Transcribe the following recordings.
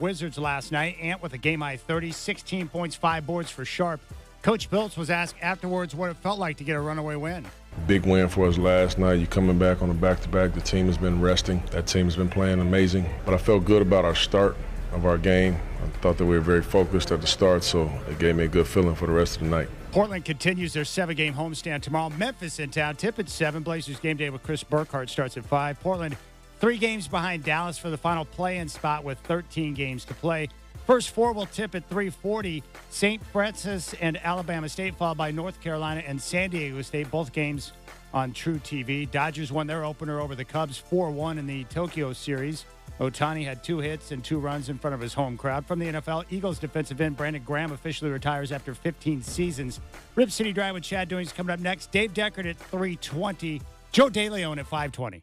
Wizards last night. Ant with a game-high 30, 16 points, 5 boards for Sharp. Coach Biltz was asked afterwards what it felt like to get a runaway win. Big win for us last night. You're coming back on a back-to-back. The team has been resting. That team has been playing amazing. But I felt good about our start of our game. I thought that we were very focused at the start, so it gave me a good feeling for the rest of the night. Portland continues their 7-game homestand tomorrow. Memphis in town. Tip at 7. Blazers game day with Chris Burkhardt starts at 5. Portland 3 games behind Dallas for the final play-in spot with 13 games to play. First 4 will tip at 3:40. St. Francis and Alabama State, followed by North Carolina and San Diego State, both games on True TV. Dodgers won their opener over the Cubs 4-1 in the Tokyo series. Ohtani had 2 hits and 2 runs in front of his home crowd. From the NFL, Eagles defensive end Brandon Graham officially retires after 15 seasons. Rip City Drive with Chad Doings coming up next. Dave Deckard at 3:20. Joe DeLeone at 5:20.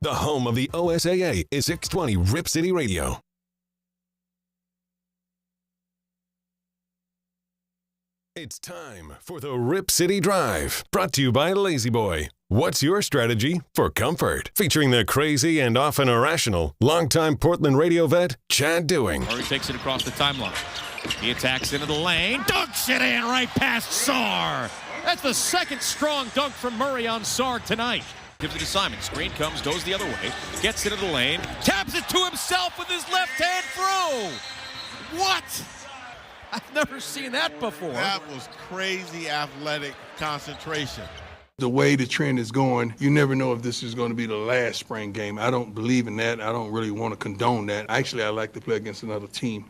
The home of the OSAA is 620 Rip City Radio. It's time for the Rip City Drive, brought to you by Lazy Boy. What's your strategy for comfort? Featuring the crazy and often irrational longtime Portland radio vet, Chad Doing. Murray takes it across the timeline. He attacks into the lane, dunks it in right past Sarr. That's the second strong dunk from Murray on Sarr tonight. Gives it to Simon. Screen comes, goes the other way, gets into the lane, taps it to himself with his left hand throw. What? I've never seen that before. That was crazy athletic concentration. The way the trend is going, you never know if this is going to be the last spring game. I don't believe in that. I don't really want to condone that. Actually, I like to play against another team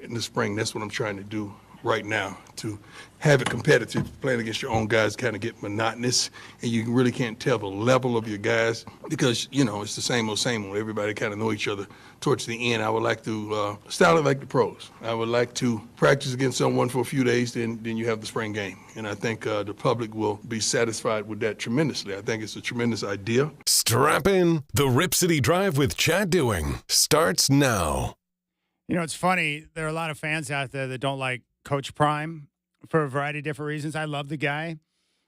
in the spring. That's what I'm trying to do right now, to have it competitive. Playing against your own guys kind of get monotonous, and you really can't tell the level of your guys because, you know, it's the same old. Everybody kind of know each other towards the end. I would like to style it like the pros. I would like to practice against someone for a few days, then you have the spring game. And I think the public will be satisfied with that tremendously. I think it's a tremendous idea. Strap in. The Rip City Drive with Chad Doing starts now. You know, it's funny. There are a lot of fans out there that don't like Coach Prime for a variety of different reasons. I love the guy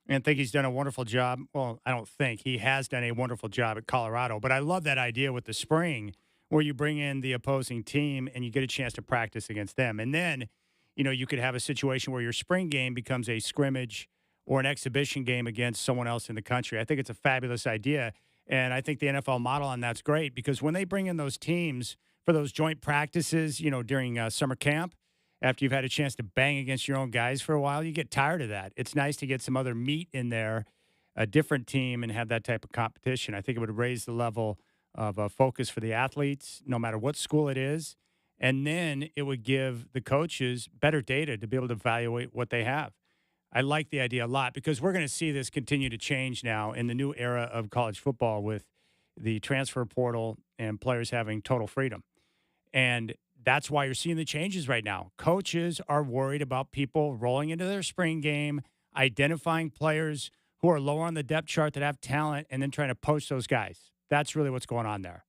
and think he's done a wonderful job. Well, I don't think. He has done a wonderful job at Colorado. But I love that idea with the spring where you bring in the opposing team and you get a chance to practice against them. And then, you know, you could have a situation where your spring game becomes a scrimmage or an exhibition game against someone else in the country. I think it's a fabulous idea. And I think the NFL model on that's great because when they bring in those teams for those joint practices, you know, during summer camp, after you've had a chance to bang against your own guys for a while, you get tired of that. It's nice to get some other meat in there, a different team, and have that type of competition. I think it would raise the level of focus for the athletes, no matter what school it is. And then it would give the coaches better data to be able to evaluate what they have. I like the idea a lot because we're going to see this continue to change now in the new era of college football with the transfer portal and players having total freedom. And that's why you're seeing the changes right now. Coaches are worried about people rolling into their spring game, identifying players who are lower on the depth chart that have talent, and then trying to poach those guys. That's really what's going on there.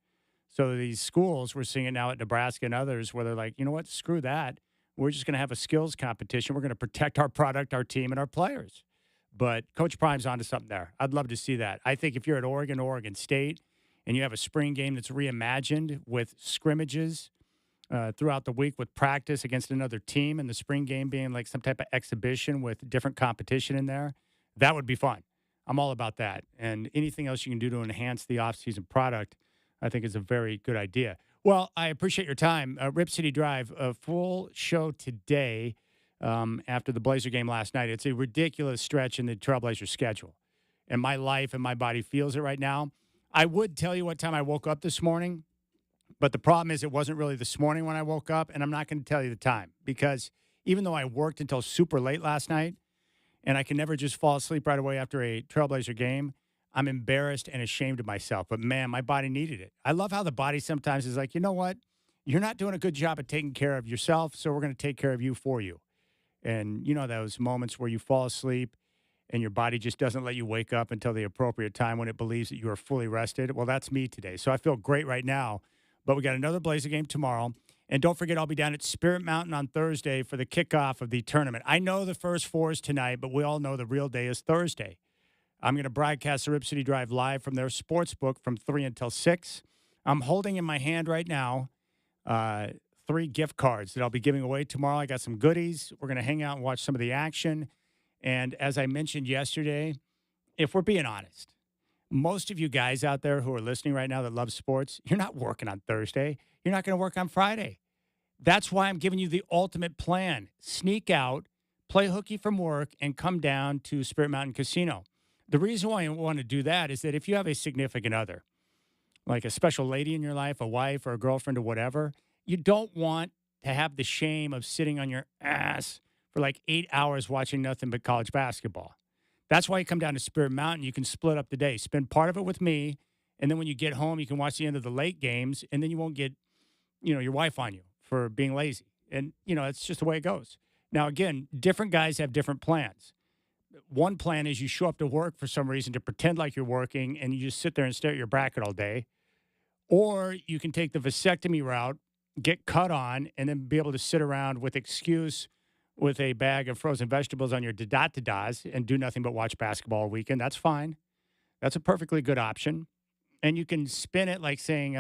So these schools, we're seeing it now at Nebraska and others, where they're like, you know what, screw that. We're just going to have a skills competition. We're going to protect our product, our team, and our players. But Coach Prime's onto something there. I'd love to see that. I think if you're at Oregon State, and you have a spring game that's reimagined with scrimmages throughout the week with practice against another team and the spring game being like some type of exhibition with different competition in there, that would be fun. I'm all about that. And anything else you can do to enhance the off-season product, I think is a very good idea. Well, I appreciate your time. Rip City Drive, a full show today after the Blazer game last night. It's a ridiculous stretch in the Trailblazer schedule. And my life and my body feels it right now. I would tell you what time I woke up this morning, but the problem is it wasn't really this morning when I woke up, and I'm not going to tell you the time because even though I worked until super late last night and I can never just fall asleep right away after a Trailblazer game, I'm embarrassed and ashamed of myself. But, man, my body needed it. I love how the body sometimes is like, you know what? You're not doing a good job of taking care of yourself, so we're going to take care of you for you. And, you know, those moments where you fall asleep and your body just doesn't let you wake up until the appropriate time when it believes that you are fully rested. Well, that's me today. So I feel great right now. But we got another Blazer game tomorrow. And don't forget, I'll be down at Spirit Mountain on Thursday for the kickoff of the tournament. I know the first 4 is tonight, but we all know the real day is Thursday. I'm going to broadcast the Rip City Drive live from their sports book from 3 until 6. I'm holding in my hand right now 3 gift cards that I'll be giving away tomorrow. I got some goodies. We're going to hang out and watch some of the action. And as I mentioned yesterday, if we're being honest, most of you guys out there who are listening right now that love sports, you're not working on Thursday. You're not going to work on Friday. That's why I'm giving you the ultimate plan. Sneak out, play hooky from work, and come down to Spirit Mountain Casino. The reason why I want to do that is that if you have a significant other, like a special lady in your life, a wife or a girlfriend or whatever, you don't want to have the shame of sitting on your ass for like 8 hours watching nothing but college basketball. That's why you come down to Spirit Mountain. You can split up the day. Spend part of it with me, and then when you get home, you can watch the end of the late games, and then you won't get, your wife on you for being lazy. And, it's just the way it goes. Now, again, different guys have different plans. One plan is you show up to work for some reason to pretend like you're working, and you just sit there and stare at your bracket all day. Or you can take the vasectomy route, get cut on, and then be able to sit around with excuse with a bag of frozen vegetables on your da-da-da-das and do nothing but watch basketball all weekend. That's fine. That's a perfectly good option. And you can spin it like saying,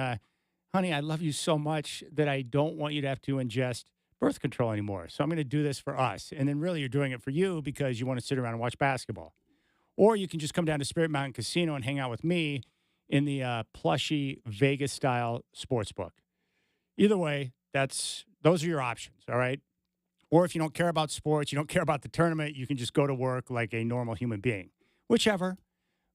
honey, I love you so much that I don't want you to have to ingest birth control anymore. So I'm going to do this for us. And then really you're doing it for you because you want to sit around and watch basketball. Or you can just come down to Spirit Mountain Casino and hang out with me in the plushy Vegas-style sports book. Either way, those are your options, all right? Or if you don't care about sports, you don't care about the tournament, you can just go to work like a normal human being. Whichever.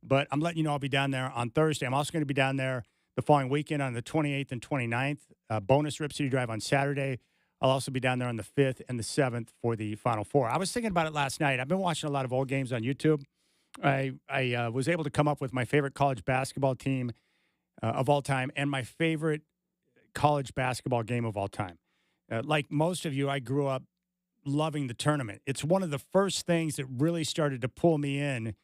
But I'm letting you know I'll be down there on Thursday. I'm also going to be down there the following weekend on the 28th and 29th. Bonus Rip City Drive on Saturday. I'll also be down there on the 5th and the 7th for the Final Four. I was thinking about it last night. I've been watching a lot of old games on YouTube. I was able to come up with my favorite college basketball team of all time and my favorite college basketball game of all time. Like most of you, I grew up loving the tournament. It's one of the first things that really started to pull me in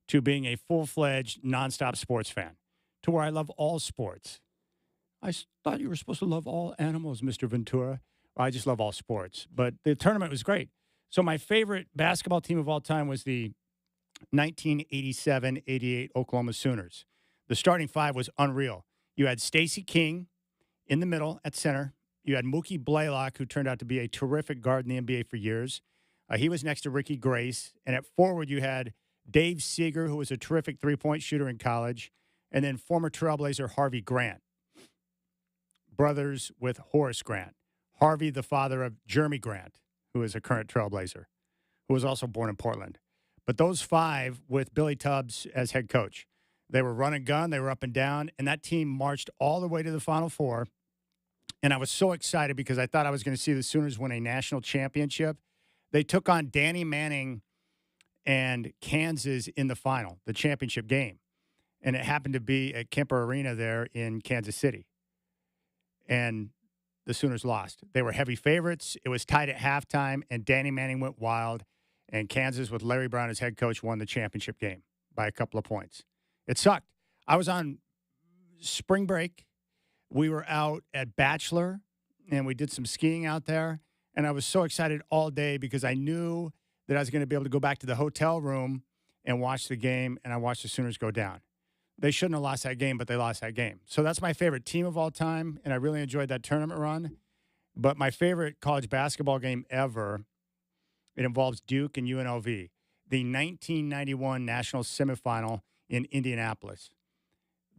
to being a full-fledged, nonstop sports fan, to where I love all sports. I thought you were supposed to love all animals, Mr. Ventura. I just love all sports. But the tournament was great. So my favorite basketball team of all time was the 1987-88 Oklahoma Sooners. The starting five was unreal. You had Stacey King in the middle at center. You had Mookie Blaylock, who turned out to be a terrific guard in the NBA for years. He was next to Ricky Grace. And at forward, you had Dave Seeger, who was a terrific three-point shooter in college, and then former Trailblazer Harvey Grant. Brothers with Horace Grant. Harvey, the father of Jeremy Grant, who is a current Trailblazer, who was also born in Portland. But those five with Billy Tubbs as head coach, they were run and gun, they were up and down, and that team marched all the way to the Final Four. And I was so excited because I thought I was going to see the Sooners win a national championship. They took on Danny Manning and Kansas in the final, the championship game. And it happened to be at Kemper Arena there in Kansas City. And the Sooners lost. They were heavy favorites. It was tied at halftime, and Danny Manning went wild. And Kansas, with Larry Brown as head coach, won the championship game by a couple of points. It sucked. I was on spring break. We were out at Bachelor, and we did some skiing out there. And I was so excited all day because I knew that I was going to be able to go back to the hotel room and watch the game, and I watched the Sooners go down. They shouldn't have lost that game, but they lost that game. So that's my favorite team of all time, and I really enjoyed that tournament run. But my favorite college basketball game ever, it involves Duke and UNLV, the 1991 national semifinal in Indianapolis.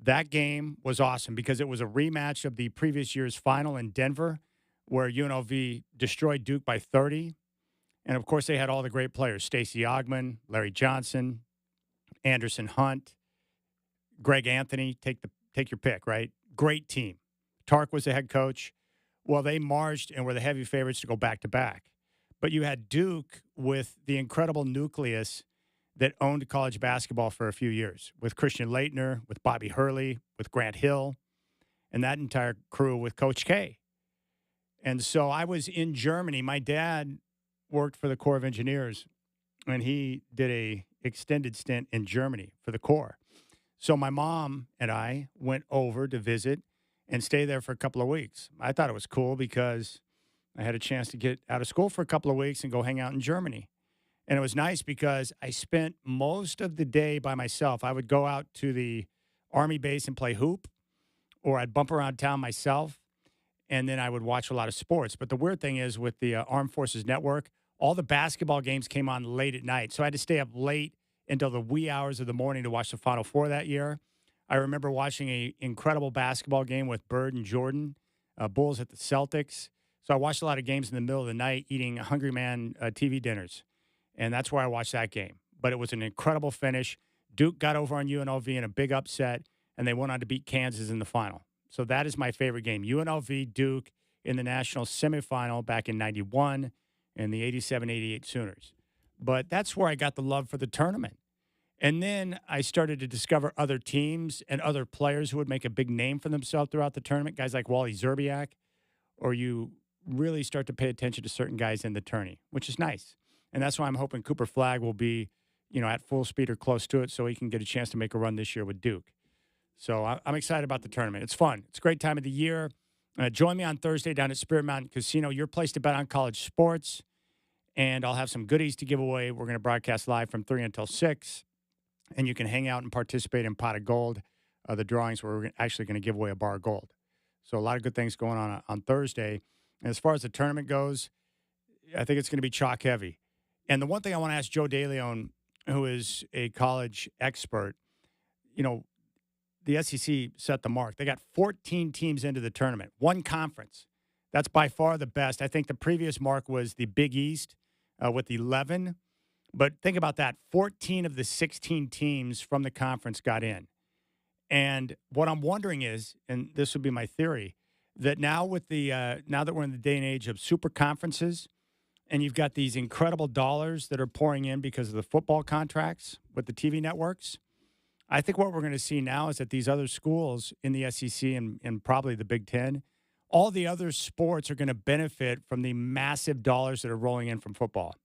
That game was awesome because it was a rematch of the previous year's final in Denver, where UNLV destroyed Duke by 30. And, of course, they had all the great players, Stacey Ogman, Larry Johnson, Anderson Hunt, Greg Anthony, take your pick, right? Great team. Tark was the head coach. Well, they marched and were the heavy favorites to go back-to-back. But you had Duke with the incredible nucleus that owned college basketball for a few years, with Christian Laettner, with Bobby Hurley, with Grant Hill, and that entire crew with Coach K. And so I was in Germany. My dad worked for the Corps of Engineers, and he did a extended stint in Germany for the Corps. So my mom and I went over to visit and stay there for a couple of weeks. I thought it was cool because I had a chance to get out of school for a couple of weeks and go hang out in Germany. And it was nice because I spent most of the day by myself. I would go out to the Army base and play hoop, or I'd bump around town myself. and then I would watch a lot of sports. But the weird thing is with the Armed Forces Network, all the basketball games came on late at night. So I had to stay up late until the wee hours of the morning to watch the Final Four that year. I remember watching an incredible basketball game with Bird and Jordan, Bulls at the Celtics. So I watched a lot of games in the middle of the night eating Hungry Man TV dinners. And that's where I watched that game. But it was an incredible finish. Duke got over on UNLV in a big upset, and they went on to beat Kansas in the final. So that is my favorite game. UNLV, Duke in the national semifinal back in 91 and the 87-88 Sooners. But that's where I got the love for the tournament. And then I started to discover other teams and other players who would make a big name for themselves throughout the tournament, guys like Wally Zerbiak, or you really start to pay attention to certain guys in the tourney, which is nice. And that's why I'm hoping Cooper Flagg will be, at full speed or close to it so he can get a chance to make a run this year with Duke. So I'm excited about the tournament. It's fun. It's a great time of the year. Join me on Thursday down at Spirit Mountain Casino, your place to bet on college sports. And I'll have some goodies to give away. We're going to broadcast live from 3 until 6. And you can hang out and participate in Pot of Gold, the drawings where we're actually going to give away a bar of gold. So a lot of good things going on Thursday. And as far as the tournament goes, I think it's going to be chalk heavy. And the one thing I want to ask Joe DeLeone, who is a college expert, the SEC set the mark. They got 14 teams into the tournament, one conference. That's by far the best. I think the previous mark was the Big East with 11. But think about that. 14 of the 16 teams from the conference got in. And what I'm wondering is, and this would be my theory, that now with now that we're in the day and age of super conferences, and you've got these incredible dollars that are pouring in because of the football contracts with the TV networks, I think what we're going to see now is that these other schools in the SEC and probably the Big Ten, all the other sports are going to benefit from the massive dollars that are rolling in from football.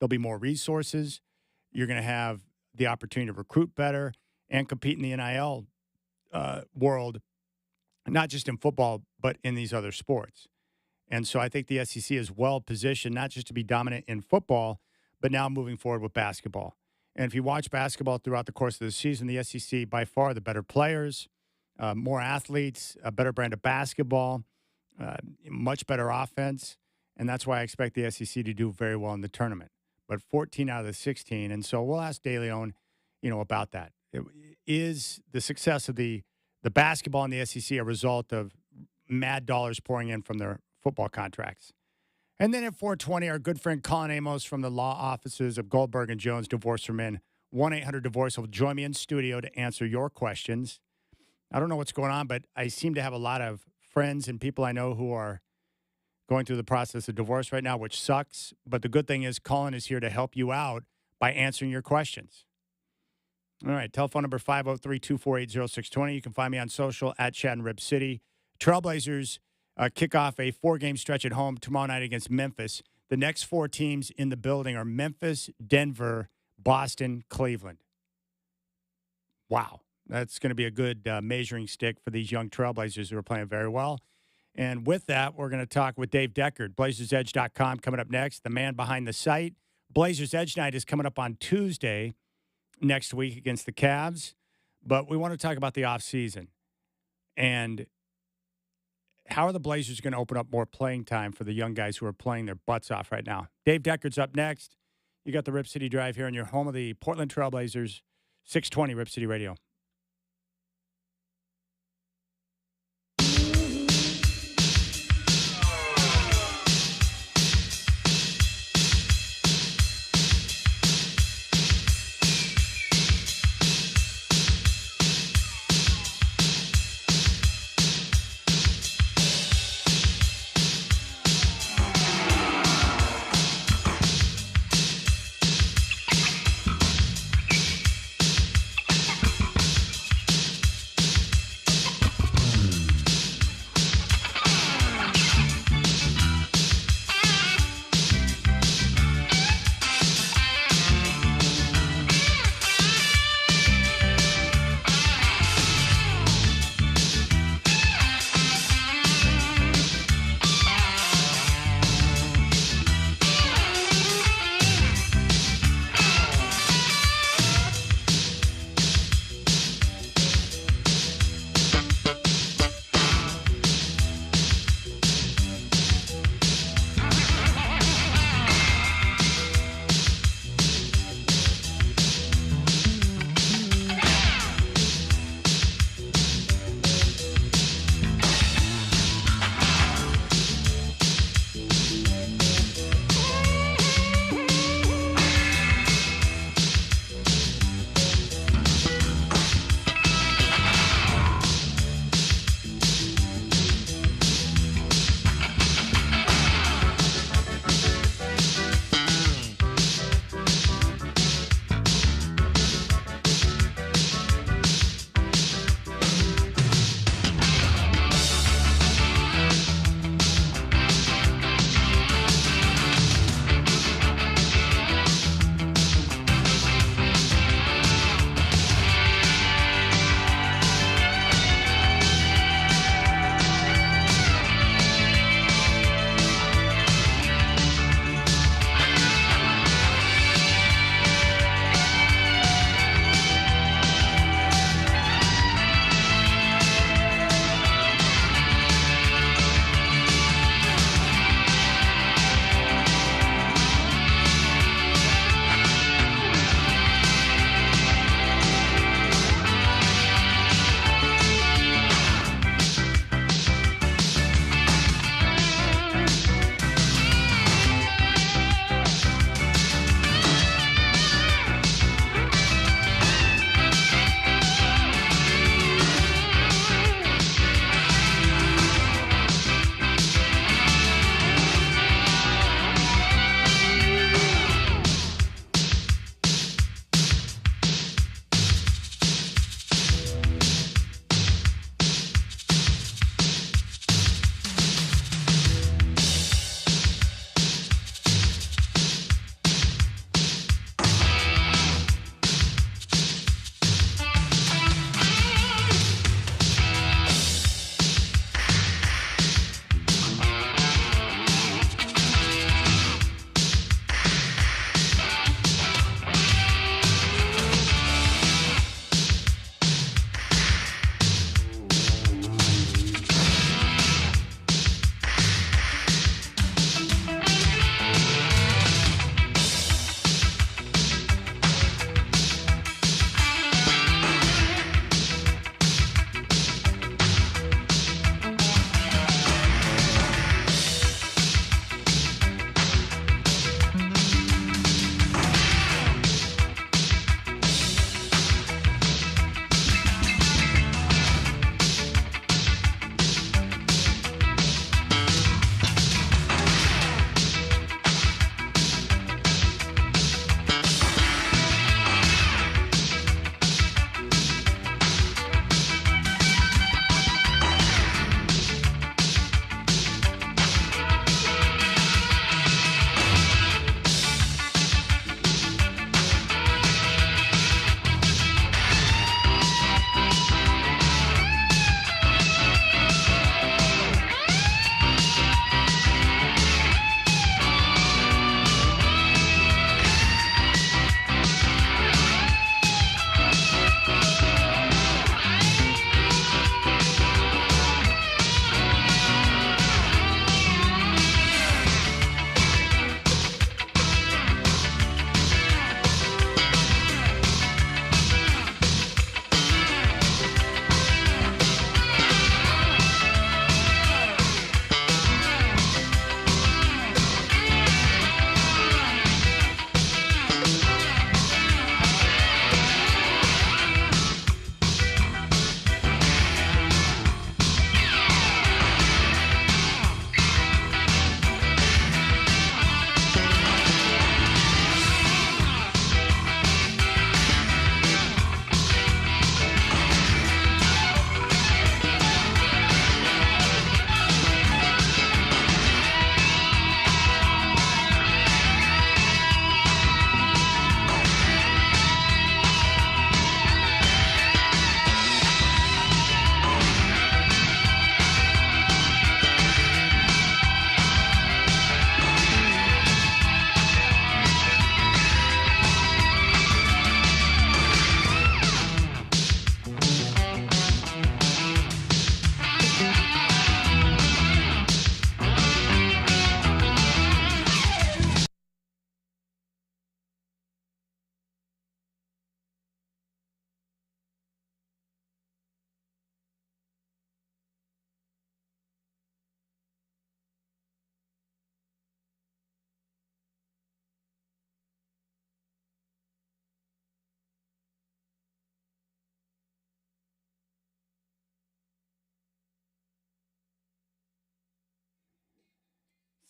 There'll be more resources. You're going to have the opportunity to recruit better and compete in the NIL world, not just in football, but in these other sports. And so I think the SEC is well positioned, not just to be dominant in football, but now moving forward with basketball. And if you watch basketball throughout the course of the season, the SEC, by far the better players, more athletes, a better brand of basketball, much better offense. And that's why I expect the SEC to do very well in the tournament. But 14 out of the 16. And so we'll ask DeLeone, about that. Is the success of the basketball in the SEC a result of mad dollars pouring in from their football contracts? And then at 4:20, our good friend Colin Amos from the law offices of Goldberg and Jones Divorce for Men, 1-800-DIVORCE, will join me in studio to answer your questions. I don't know what's going on, but I seem to have a lot of friends and people I know who are going through the process of divorce right now, which sucks. But the good thing is Colin is here to help you out by answering your questions. All right, telephone number 503-248-0620. You can find me on social at Chad and Rip City. Trailblazers kick off a 4-game stretch at home tomorrow night against Memphis. The next 4 teams in the building are Memphis, Denver, Boston, Cleveland. Wow. That's going to be a good measuring stick for these young Trailblazers who are playing very well. And with that, we're going to talk with Dave Deckard, BlazersEdge.com, coming up next, the man behind the site. Blazers Edge Night is coming up on Tuesday next week against the Cavs. But we want to talk about the offseason. And how are the Blazers going to open up more playing time for the young guys who are playing their butts off right now? Dave Deckard's up next. You got the Rip City Drive here in your home of the Portland Trailblazers, 620 Rip City Radio.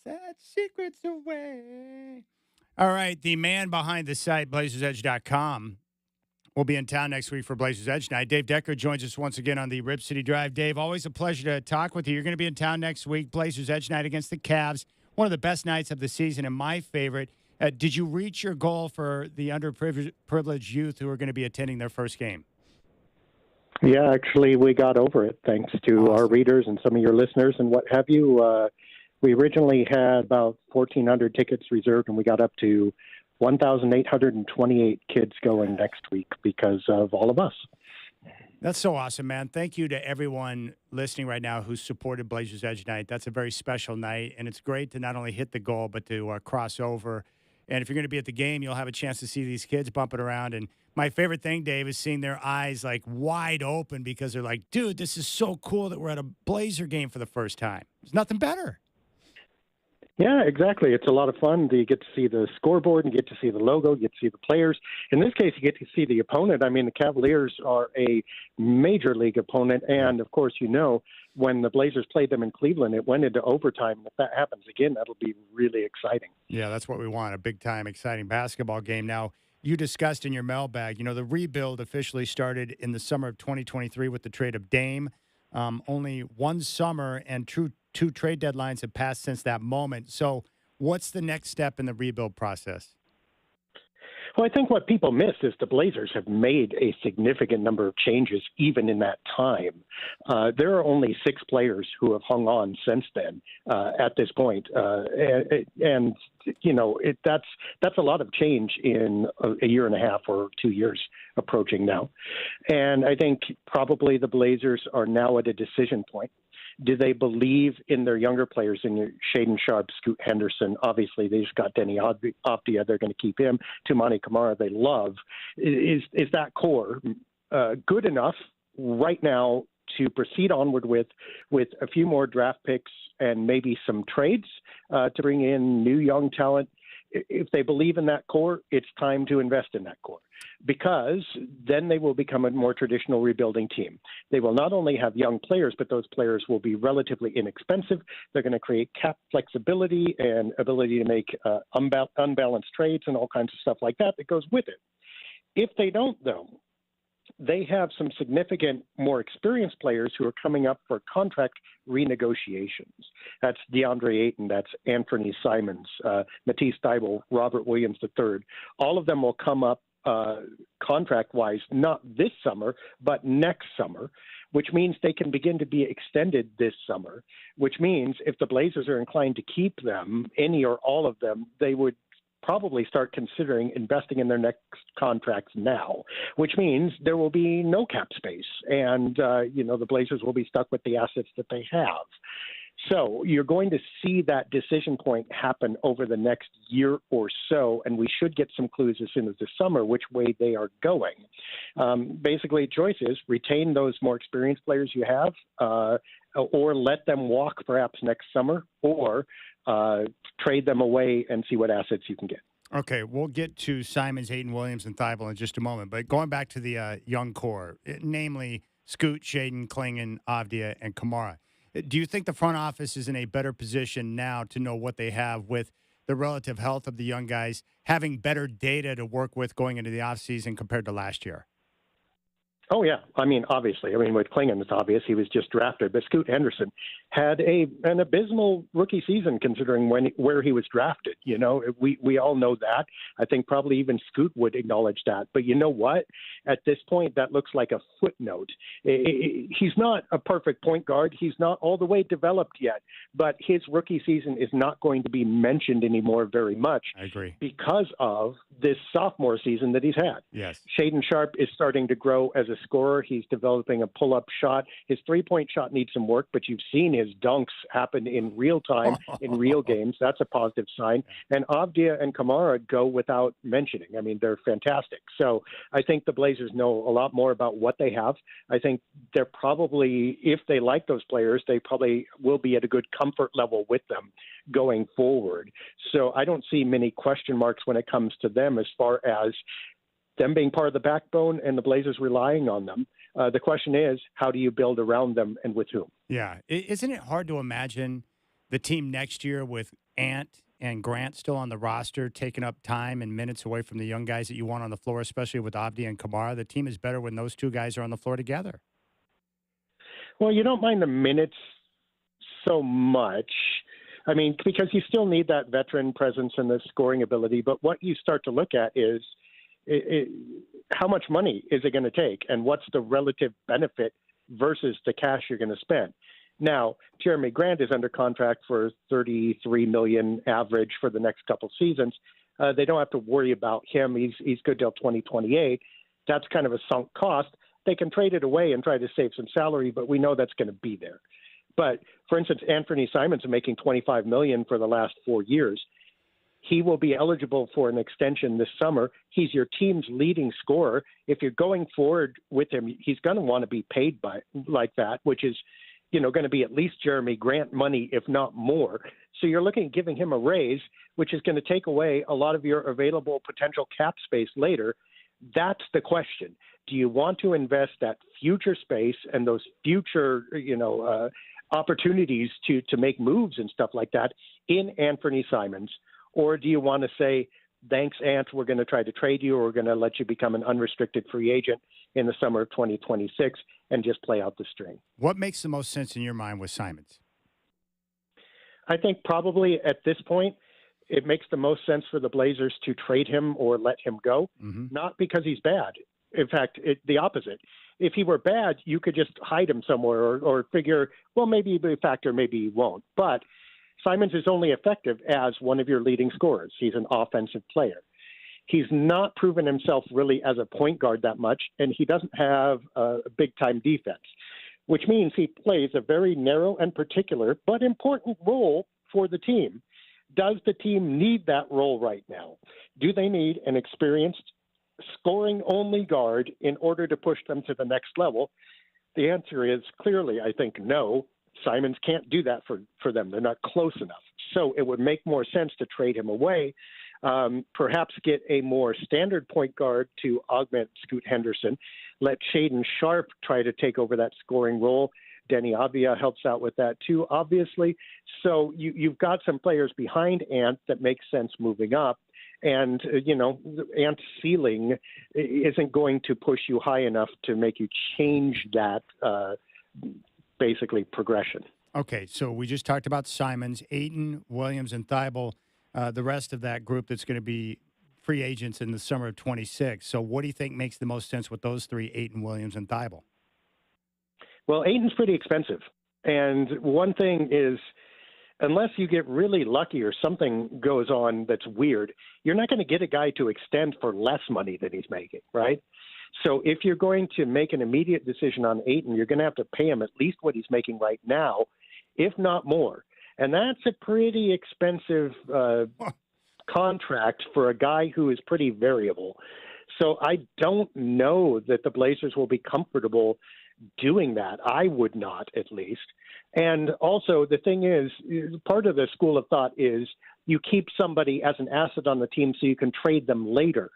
Set secrets away. All right, the man behind the site, BlazersEdge.com, will be in town next week for Blazers Edge Night. Dave Deckard joins us once again on the Rip City Drive. Dave, always a pleasure to talk with you. You're going to be in town next week, Blazers Edge Night against the Cavs, one of the best nights of the season and my favorite. Did you reach your goal for the underprivileged youth who are going to be attending their first game? Yeah, actually, we got over it thanks to our readers and some of your listeners and what have you. We originally had about 1,400 tickets reserved, and we got up to 1,828 kids going next week because of all of us. That's so awesome, man. Thank you to everyone listening right now who's supported Blazers Edge Night. That's a very special night, and it's great to not only hit the goal but to cross over. And if you're going to be at the game, you'll have a chance to see these kids bumping around. And my favorite thing, Dave, is seeing their eyes like wide open because they're like, dude, this is so cool that we're at a Blazer game for the first time. There's nothing better. Yeah, exactly. It's a lot of fun. You get to see the scoreboard and get to see the logo, you get to see the players. In this case, you get to see the opponent. I mean, the Cavaliers are a major league opponent. And, of course, you know, when the Blazers played them in Cleveland, it went into overtime. If that happens again, that'll be really exciting. Yeah, that's what we want, a big-time, exciting basketball game. Now, you discussed in your mailbag, you know, the rebuild officially started in the summer of 2023 with the trade of Dame. Only one summer and two trade deadlines have passed since that moment. So what's the next step in the rebuild process? Well, I think what people miss is the Blazers have made a significant number of changes even in that time. There are only 6 players who have hung on since then at this point. And you know, that's a lot of change in a year and a half or 2 years approaching now. And I think probably the Blazers are now at a decision point. Do they believe in their younger players, in Shaedon Sharpe, Scoot Henderson? Obviously, they just got Denny Avdia. They're going to keep him. Toumani Camara, they love. Is that core good enough right now to proceed onward with a few more draft picks and maybe some trades to bring in new young talent? If they believe in that core, it's time to invest in that core, because then they will become a more traditional rebuilding team. They will not only have young players, but those players will be relatively inexpensive. They're going to create cap flexibility and ability to make unbalanced trades and all kinds of stuff like that goes with it. If they don't, though, they have some significant, more experienced players who are coming up for contract renegotiations. That's DeAndre Ayton, that's Anthony Simons, Matisse Thybulle, Robert Williams III. All of them will come up contract-wise, not this summer, but next summer, which means they can begin to be extended this summer, which means if the Blazers are inclined to keep them, any or all of them, they would probably start considering investing in their next contracts now, which means there will be no cap space. And, you know, the Blazers will be stuck with the assets that they have. So you're going to see that decision point happen over the next year or so, and we should get some clues as soon as the summer which way they are going. Basically, choice is retain those more experienced players you have, or let them walk perhaps next summer, or trade them away and see what assets you can get. Okay, we'll get to Simons, Ayton, Williams, and Thybulle in just a moment. But going back to the young core, namely Scoot, Shaedon, Klingon, Avdia, and Camara, do you think the front office is in a better position now to know what they have with the relative health of the young guys, having better data to work with going into the offseason compared to last year? Oh, yeah. I mean, obviously. I mean, with Klingon, it's obvious he was just drafted. But Scoot Henderson had an abysmal rookie season considering where he was drafted. You know, we all know that. I think probably even Scoot would acknowledge that. But you know what? At this point, that looks like a footnote. He's not a perfect point guard. He's not all the way developed yet. But his rookie season is not going to be mentioned anymore very much. I agree. Because of this sophomore season that he's had. Yes. Shaedon Sharpe is starting to grow as a scorer. He's developing a pull-up shot. His three-point shot needs some work, but you've seen his dunks happen in real time in real games. That's a positive sign. And Avdia and Camara go without mentioning. I mean, they're fantastic. So I think the Blazers know a lot more about what they have. I think they're probably, if they like those players, they probably will be at a good comfort level with them going forward. So I don't see many question marks when it comes to them as far as them being part of the backbone and the Blazers relying on them. The question is, how do you build around them and with whom? Yeah. Isn't it hard to imagine the team next year with Ant and Grant still on the roster, taking up time and minutes away from the young guys that you want on the floor, especially with Abdi and Kamara? The team is better when those two guys are on the floor together. Well, you don't mind the minutes so much. I mean, because you still need that veteran presence and the scoring ability. But what you start to look at is how much money is it going to take, and what's the relative benefit versus the cash you're going to spend. Now, Jeremy Grant is under contract for $33 million average for the next couple seasons. They don't have to worry about him. He's good till 2028. That's kind of a sunk cost. They can trade it away and try to save some salary, but we know that's going to be there. But for instance, Anthony Simons is making $25 million for the last 4 years. He will be eligible for an extension this summer. He's your team's leading scorer. If you're going forward with him, he's going to want to be paid like that, which is, going to be at least Jeremy Grant money, if not more. So you're looking at giving him a raise, which is going to take away a lot of your available potential cap space later. That's the question. Do you want to invest that future space and those future, opportunities to make moves and stuff like that in Anthony Simons? Or do you want to say, thanks, Ant, we're going to try to trade you, or we're going to let you become an unrestricted free agent in the summer of 2026 and just play out the string? What makes the most sense in your mind with Simons? I think probably at this point, it makes the most sense for the Blazers to trade him or let him go, not because he's bad. In fact, the opposite. If he were bad, you could just hide him somewhere or figure, well, maybe he'll be a factor, maybe he won't. But Simons is only effective as one of your leading scorers. He's an offensive player. He's not proven himself really as a point guard that much, and he doesn't have a big-time defense, which means he plays a very narrow and particular but important role for the team. Does the team need that role right now? Do they need an experienced scoring-only guard in order to push them to the next level? The answer is clearly, I think, no. Simons can't do that for them. They're not close enough. So it would make more sense to trade him away, perhaps get a more standard point guard to augment Scoot Henderson, let Shaden Sharp try to take over that scoring role. Denny Avdia helps out with that too, obviously. So you've got some players behind Ant that make sense moving up. And, Ant's ceiling isn't going to push you high enough to make you change that basically progression. Okay, so we just talked about Simons, Ayton, Williams, and Thibault, the rest of that group that's going to be free agents in the summer of 26. So what do you think makes the most sense with those three, Ayton, Williams, and Thibault? Well, Ayton's pretty expensive. And one thing is, unless you get really lucky or something goes on that's weird, you're not going to get a guy to extend for less money than he's making, right? So if you're going to make an immediate decision on Ayton, you're going to have to pay him at least what he's making right now, if not more. And that's a pretty expensive contract for a guy who is pretty variable. So I don't know that the Blazers will be comfortable doing that. I would not, at least. And also, the thing is, part of the school of thought is you keep somebody as an asset on the team so you can trade them later.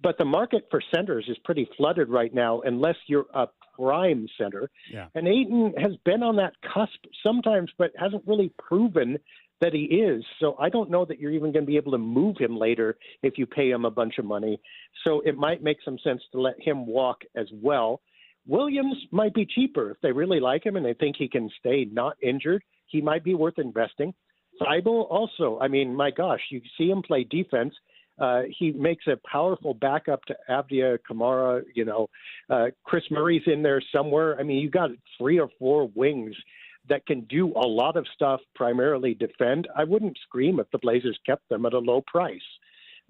But the market for centers is pretty flooded right now unless you're a prime center. Yeah. And Ayton has been on that cusp sometimes, but hasn't really proven that he is. So I don't know that you're even going to be able to move him later if you pay him a bunch of money. So it might make some sense to let him walk as well. Williams might be cheaper. If they really like him and they think he can stay not injured, he might be worth investing. Thibault also, I mean, my gosh, you see him play defense. He makes a powerful backup to Avdia, Kamara, Chris Murray's in there somewhere. I mean, you got 3 or 4 wings that can do a lot of stuff, primarily defend. I wouldn't scream if the Blazers kept them at a low price.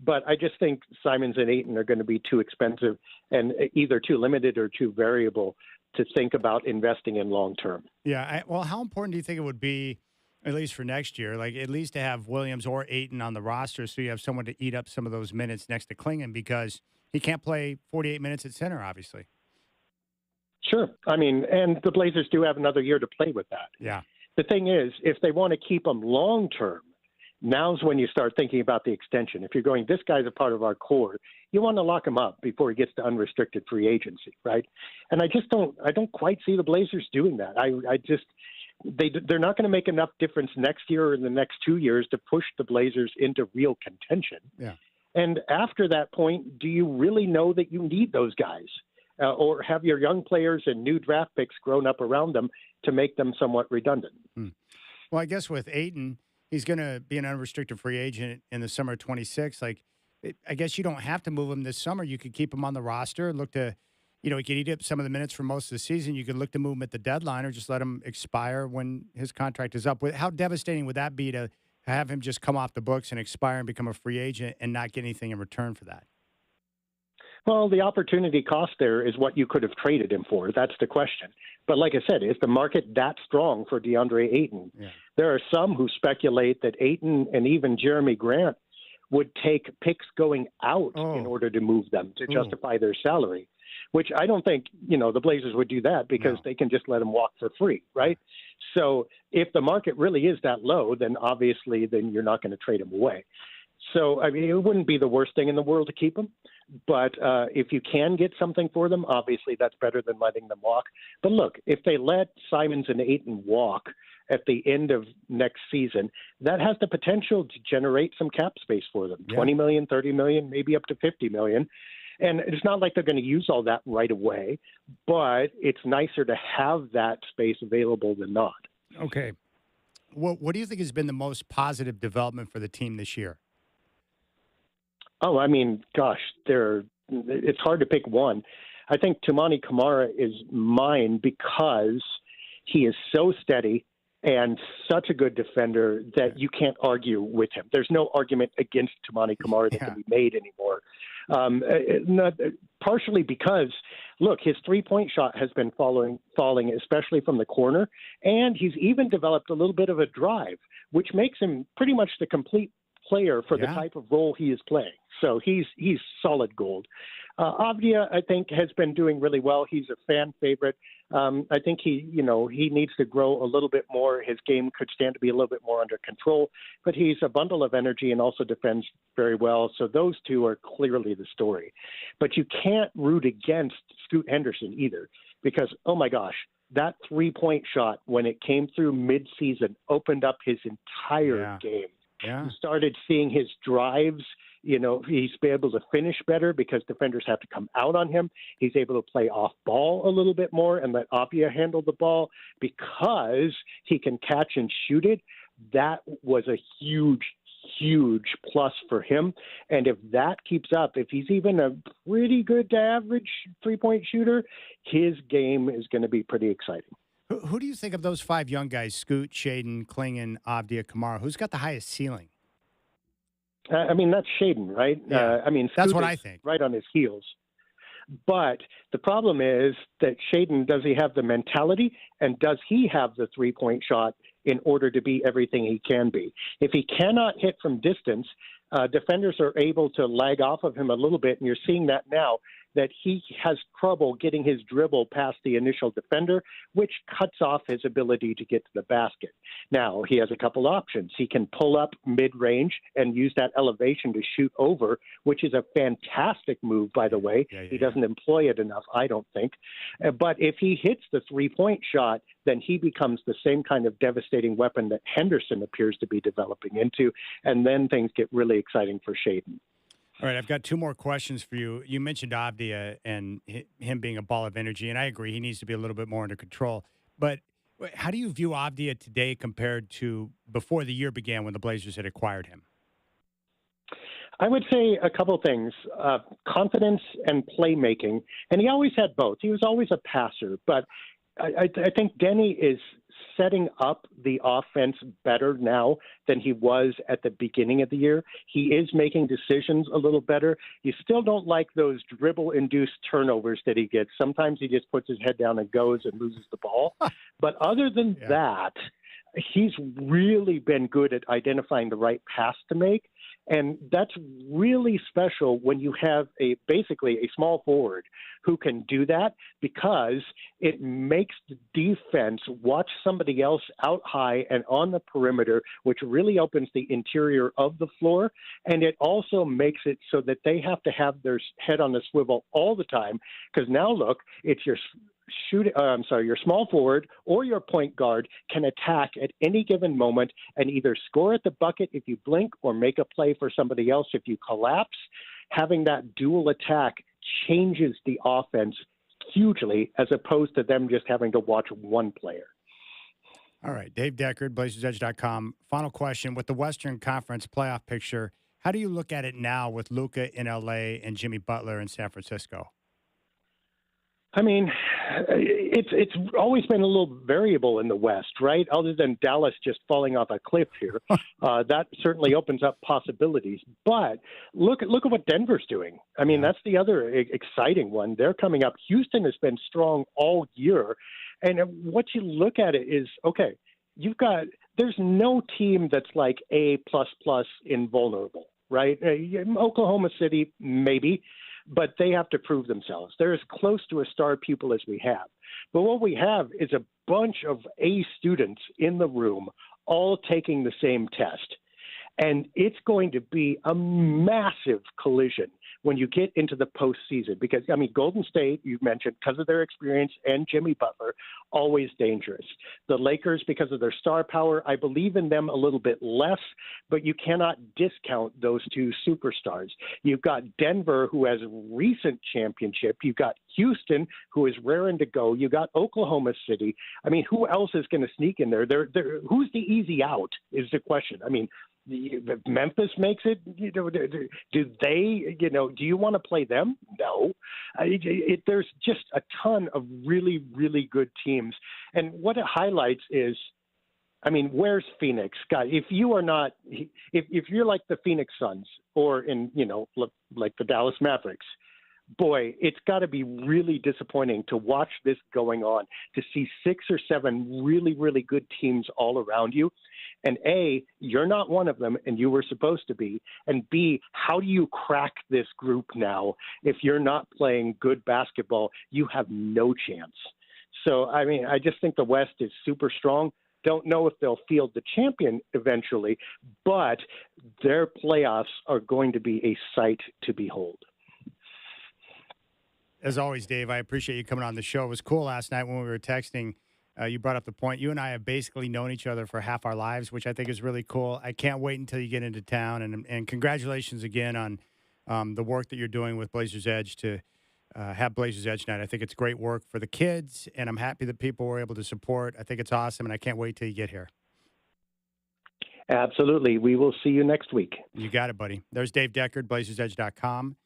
But I just think Simons and Ayton are going to be too expensive and either too limited or too variable to think about investing in long term. Yeah. Well, how important do you think it would be, at least for next year, like at least to have Williams or Ayton on the roster so you have someone to eat up some of those minutes next to Klingon, because he can't play 48 minutes at center, obviously. Sure. I mean, and the Blazers do have another year to play with that. Yeah. The thing is, if they want to keep him long term, now's when you start thinking about the extension. If you're going, this guy's a part of our core, you want to lock him up before he gets to unrestricted free agency, right? And I don't quite see the Blazers doing that. they're not going to make enough difference next year or in the next 2 years to push the Blazers into real contention. Yeah. And after that point, do you really know that you need those guys? Or have your young players and new draft picks grown up around them to make them somewhat redundant? Well, I guess with Ayton, he's going to be an unrestricted free agent in the summer of 26. I guess you don't have to move him this summer. You could keep him on the roster, look to, he could eat up some of the minutes for most of the season. You could look to move him at the deadline or just let him expire when his contract is up. How devastating would that be to have him just come off the books and expire and become a free agent and not get anything in return for that? Well, the opportunity cost there is what you could have traded him for. That's the question. But like I said, is the market that strong for DeAndre Ayton? Yeah. There are some who speculate that Ayton and even Jeremy Grant would take picks going out in order to move them to justify their salary, which I don't think, the Blazers would do that because they can just let him walk for free, right? So if the market really is that low, then obviously you're not going to trade him away. So, I mean, it wouldn't be the worst thing in the world to keep them. But if you can get something for them, obviously that's better than letting them walk. But look, if they let Simons and Ayton walk at the end of next season, that has the potential to generate some cap space for them. Yeah. $20 million, $30 million, maybe up to $50 million. And it's not like they're going to use all that right away, but it's nicer to have that space available than not. Okay. What do you think has been the most positive development for the team this year? Oh, I mean, gosh, it's hard to pick one. I think Toumani Camara is mine because he is so steady and such a good defender that you can't argue with him. There's no argument against Toumani Camara that can be made anymore. Partially because, look, his three-point shot has been falling, especially from the corner, and he's even developed a little bit of a drive, which makes him pretty much the complete player for the type of role he is playing. So he's solid gold. Avdia, I think, has been doing really well. He's a fan favorite. I think he needs to grow a little bit more. His game could stand to be a little bit more under control, but he's a bundle of energy and also defends very well. So those two are clearly the story. But you can't root against Scoot Henderson either because, oh my gosh, that three-point shot when it came through midseason opened up his entire game. Yeah. You started seeing his drives. He's been able to finish better because defenders have to come out on him. He's able to play off ball a little bit more and let Avdia handle the ball because he can catch and shoot it. That was a huge, huge plus for him. And if that keeps up, if he's even a pretty good to average three-point shooter, his game is going to be pretty exciting. Who do you think of those five young guys, Scoot, Shaden, Klingon, Avdia, Kamara, who's got the highest ceiling? I mean, that's Shaden, right? Yeah. Scoot that's what I think. Right on his heels. But the problem is that Shaden, does he have the mentality and does he have the three-point shot in order to be everything he can be? If he cannot hit from distance, defenders are able to lag off of him a little bit, and you're seeing that now, that he has trouble getting his dribble past the initial defender, which cuts off his ability to get to the basket. Now, he has a couple options. He can pull up mid-range and use that elevation to shoot over, which is a fantastic move, by the way. He doesn't employ it enough, I don't think. But if he hits the three-point shot, then he becomes the same kind of devastating weapon that Henderson appears to be developing into, and then things get really exciting for Shaden. All right, I've got two more questions for you. You mentioned Avdia and him being a ball of energy, and I agree he needs to be a little bit more under control. But how do you view Avdia today compared to before the year began when the Blazers had acquired him? I would say a couple things, confidence and playmaking. And he always had both. He was always a passer. But I think Denny is setting up the offense better now than he was at the beginning of the year. He is making decisions a little better. You still don't like those dribble-induced turnovers that he gets. Sometimes he just puts his head down and goes and loses the ball. But other than that, he's really been good at identifying the right pass to make. And that's really special when you have basically a small forward who can do that, because it makes the defense watch somebody else out high and on the perimeter, which really opens the interior of the floor. And it also makes it so that they have to have their head on the swivel all the time, because now look, it's your your small forward or your point guard can attack at any given moment and either score at the bucket if you blink or make a play for somebody else if you collapse. Having that dual attack changes the offense hugely as opposed to them just having to watch one player. All right, Dave Deckard, BlazersEdge.com. Final question. With the Western Conference playoff picture, how do you look at it now with Luka in L.A. and Jimmy Butler in San Francisco? I mean, it's always been a little variable in the West, right? Other than Dallas just falling off a cliff here, that certainly opens up possibilities. But look at what Denver's doing. I mean, that's the other exciting one. They're coming up. Houston has been strong all year, and what you look at it is okay. There's no team that's like A++ invulnerable, right? Oklahoma City maybe. But they have to prove themselves. They're as close to a star pupil as we have. But what we have is a bunch of A students in the room all taking the same test. And it's going to be a massive collision when you get into the postseason because, I mean, Golden State, you mentioned, because of their experience, and Jimmy Butler, always dangerous. The Lakers, because of their star power, I believe in them a little bit less, but you cannot discount those two superstars. You've got Denver, who has recent championship. You've got Houston, who is raring to go. You've got Oklahoma City. I mean, who else is going to sneak in there? Who's the easy out is the question. I mean, if Memphis makes it, do they, do you want to play them? No. There's just a ton of really, really good teams. And what it highlights is, I mean, where's Phoenix? God, if you are not, if you're like the Phoenix Suns or like the Dallas Mavericks, boy, it's got to be really disappointing to watch this going on, to see 6 or 7 really, really good teams all around you. And A, you're not one of them, and you were supposed to be. And B, how do you crack this group now? If you're not playing good basketball, you have no chance. So, I mean, I just think the West is super strong. Don't know if they'll field the champion eventually, but their playoffs are going to be a sight to behold. As always, Dave, I appreciate you coming on the show. It was cool last night when we were texting. You brought up the point. You and I have basically known each other for half our lives, which I think is really cool. I can't wait until you get into town. And congratulations again on the work that you're doing with Blazers Edge to have Blazers Edge night. I think it's great work for the kids, and I'm happy that people were able to support. I think it's awesome, and I can't wait till you get here. Absolutely. We will see you next week. You got it, buddy. There's Dave Deckard, BlazersEdge.com.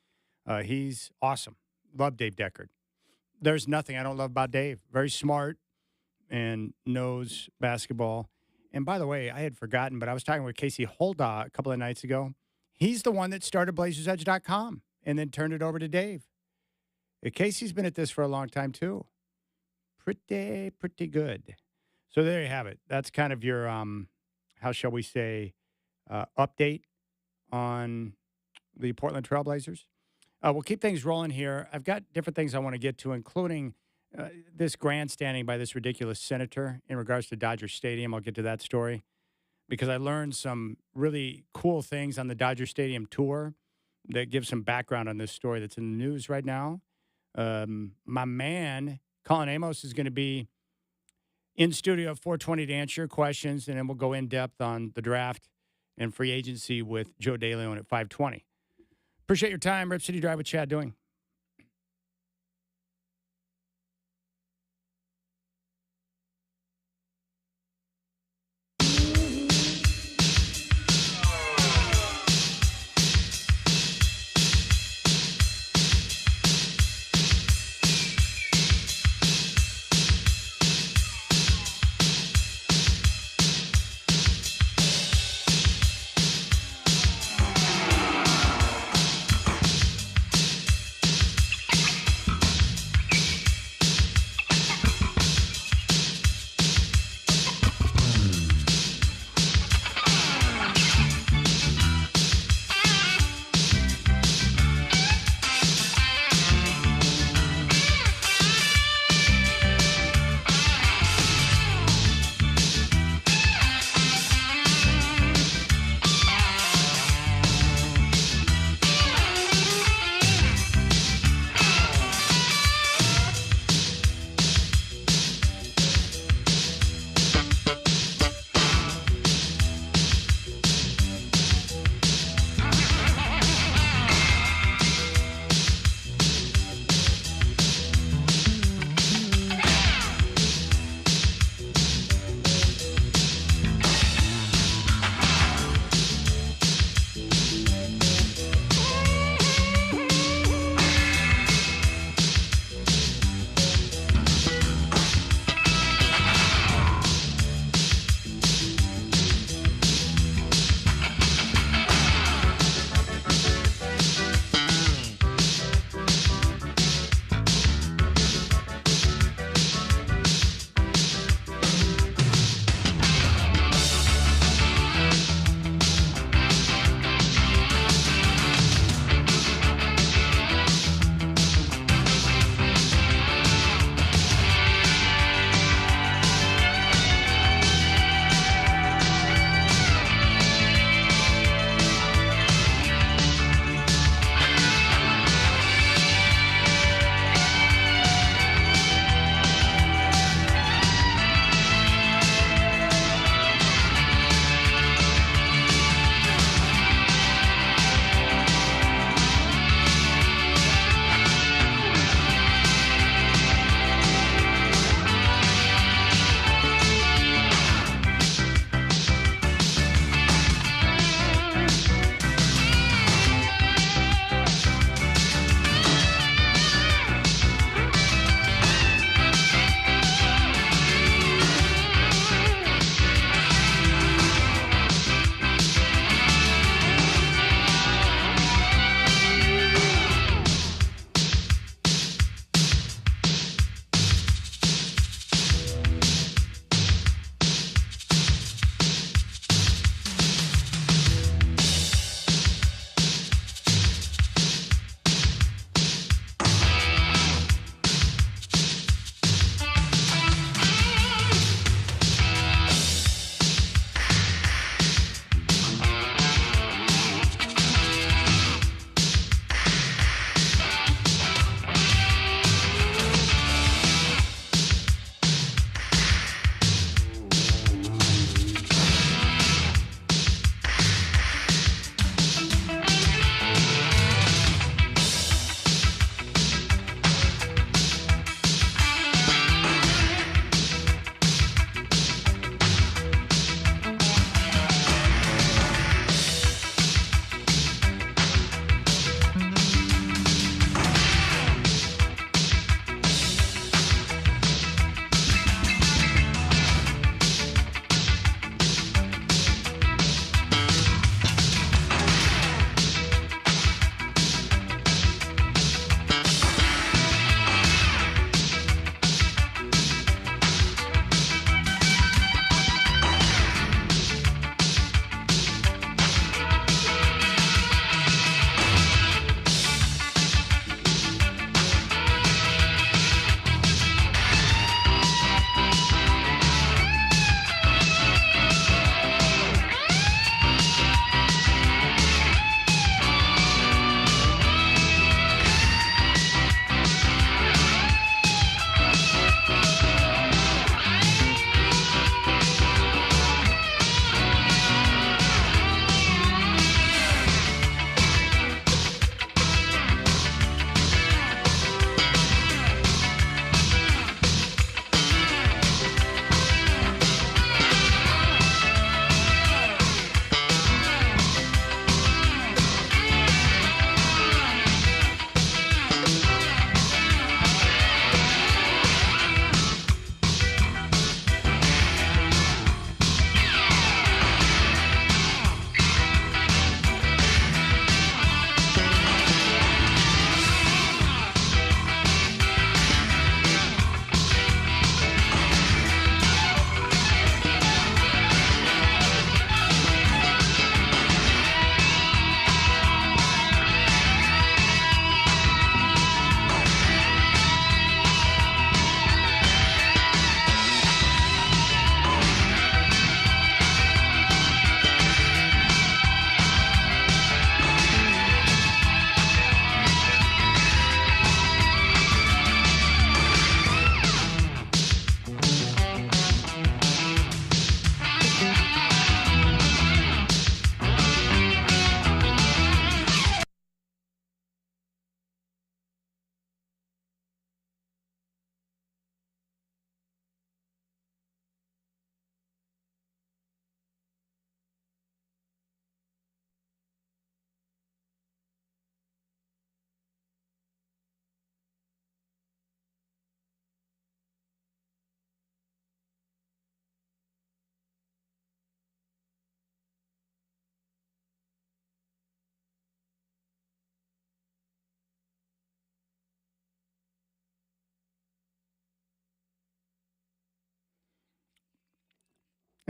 He's awesome. Love Dave Deckard. There's nothing I don't love about Dave. Very smart and knows basketball. And by the way, I had forgotten, but I was talking with Casey Holdaw a couple of nights ago. He's the one that started BlazersEdge.com and then turned it over to Dave. Casey's been at this for a long time, too. Pretty good. So there you have it. That's kind of your, how shall we say, update on the Portland Trail Blazers. We'll keep things rolling here. I've got different things I want to get to, including this grandstanding by this ridiculous senator in regards to Dodger Stadium. I'll get to that story because I learned some really cool things on the Dodger Stadium tour that give some background on this story that's in the news right now. My man, Colin Amos, is going to be in studio at 4:20 to answer your questions, and then we'll go in depth on the draft and free agency with Joe DeLeone at 5:20. Appreciate your time. Rip City Drive with Chad doing.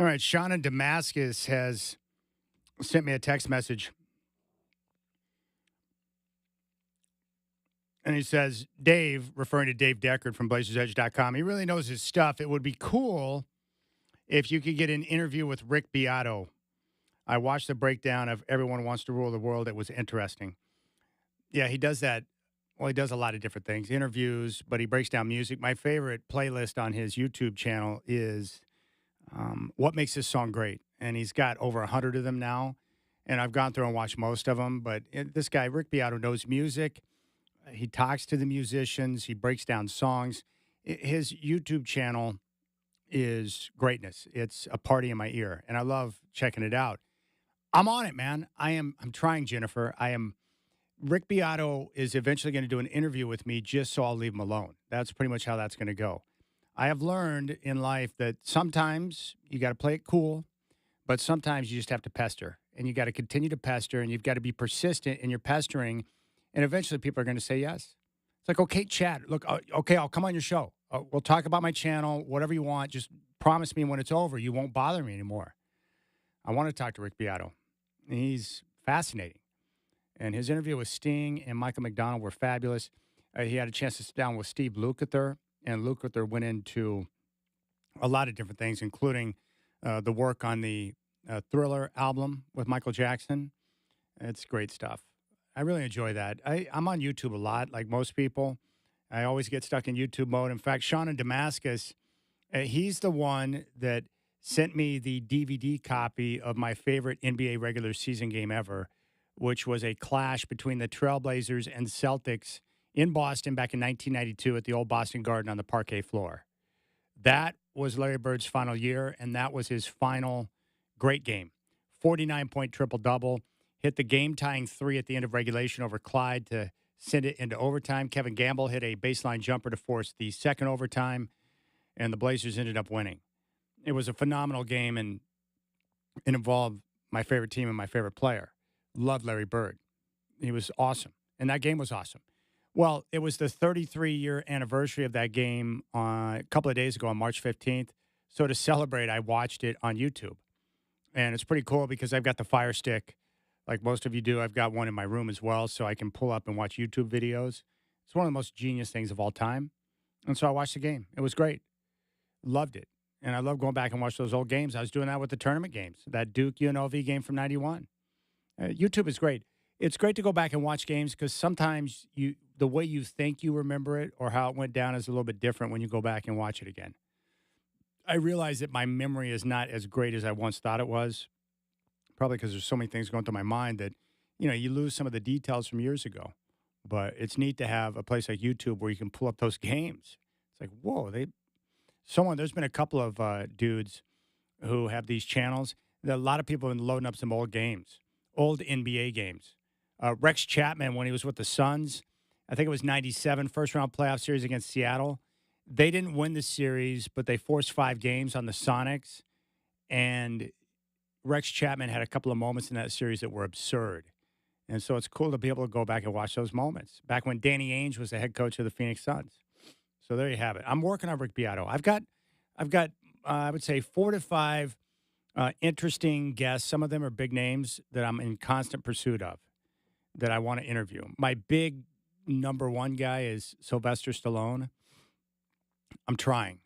All right, Sean in Damascus has sent me a text message. And he says, Dave, referring to Dave Deckard from BlazersEdge.com, he really knows his stuff. It would be cool if you could get an interview with Rick Beato. I watched the breakdown of Everyone Wants to Rule the World. It was interesting. Yeah, he does that. Well, he does a lot of different things, interviews, but he breaks down music. My favorite playlist on his YouTube channel is What Makes This Song Great? And he's got over 100 of them now. And I've gone through and watched most of them. But this guy, Rick Beato, knows music. He talks to the musicians. He breaks down songs. His YouTube channel is greatness. It's a party in my ear, and I love checking it out. I'm on it, man. I'm trying, Jennifer. Rick Beato is eventually going to do an interview with me just so I'll leave him alone. That's pretty much how that's going to go. I have learned in life that sometimes you got to play it cool, but sometimes you just have to pester, and you got to continue to pester, and you've got to be persistent in your pestering, and eventually people are going to say yes. It's like, okay, Chad, look, okay, I'll come on your show. We'll talk about my channel, whatever you want. Just promise me when it's over, you won't bother me anymore. I want to talk to Rick Beato. He's fascinating. And his interview with Sting and Michael McDonald were fabulous. He had a chance to sit down with Steve Lukather, and Lukather went into a lot of different things, including the work on the Thriller album with Michael Jackson. It's great stuff. I really enjoy that. I'm on YouTube a lot, like most people. I always get stuck in YouTube mode. In fact, Sean in Damascus, he's the one that sent me the DVD copy of my favorite NBA regular season game ever, which was a clash between the Trailblazers and Celtics in Boston back in 1992 at the old Boston Garden on the parquet floor. That was Larry Bird's final year, and that was his final great game. 49-point triple-double. Hit the game-tying three at the end of regulation over Clyde to send it into overtime. Kevin Gamble hit a baseline jumper to force the second overtime, and the Blazers ended up winning. It was a phenomenal game, and it involved my favorite team and my favorite player. Loved Larry Bird. He was awesome, and that game was awesome. Well, it was the 33-year anniversary of that game a couple of days ago on March 15th. So to celebrate, I watched it on YouTube, and it's pretty cool because I've got the Fire Stick. Like most of you do, I've got one in my room as well, so I can pull up and watch YouTube videos. It's one of the most genius things of all time. And so I watched the game. It was great. Loved it. And I love going back and watch those old games. I was doing that with the tournament games, that Duke UNLV game from 91. YouTube is great. It's great to go back and watch games because sometimes the way you think you remember it or how it went down is a little bit different when you go back and watch it again. I realize that my memory is not as great as I once thought it was. Probably because there's so many things going through my mind that, you lose some of the details from years ago. But it's neat to have a place like YouTube where you can pull up those games. It's like, whoa, there's been a couple of dudes who have these channels. A lot of people have been loading up some old games, old NBA games. Rex Chapman, when he was with the Suns, I think it was 97, first-round playoff series against Seattle. They didn't win the series, but they forced 5 games on the Sonics, and Rex Chapman had a couple of moments in that series that were absurd. And so it's cool to be able to go back and watch those moments. Back when Danny Ainge was the head coach of the Phoenix Suns. So there you have it. I'm working on Rick Beato. I've got I would say 4 to 5 interesting guests. Some of them are big names that I'm in constant pursuit of that I want to interview. My big number one guy is Sylvester Stallone. I'm trying.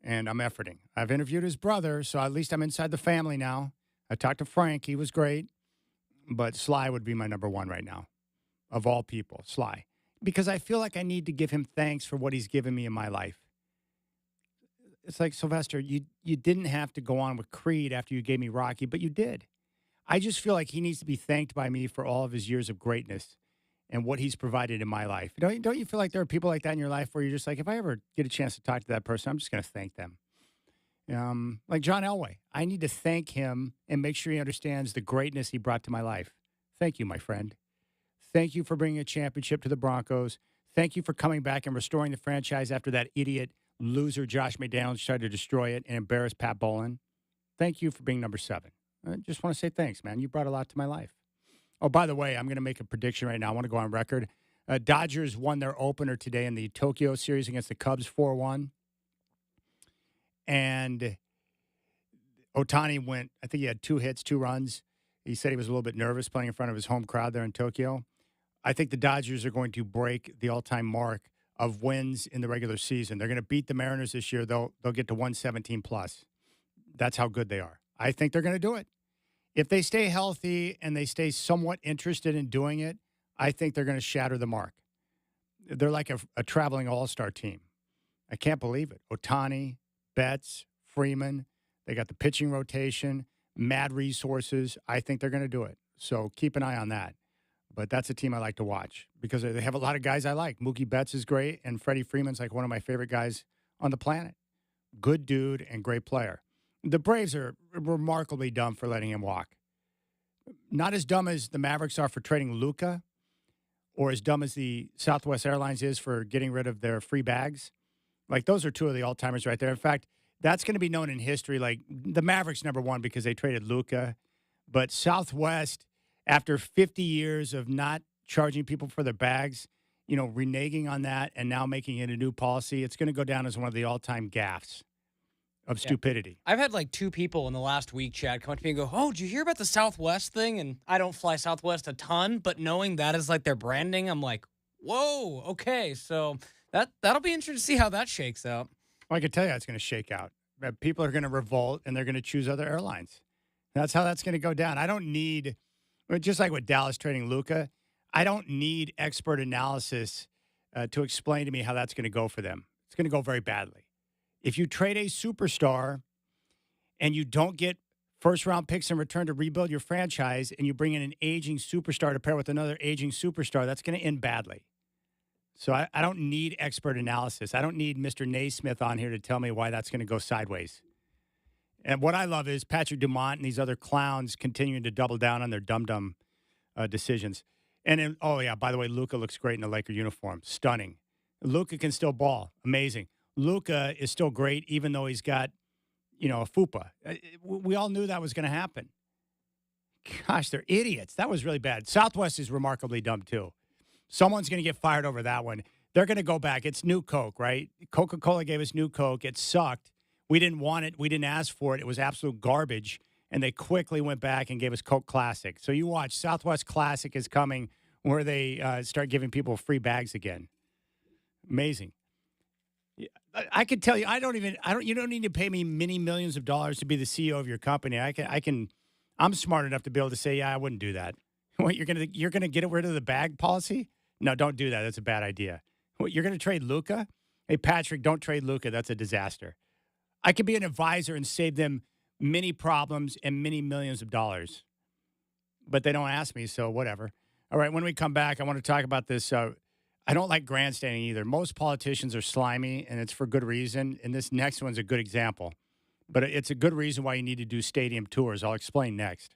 And I'm efforting. I've interviewed his brother, so at least I'm inside the family now. I talked to Frank. He was great. But Sly would be my number one right now, of all people, Sly. Because I feel like I need to give him thanks for what he's given me in my life. It's like, Sylvester, you didn't have to go on with Creed after you gave me Rocky, but you did. I just feel like he needs to be thanked by me for all of his years of greatness and what he's provided in my life. Don't you feel like there are people like that in your life where you're just like, if I ever get a chance to talk to that person, I'm just going to thank them. Like John Elway. I need to thank him and make sure he understands the greatness he brought to my life. Thank you, my friend. Thank you for bringing a championship to the Broncos. Thank you for coming back and restoring the franchise after that idiot loser Josh McDaniels tried to destroy it and embarrass Pat Bowlen. Thank you for being number 7. I just want to say thanks, man. You brought a lot to my life. Oh, by the way, I'm going to make a prediction right now. I want to go on record. Dodgers won their opener today in the Tokyo series against the Cubs 4-1. And Ohtani went, I think he had 2 hits, 2 runs. He said he was a little bit nervous playing in front of his home crowd there in Tokyo. I think the Dodgers are going to break the all-time mark of wins in the regular season. They're going to beat the Mariners this year. They'll get to 117 plus. That's how good they are. I think they're going to do it. If they stay healthy and they stay somewhat interested in doing it, I think they're going to shatter the mark. They're like a traveling all-star team. I can't believe it. Ohtani, Betts, Freeman, they got the pitching rotation, mad resources. I think they're going to do it. So keep an eye on that. But that's a team I like to watch because they have a lot of guys I like. Mookie Betts is great, and Freddie Freeman's like one of my favorite guys on the planet. Good dude and great player. The Braves are remarkably dumb for letting him walk. Not as dumb as the Mavericks are for trading Luka, or as dumb as the Southwest Airlines is for getting rid of their free bags. Like, those are 2 of the all-timers right there. In fact, that's going to be known in history. Like, the Mavericks number 1 because they traded Luka. But Southwest, after 50 years of not charging people for their bags, reneging on that and now making it a new policy, it's going to go down as one of the all-time gaffes of stupidity. I've had like 2 people in the last week, Chad, come up to me and go, "Oh, did you hear about the Southwest thing?" And I don't fly Southwest a ton, but knowing that is like their branding, I'm like, whoa, okay. So that'll be interesting to see how that shakes out. Well, I can tell you how it's going to shake out. People are going to revolt and they're going to choose other airlines. That's how that's going to go down. I don't need, just like with Dallas trading Luka, I don't need expert analysis to explain to me how that's going to go for them. It's going to go very badly. If you trade a superstar and you don't get first-round picks in return to rebuild your franchise and you bring in an aging superstar to pair with another aging superstar, that's going to end badly. So I don't need expert analysis. I don't need Mr. Naismith on here to tell me why that's going to go sideways. And what I love is Patrick Dumont and these other clowns continuing to double down on their dumb decisions. And then, by the way, Luka looks great in a Laker uniform. Stunning. Luka can still ball. Amazing. Luka is still great, even though he's got, a fupa. We all knew that was going to happen. Gosh, they're idiots. That was really bad. Southwest is remarkably dumb, too. Someone's going to get fired over that one. They're going to go back. It's New Coke, right? Coca-Cola gave us New Coke. It sucked. We didn't want it. We didn't ask for it. It was absolute garbage. And they quickly went back and gave us Coke Classic. So you watch, Southwest Classic is coming where they start giving people free bags again. Amazing. I can tell you, you don't need to pay me many millions of dollars to be the CEO of your company. I'm smart enough to be able to say, yeah, I wouldn't do that. What, you're going to get rid of the bag policy? No, don't do that. That's a bad idea. What, you're going to trade Luka? Hey, Patrick, don't trade Luka. That's a disaster. I could be an advisor and save them many problems and many millions of dollars. But they don't ask me, so whatever. All right, when we come back, I want to talk about this. I don't like grandstanding either. Most politicians are slimy, and it's for good reason. And this next one's a good example. But it's a good reason why you need to do stadium tours. I'll explain next.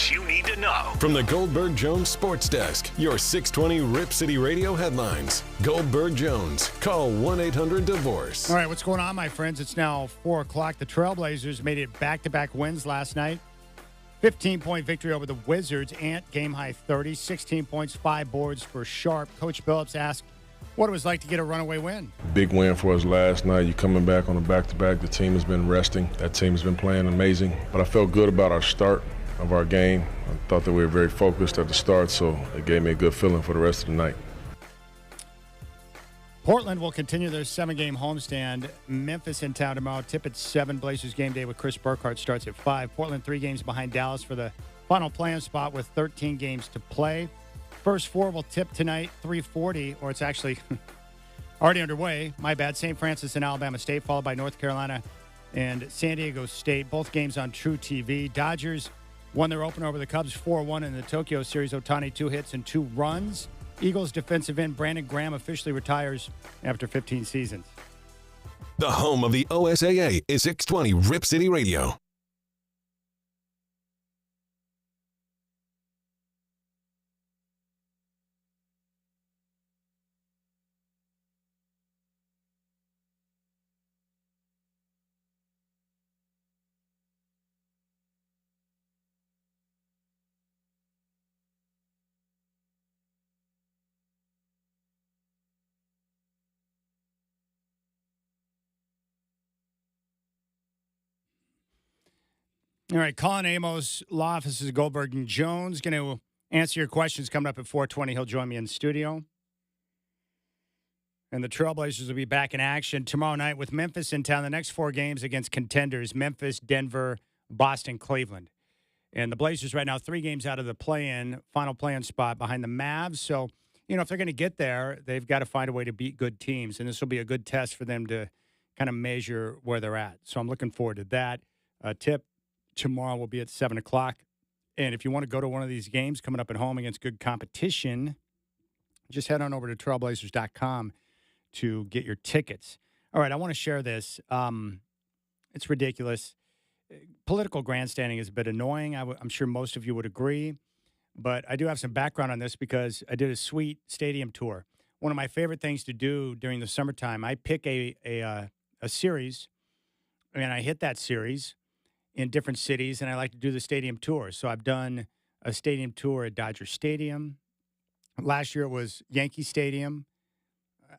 things you need to know. From the Goldberg Jones Sports Desk, your 620 Rip City Radio headlines. Goldberg Jones. Call 1-800-DIVORCE. All right, what's going on, my friends? It's now 4 o'clock. The Trailblazers made it back-to-back wins last night. 15-point victory over the Wizards. Ant, game-high 30, 16 points, 5 boards for Sharp. Coach Billups asked what it was like to get a runaway win. Big win for us last night. You coming back on a back-to-back. The team has been resting. That team has been playing amazing. But I felt good about our start of our game. I thought that we were very focused at the start, so it gave me a good feeling for the rest of the night. Portland will continue their 7-game homestand. Memphis in town tomorrow. Tip at 7. Blazers game day with Chris Burkhardt starts at 5. Portland 3 games behind Dallas for the final play-in spot with 13 games to play. First 4 will tip tonight, 3:40, or it's actually already underway. My bad. St. Francis and Alabama State, followed by North Carolina and San Diego State. Both games on True TV. Dodgers won their opener over the Cubs 4-1 in the Tokyo series. Ohtani 2 hits and 2 runs. Eagles defensive end Brandon Graham officially retires after 15 seasons. The home of the OSAA is 620 Rip City Radio. All right, Colin Amos, law offices of Goldberg and Jones, going to answer your questions coming up at 4:20. He'll join me in the studio. And the Trailblazers will be back in action tomorrow night with Memphis in town. The next 4 games against contenders, Memphis, Denver, Boston, Cleveland. And the Blazers right now 3 games out of the final play-in spot behind the Mavs. So, if they're going to get there, they've got to find a way to beat good teams. And this will be a good test for them to kind of measure where they're at. So I'm looking forward to that. Tip tomorrow will be at 7 o'clock. And if you want to go to one of these games coming up at home against good competition, just head on over to trailblazers.com to get your tickets. All right, I want to share this. It's ridiculous. Political grandstanding is a bit annoying. I'm sure most of you would agree. But I do have some background on this because I did a sweet stadium tour. One of my favorite things to do during the summertime, I pick a series, and I hit that series in different cities, and I like to do the stadium tour. So I've done a stadium tour at Dodger Stadium. Last year it was Yankee Stadium.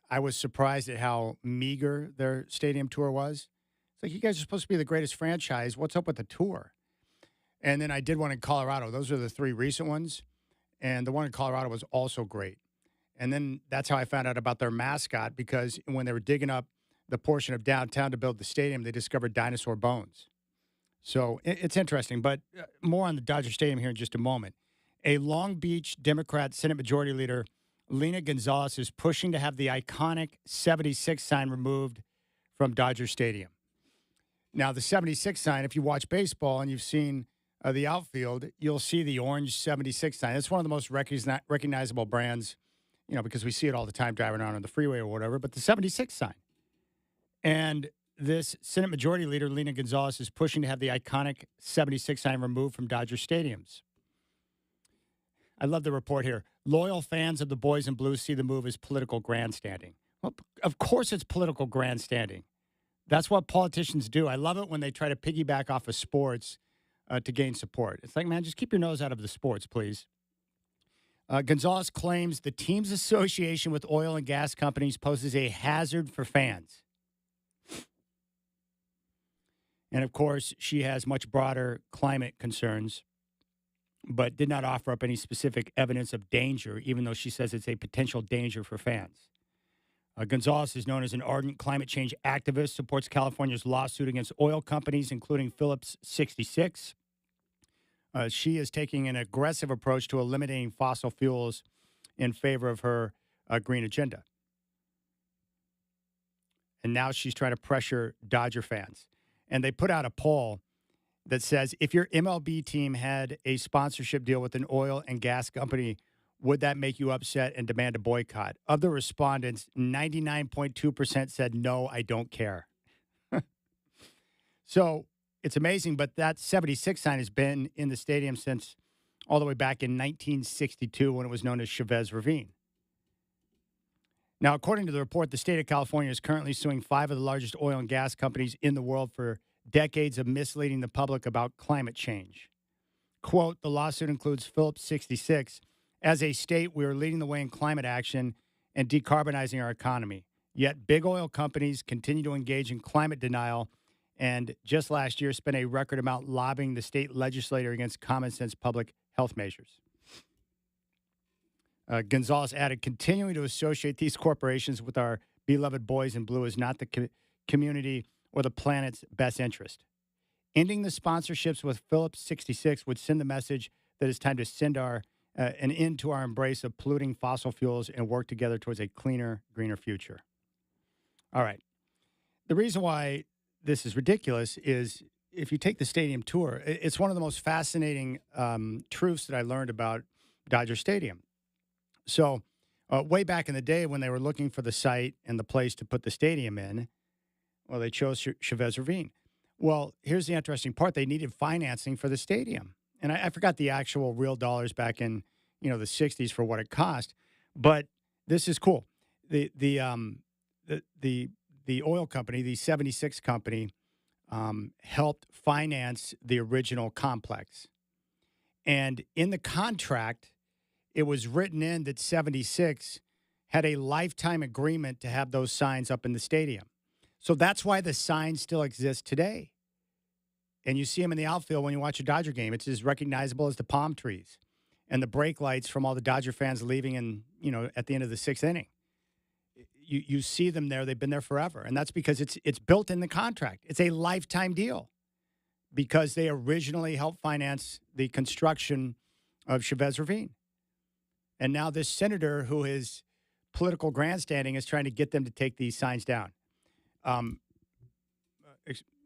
I was surprised at how meager their stadium tour was. It's like, you guys are supposed to be the greatest franchise. What's up with the tour? And then I did one in Colorado. Those are the 3 recent ones. And the one in Colorado was also great. And then that's how I found out about their mascot, because when they were digging up the portion of downtown to build the stadium, they discovered dinosaur bones. So it's interesting, but more on the Dodger Stadium here in just a moment. A Long Beach Democrat Senate Majority Leader, Lena Gonzalez, is pushing to have the iconic 76 sign removed from Dodger Stadium. Now, the 76 sign, if you watch baseball and you've seen the outfield, you'll see the orange 76 sign. It's one of the most recognizable brands, because we see it all the time driving around on the freeway or whatever, but the 76 sign. And this Senate Majority Leader, Lena Gonzalez, is pushing to have the iconic 76 sign removed from Dodger stadiums. I love the report here. Loyal fans of the Boys in Blue see the move as political grandstanding. Well, of course it's political grandstanding. That's what politicians do. I love it when they try to piggyback off of sports to gain support. It's like, man, just keep your nose out of the sports, please. Gonzalez claims the team's association with oil and gas companies poses a hazard for fans. And, of course, she has much broader climate concerns, but did not offer up any specific evidence of danger, even though she says it's a potential danger for fans. Gonzalez is known as an ardent climate change activist, supports California's lawsuit against oil companies, including Phillips 66. She is taking an aggressive approach to eliminating fossil fuels in favor of her green agenda. And now she's trying to pressure Dodger fans. And they put out a poll that says, if your MLB team had a sponsorship deal with an oil and gas company, would that make you upset and demand a boycott? Of the respondents, 99.2% said, no, I don't care. So it's amazing, but that 76 sign has been in the stadium since all the way back in 1962 when it was known as Chavez Ravine. Now, according to the report, the state of California is currently suing 5 of the largest oil and gas companies in the world for decades of misleading the public about climate change. Quote, the lawsuit includes Phillips 66. As a state, we are leading the way in climate action and decarbonizing our economy. Yet big oil companies continue to engage in climate denial and just last year spent a record amount lobbying the state legislature against common sense public health measures. Gonzalez added, continuing to associate these corporations with our beloved boys in blue is not the community or the planet's best interest. Ending the sponsorships with Phillips 66 would send the message that it's time to send an end to our embrace of polluting fossil fuels and work together towards a cleaner, greener future. All right. The reason why this is ridiculous is if you take the stadium tour, it's one of the most fascinating truths that I learned about Dodger Stadium. So way back in the day when they were looking for the site and the place to put the stadium in, well, they chose Chavez Ravine. Well, here's the interesting part. They needed financing for the stadium. And I forgot the actual real dollars back in, the 60s for what it cost. But this is cool. The oil company, the 76 company, helped finance the original complex. And in the contract, it was written in that 76 had a lifetime agreement to have those signs up in the stadium. So that's why the signs still exist today. And you see them in the outfield when you watch a Dodger game. It's as recognizable as the palm trees and the brake lights from all the Dodger fans leaving at the end of the 6th inning. You see them there. They've been there forever. And that's because it's built in the contract. It's a lifetime deal because they originally helped finance the construction of Chavez Ravine. And now this senator who is political grandstanding is trying to get them to take these signs down.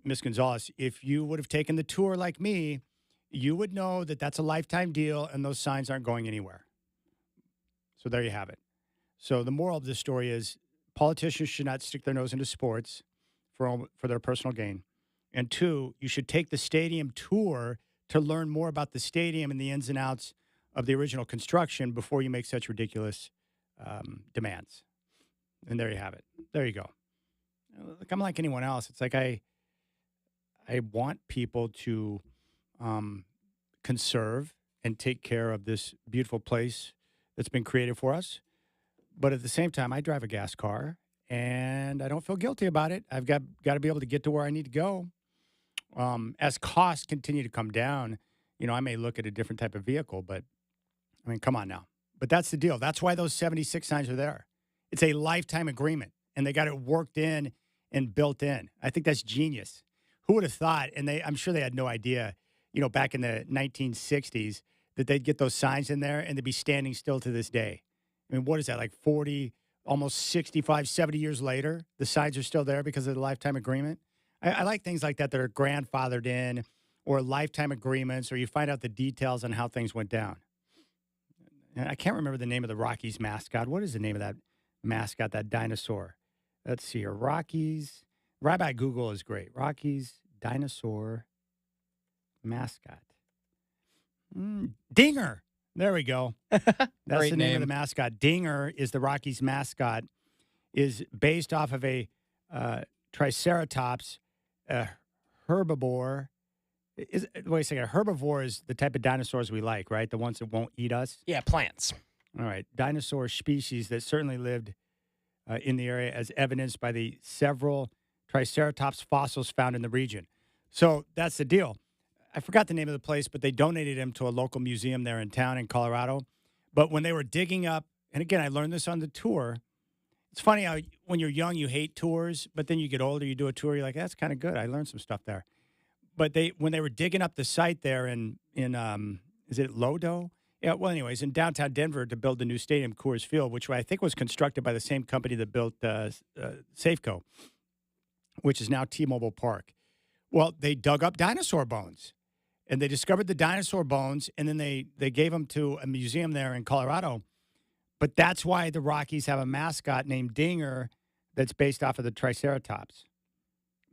Ms. Gonzalez, if you would have taken the tour like me, you would know that that's a lifetime deal and those signs aren't going anywhere. So there you have it. So the moral of this story is politicians should not stick their nose into sports for their personal gain. And 2, you should take the stadium tour to learn more about the stadium and the ins and outs of the original construction before you make such ridiculous demands. And there you have it. There you go. Look, I'm like anyone else. It's like I want people to conserve and take care of this beautiful place that's been created for us. But at the same time, I drive a gas car, and I don't feel guilty about it. I've got to be able to get to where I need to go. As costs continue to come down, I may look at a different type of vehicle, but, come on now. But that's the deal. That's why those 76 signs are there. It's a lifetime agreement, and they got it worked in and built in. I think that's genius. Who would have thought, and I'm sure they had no idea, back in the 1960s, that they'd get those signs in there and they'd be standing still to this day. What is that, like 40, almost 65, 70 years later, the signs are still there because of the lifetime agreement? I like things like that are grandfathered in or lifetime agreements, or you find out the details on how things went down. And I can't remember the name of the Rockies mascot. What is the name of that mascot, that dinosaur? Let's see here. Rockies. Rabbi Google is great. Rockies dinosaur mascot. Dinger. There we go. That's the name of the mascot. Dinger is the Rockies mascot, is based off of a triceratops, a herbivore. Wait a second. A herbivore is the type of dinosaurs we like, right? The ones that won't eat us? Yeah, plants. All right. Dinosaur species that certainly lived in the area, as evidenced by the several triceratops fossils found in the region. So that's the deal. I forgot the name of the place, but they donated him to a local museum there in town in Colorado. But when they were digging up, and again, I learned this on the tour. It's funny how when you're young, you hate tours, but then you get older, you do a tour, you're like, that's kind of good. I learned some stuff there. But when they were digging up the site there in is it Lodo? Yeah, well, anyways, in downtown Denver to build the new stadium, Coors Field, which I think was constructed by the same company that built Safeco, which is now T-Mobile Park. Well, they dug up dinosaur bones. And they discovered the dinosaur bones, and then they gave them to a museum there in Colorado. But that's why the Rockies have a mascot named Dinger that's based off of the Triceratops,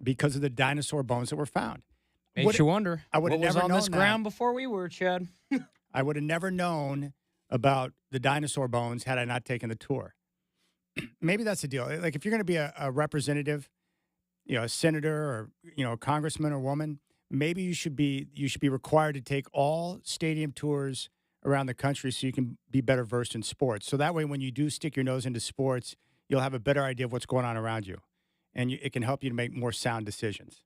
because of the dinosaur bones that were found. Makes you wonder. I would have never known known this ground before we were, Chad. I would have never known about the dinosaur bones had I not taken the tour. Maybe that's the deal. Like if you're going to be a representative, a senator or, a congressman or woman, maybe you should be required to take all stadium tours around the country so you can be better versed in sports. So that way, when you do stick your nose into sports, you'll have a better idea of what's going on around you. And it can help you to make more sound decisions.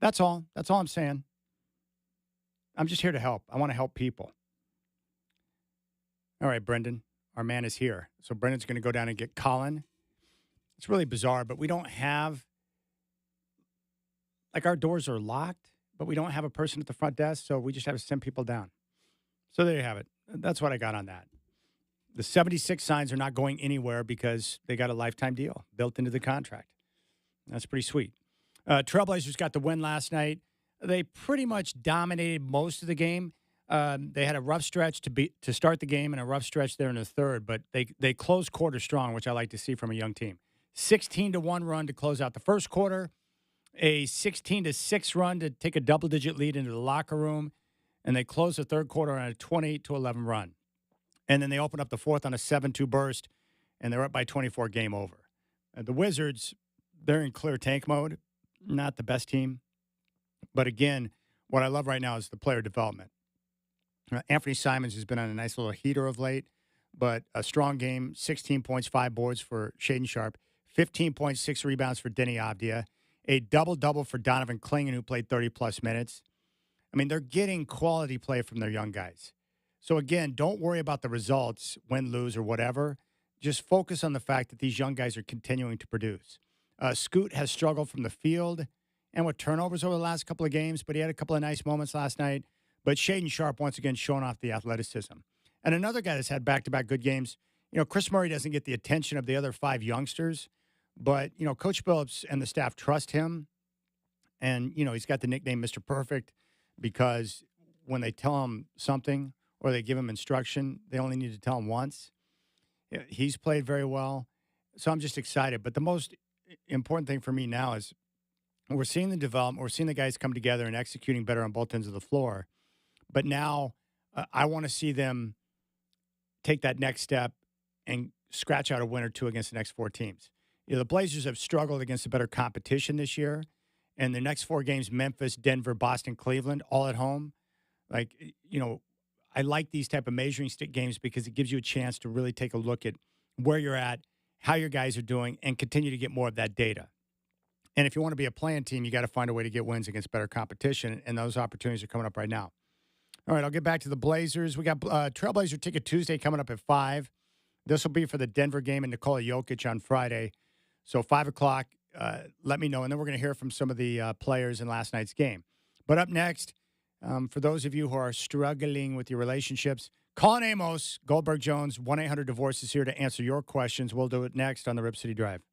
That's all. That's all I'm saying. I'm just here to help. I want to help people. All right, Brendan, our man is here. So Brendan's going to go down and get Colin. It's really bizarre, but we don't have, our doors are locked, but we don't have a person at the front desk, so we just have to send people down. So there you have it. That's what I got on that. The 76 signs are not going anywhere because they got a lifetime deal built into the contract. That's pretty sweet. Trailblazers got the win last night. They pretty much dominated most of the game. They had a rough stretch to start the game and a rough stretch there in the third, but they closed quarter strong, which I like to see from a young team. 16-1 run to close out the first quarter, a 16-6 run to take a double-digit lead into the locker room, and they closed the third quarter on a 28-11 run. And then they opened up the fourth on a 7-2 burst, and they're up by 24, game over. The Wizards, they're in clear tank mode, not the best team. But again, what I love right now is the player development. Anthony Simons has been on a nice little heater of late, but a strong game, 16 points, 5 boards for Shaedon Sharpe, 15 points, 6 rebounds for Denny Avdia, a double-double for Donovan Clingan, who played 30-plus minutes. I mean, they're getting quality play from their young guys. So, again, don't worry about the results, win, lose, or whatever. Just focus on the fact that these young guys are continuing to produce. Scoot has struggled from the field and with turnovers over the last couple of games, but he had a couple of nice moments last night. But Shaedon Sharpe, once again, showing off the athleticism. And another guy that's had back-to-back good games, Chris Murray doesn't get the attention of the other 5 youngsters, but, Coach Phillips and the staff trust him. And, he's got the nickname Mr. Perfect because when they tell him something or they give him instruction, they only need to tell him once. He's played very well. So I'm just excited. But the most important thing for me now is we're seeing the development. We're seeing the guys come together and executing better on both ends of the floor. But now I want to see them take that next step and scratch out a win or two against the next 4 teams. The Blazers have struggled against a better competition this year. And the next 4 games, Memphis, Denver, Boston, Cleveland, all at home. I like these type of measuring stick games because it gives you a chance to really take a look at where you're at, how your guys are doing, and continue to get more of that data. And if you want to be a playing team, you got to find a way to get wins against better competition, and those opportunities are coming up right now. All right, I'll get back to the Blazers. We got Trailblazer Ticket Tuesday coming up at 5. This will be for the Denver game and Nikola Jokic on Friday. So 5 o'clock, let me know. And then we're going to hear from some of the players in last night's game. But up next, for those of you who are struggling with your relationships, Colin Amos, Goldberg Jones, 1-800-DIVORCE is here to answer your questions. We'll do it next on the Rip City Drive.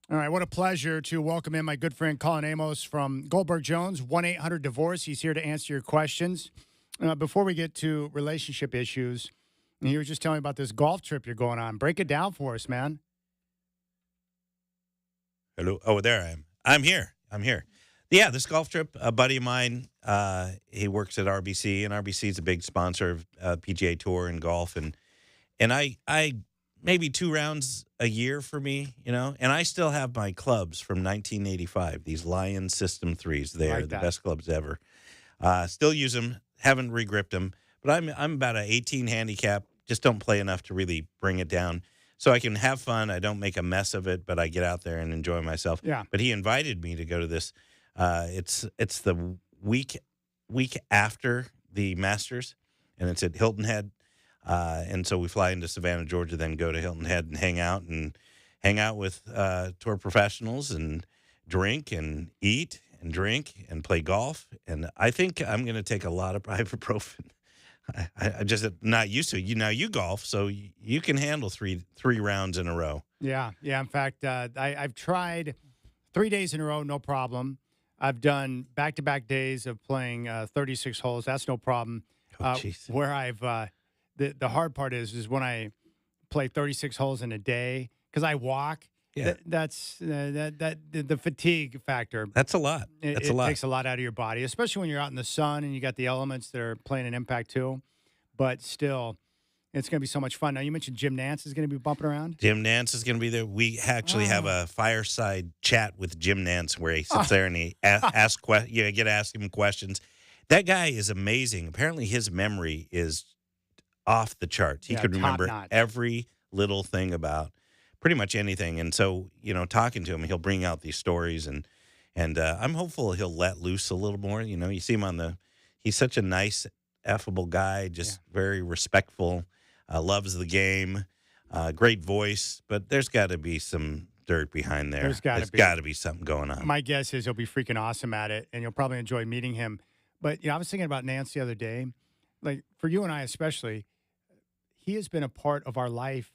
All right, what a pleasure to welcome in my good friend Colin Amos from Goldberg Jones, 1-800-DIVORCE. He's here to answer your questions. Before we get to relationship issues, you were just telling me about this golf trip you're going on. Break it down for us, man. Hello. Oh, there I am. I'm here. Yeah, this golf trip, a buddy of mine, he works at RBC, and RBC is a big sponsor of PGA Tour and golf, and I maybe 2 rounds a year for me, and I still have my clubs from 1985, these Lion System 3s. They are the best clubs ever. Still use them, haven't regripped them, but I'm about an 18 handicap, just don't play enough to really bring it down. So I can have fun. I don't make a mess of it, but I get out there and enjoy myself. Yeah. But he invited me to go to this. It's the week after the Masters, and it's at Hilton Head. And so we fly into Savannah, Georgia, then go to Hilton Head and hang out with tour professionals and drink and eat and drink and play golf. And I think I'm going to take a lot of ibuprofen. I just not used to it. You golf, so you can handle three rounds in a row. Yeah. In fact, I've tried 3 days in a row, no problem. I've done back-to-back days of playing 36 holes. That's no problem. Where I've the hard part is when I play 36 holes in a day because I walk. Yeah. The fatigue factor. That's a lot. It takes a lot out of your body, especially when you're out in the sun and you got the elements that are playing an impact too. But still, it's going to be so much fun. Now, you mentioned Jim Nance is going to be bumping around. Jim Nance is going to be there. We actually have a fireside chat with Jim Nance where he sits there and he asks get to ask him questions. That guy is amazing. Apparently, his memory is off the charts. He could remember every little thing about pretty much anything. And so, talking to him, he'll bring out these stories, and I'm hopeful he'll let loose a little more. You see him he's such a nice, affable guy, just very respectful, loves the game, great voice, but there's got to be some dirt behind there. There's got to be something going on. My guess is he'll be freaking awesome at it, and you'll probably enjoy meeting him. But, I was thinking about Nance the other day, like for you and I especially, he has been a part of our life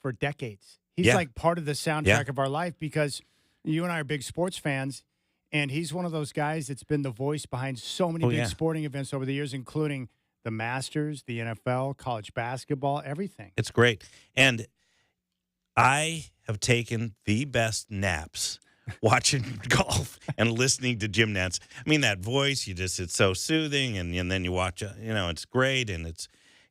for decades. He's like part of the soundtrack of our life because you and I are big sports fans, and he's one of those guys that's been the voice behind so many big sporting events over the years, including the Masters, the NFL, college basketball, everything. It's great. And I have taken the best naps watching golf and listening to Jim Nance. I mean, that voice, it's so soothing, and then you watch, it's great, and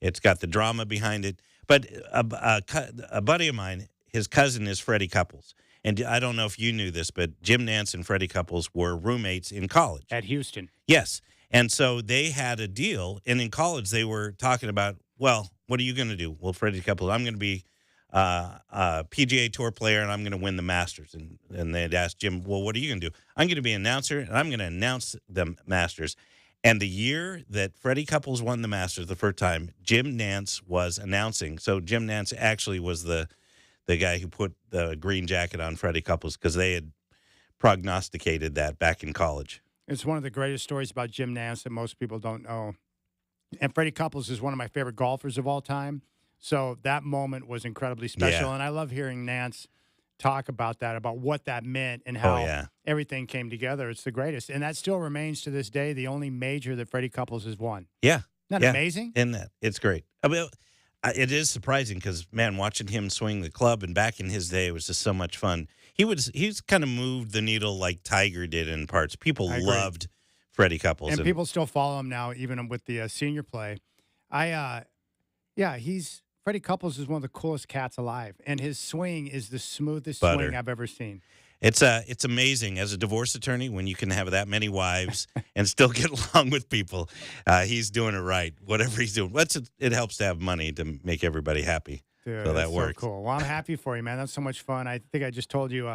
it's got the drama behind it. But a buddy of mine, his cousin is Freddie Couples. And I don't know if you knew this, but Jim Nance and Freddie Couples were roommates in college. At Houston. Yes. And so they had a deal. And in college, they were talking about, well, what are you going to do? Well, Freddie Couples, I'm going to be a PGA Tour player, and I'm going to win the Masters. And they'd ask Jim, well, what are you going to do? I'm going to be an announcer, and I'm going to announce the Masters. And the year that Freddie Couples won the Masters the first time, Jim Nance was announcing. So Jim Nance actually was the guy who put the green jacket on Freddie Couples because they had prognosticated that back in college. It's one of the greatest stories about Jim Nance that most people don't know. And Freddie Couples is one of my favorite golfers of all time. So that moment was incredibly special. Yeah. And I love hearing Nance talk about that, about what that meant and how everything came together. It's the greatest. And that still remains to this day the only major that Freddie Couples has won. Yeah. Isn't that amazing? Isn't that? It's great. I mean, it is surprising because, man, watching him swing the club, and back in his day, it was just so much fun. He's kind of moved the needle like Tiger did in parts. People loved Freddie Couples. And people still follow him now, even with the senior play. Freddie Couples is one of the coolest cats alive, and his swing is the smoothest swing I've ever seen. It's amazing as a divorce attorney when you can have that many wives and still get along with people. He's doing it right. Whatever he's doing, it helps to have money to make everybody happy. Dude, so that works. So cool. Well, I'm happy for you, man. That's so much fun. I think I just told you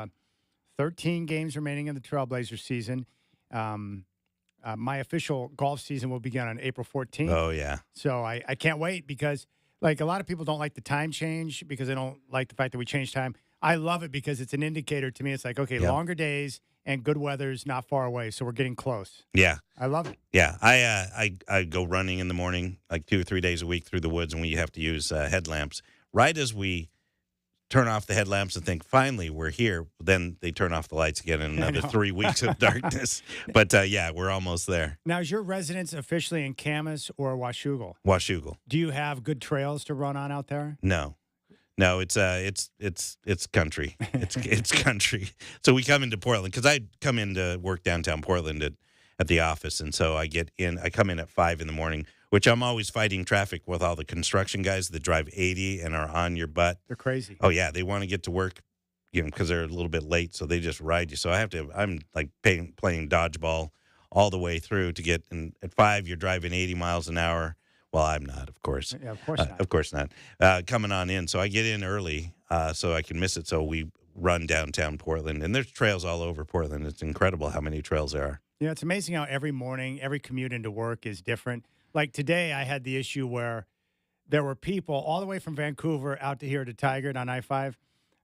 13 games remaining in the Trailblazer season. My official golf season will begin on April 14th. Oh, yeah. So I can't wait because, like, a lot of people don't like the time change because they don't like the fact that we change time. I love it because it's an indicator to me. It's like, okay, longer days and good weather's not far away, so we're getting close. Yeah. I love it. Yeah. I go running in the morning like 2 or 3 days a week through the woods, and we have to use headlamps. Right as we turn off the headlamps and think, finally, we're here. Then they turn off the lights again in another 3 weeks of darkness. But, yeah, we're almost there. Now, is your residence officially in Camas or Washougal? Washougal. Do you have good trails to run on out there? No, it's country. It's country. So we come into Portland because I come in to work downtown Portland at the office, and so I come in at 5 in the morning, which I'm always fighting traffic with all the construction guys that drive 80 and are on your butt. They're crazy. Oh yeah, they want to get to work, because they're a little bit late, so they just ride you. So I'm like playing dodgeball all the way through to get. And at 5, you're driving 80 miles an hour. Well, I'm not, of course. Yeah, of course not. Of course not. Coming on in, so I get in early, so I can miss it. So we run downtown Portland, and there's trails all over Portland. It's incredible how many trails there are. Yeah, it's amazing how every morning, every commute into work is different. Like today, I had the issue where there were people all the way from Vancouver out to here to Tigard on I-5.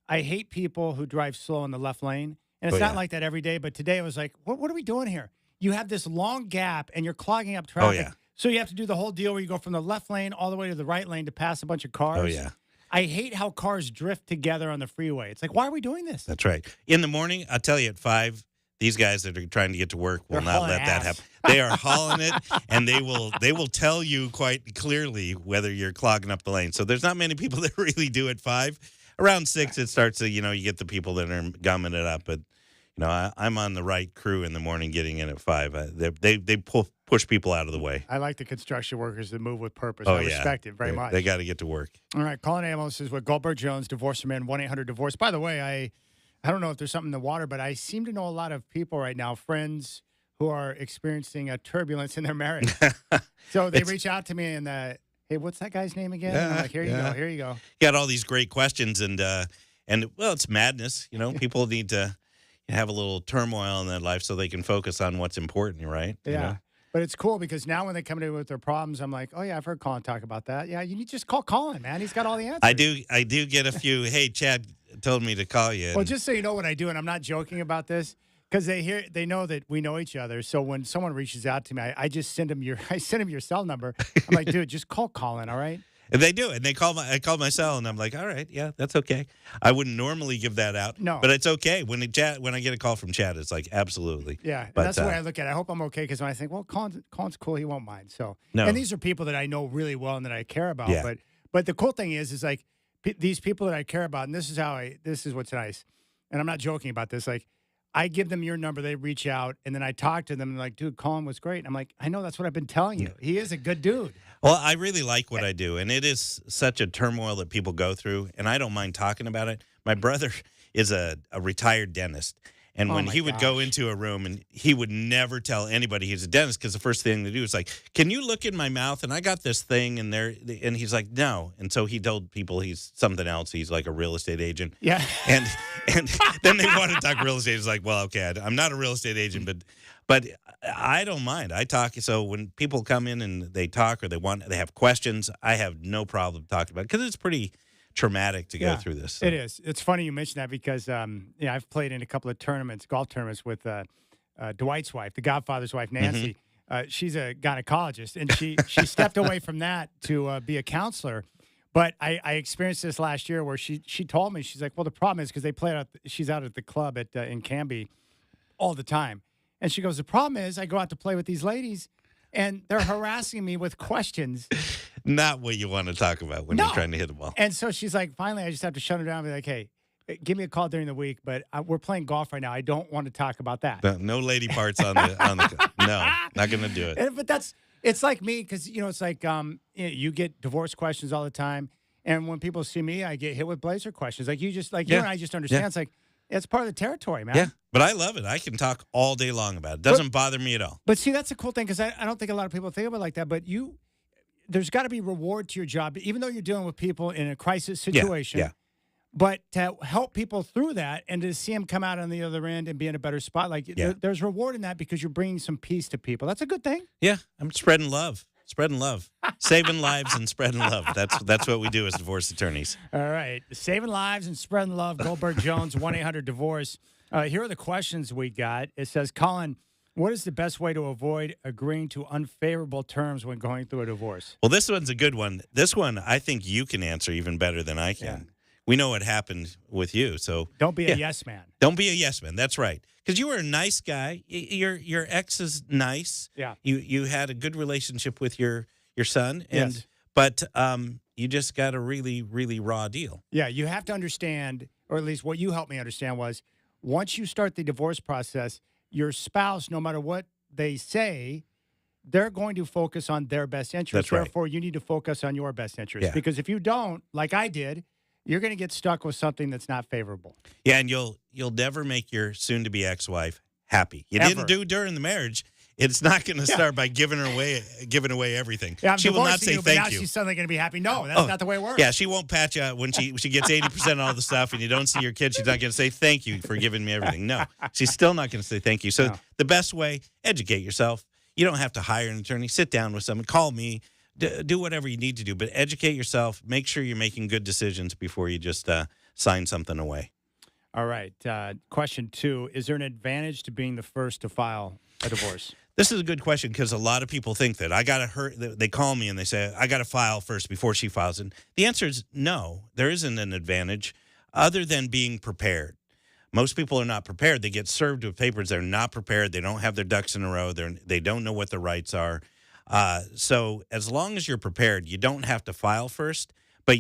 I hate people who drive slow in the left lane, and it's not like that every day. But today, I was like, what are we doing here? You have this long gap, and you're clogging up traffic. Oh, yeah. So you have to do the whole deal where you go from the left lane all the way to the right lane to pass a bunch of cars. Oh, yeah. I hate how cars drift together on the freeway. It's like, why are we doing this? That's right. In the morning, I'll tell you at 5, these guys that are trying to get to work will not let that happen. They are hauling it, and they will tell you quite clearly whether you're clogging up the lane. So there's not many people that really do at 5. Around 6, it starts to, you get the people that are gumming it up. But, I'm on the right crew in the morning getting in at 5. They push people out of the way. I like the construction workers that move with purpose. Oh, I respect it very much. They got to get to work. All right, Colin Amos is with Goldberg Jones, Divorce Man, 1-800-DIVORCE. By the way, I don't know if there's something in the water, but I seem to know a lot of people right now, friends who are experiencing a turbulence in their marriage. So they reach out to me and, hey, what's that guy's name again? And I'm like, here you go. Got all these great questions, and well, it's madness. People need to have a little turmoil in their life so they can focus on what's important, right? Yeah. But it's cool because now when they come to me with their problems, I'm like, oh, yeah, I've heard Colin talk about that. Yeah, you need to just call Colin, man. He's got all the answers. I do get a few, hey, Chad told me to call you. Well, just so you know what I do, and I'm not joking about this, because they know that we know each other. So when someone reaches out to me, I just send them your cell number. I'm like, dude, just call Colin, all right? And they do, and I call my cell, and I'm like, all right, yeah, that's okay. I wouldn't normally give that out, no, but it's okay when I get a call from Chad. It's like absolutely, yeah. But that's the way I look at it. I hope I'm okay because when I think, well, Colin's cool, he won't mind. So, no. And these are people that I know really well and that I care about. Yeah. But the cool thing is like these people that I care about, and this is what's nice, and I'm not joking about this. Like, I give them your number, they reach out, and then I talk to them and like, dude, Colin was great. And I'm like, I know, that's what I've been telling you. He is a good dude. Well, I really like what I do, and it is such a turmoil that people go through, and I don't mind talking about it. My brother is a retired dentist, and when he would go into a room, and he would never tell anybody he's a dentist because the first thing they do is like, can you look in my mouth? And I got this thing in there, and he's like, no. And so he told people he's something else. He's like a real estate agent. Yeah. And then they want to talk real estate. It's like, well, okay, I'm not a real estate agent, but I don't mind. I talk. So when people come in and they talk or they have questions, I have no problem talking about it because it's pretty traumatic to go through this. So. It is. It's funny you mention that because I've played in a couple of golf tournaments with Dwight's wife, the Godfather's wife, Nancy. Mm-hmm. She's a gynecologist, and she stepped away from that to be a counselor. But I experienced this last year where she told me, she's like, well, the problem is because she's out at the club in Canby all the time. And she goes, the problem is I go out to play with these ladies, and they're harassing me with questions. Not what you want to talk about when you're trying to hit the ball. And so she's like, finally, I just have to shut her down and be like, hey, give me a call during the week, but we're playing golf right now. I don't want to talk about that. No lady parts on the no, not going to do it. But it's like me because, it's like you get divorce questions all the time. And when people see me, I get hit with Blazer questions. Like you and I just understand. It's like, it's part of the territory, man. Yeah, but I love it. I can talk all day long about it. Doesn't bother me at all. But see, that's a cool thing because I don't think a lot of people think about it like that. But there's got to be reward to your job, even though you're dealing with people in a crisis situation. Yeah. But to help people through that and to see them come out on the other end and be in a better spot, there's reward in that because you're bringing some peace to people. That's a good thing. Yeah, I'm spreading love. Saving lives and spreading love. That's what we do as divorce attorneys. All right. Saving lives and spreading love. Goldberg Jones, 1-800-DIVORCE. Here are the questions we got. It says, Colin, what is the best way to avoid agreeing to unfavorable terms when going through a divorce? Well, this one's a good one. This one I think you can answer even better than I can. we know what happened with you. So Don't be a yes man. don't be a yes man. That's right. Because you were a nice guy. Your ex is nice. Yeah. You had a good relationship with your son, and Yes. but you just got a really, really raw deal. Yeah, you have to understand, or at least what you helped me understand was, once you start the divorce process, your spouse, no matter what they say, they're going to focus on their best interest. That's right. Therefore, you need to focus on your best interest. Yeah. Because if you don't, like I did, you're going to get stuck with something that's not favorable. Yeah, and you'll never make your soon-to-be ex-wife happy. You Ever. didn't do during the marriage. It's not going to start by giving away everything. Yeah, I'm she will not divorcing say you, but now thank you. she's suddenly going to be happy. No, that's not the way it works. Yeah, she won't pat you when she gets 80% of all the stuff and you don't see your kid. She's not going to say thank you for giving me everything. No, she's still not going to say thank you. So the best way, educate yourself. You don't have to hire an attorney. Sit down with someone. Call me. Do whatever you need to do. But educate yourself. Make sure you're making good decisions before you just sign something away. All right. Question 2. Is there an advantage to being the first to file a divorce? This is a good question because a lot of people think that I got to hurt. They call me and they say, I got to file first before she files. And the answer is no, there isn't an advantage other than being prepared. Most people are not prepared. They get served with papers. They're not prepared. They don't have their ducks in a row. They don't know what the rights are. So as long as you're prepared, you don't have to file first, but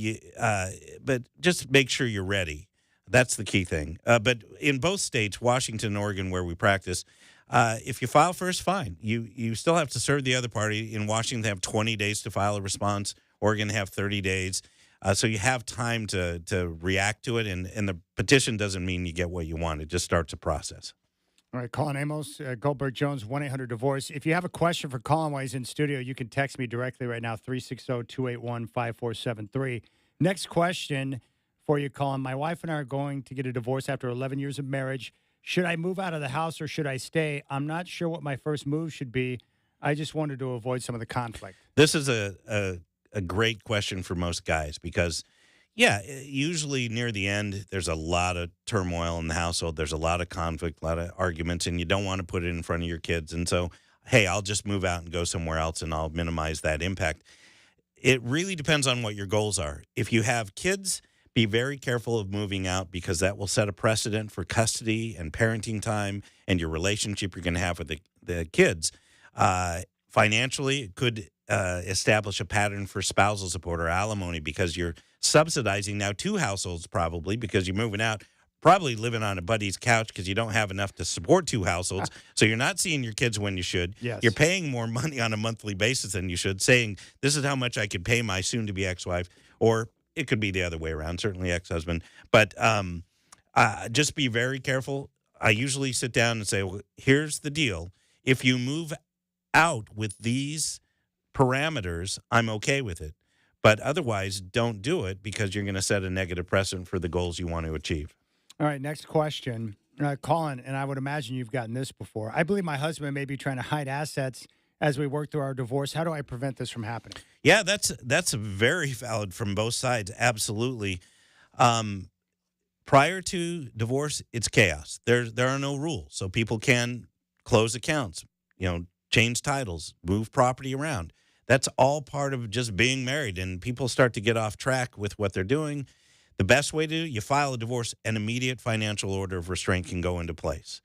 just make sure you're ready. That's the key thing. But in both states, Washington and Oregon, where we practice, if you file first, fine. You still have to serve the other party. In Washington, they have 20 days to file a response. Oregon, they have 30 days. So you have time to react to it, and the petition doesn't mean you get what you want. It just starts a process. All right, Colin Amos, Goldberg Jones, 1-800-DIVORCE. If you have a question for Colin while he's in studio, you can text me directly right now, 360-281-5473. Next question for you, Colin. My wife and I are going to get a divorce after 11 years of marriage. Should I move out of the house or should I stay? I'm not sure what my first move should be. I just wanted to avoid some of the conflict. This is a great question for most guys because, yeah, usually near the end, there's a lot of turmoil in the household. There's a lot of conflict, a lot of arguments, and you don't want to put it in front of your kids. And so, hey, I'll just move out and go somewhere else, and I'll minimize that impact. It really depends on what your goals are. If you have kids, be very careful of moving out because that will set a precedent for custody and parenting time and your relationship you're going to have with the kids. Financially, it could establish a pattern for spousal support or alimony because you're subsidizing now 2 households probably because you're moving out, probably living on a buddy's couch because you don't have enough to support 2 households. So you're not seeing your kids when you should. Yes. You're paying more money on a monthly basis than you should, saying this is how much I could pay my soon-to-be ex-wife, or it could be the other way around, certainly ex-husband. But just be very careful. I usually sit down and say, well, here's the deal. If you move out with these parameters, I'm okay with it. But otherwise, don't do it because you're going to set a negative precedent for the goals you want to achieve. All right, next question. Colin, and I would imagine you've gotten this before. I believe my husband may be trying to hide assets as we work through our divorce. How do I prevent this from happening? Yeah, that's very valid from both sides. Absolutely. Prior to divorce, it's chaos. There are no rules, so people can close accounts, change titles, move property around. That's all part of just being married, and people start to get off track with what they're doing. The best way to do it, you file a divorce, an immediate financial order of restraint can go into place.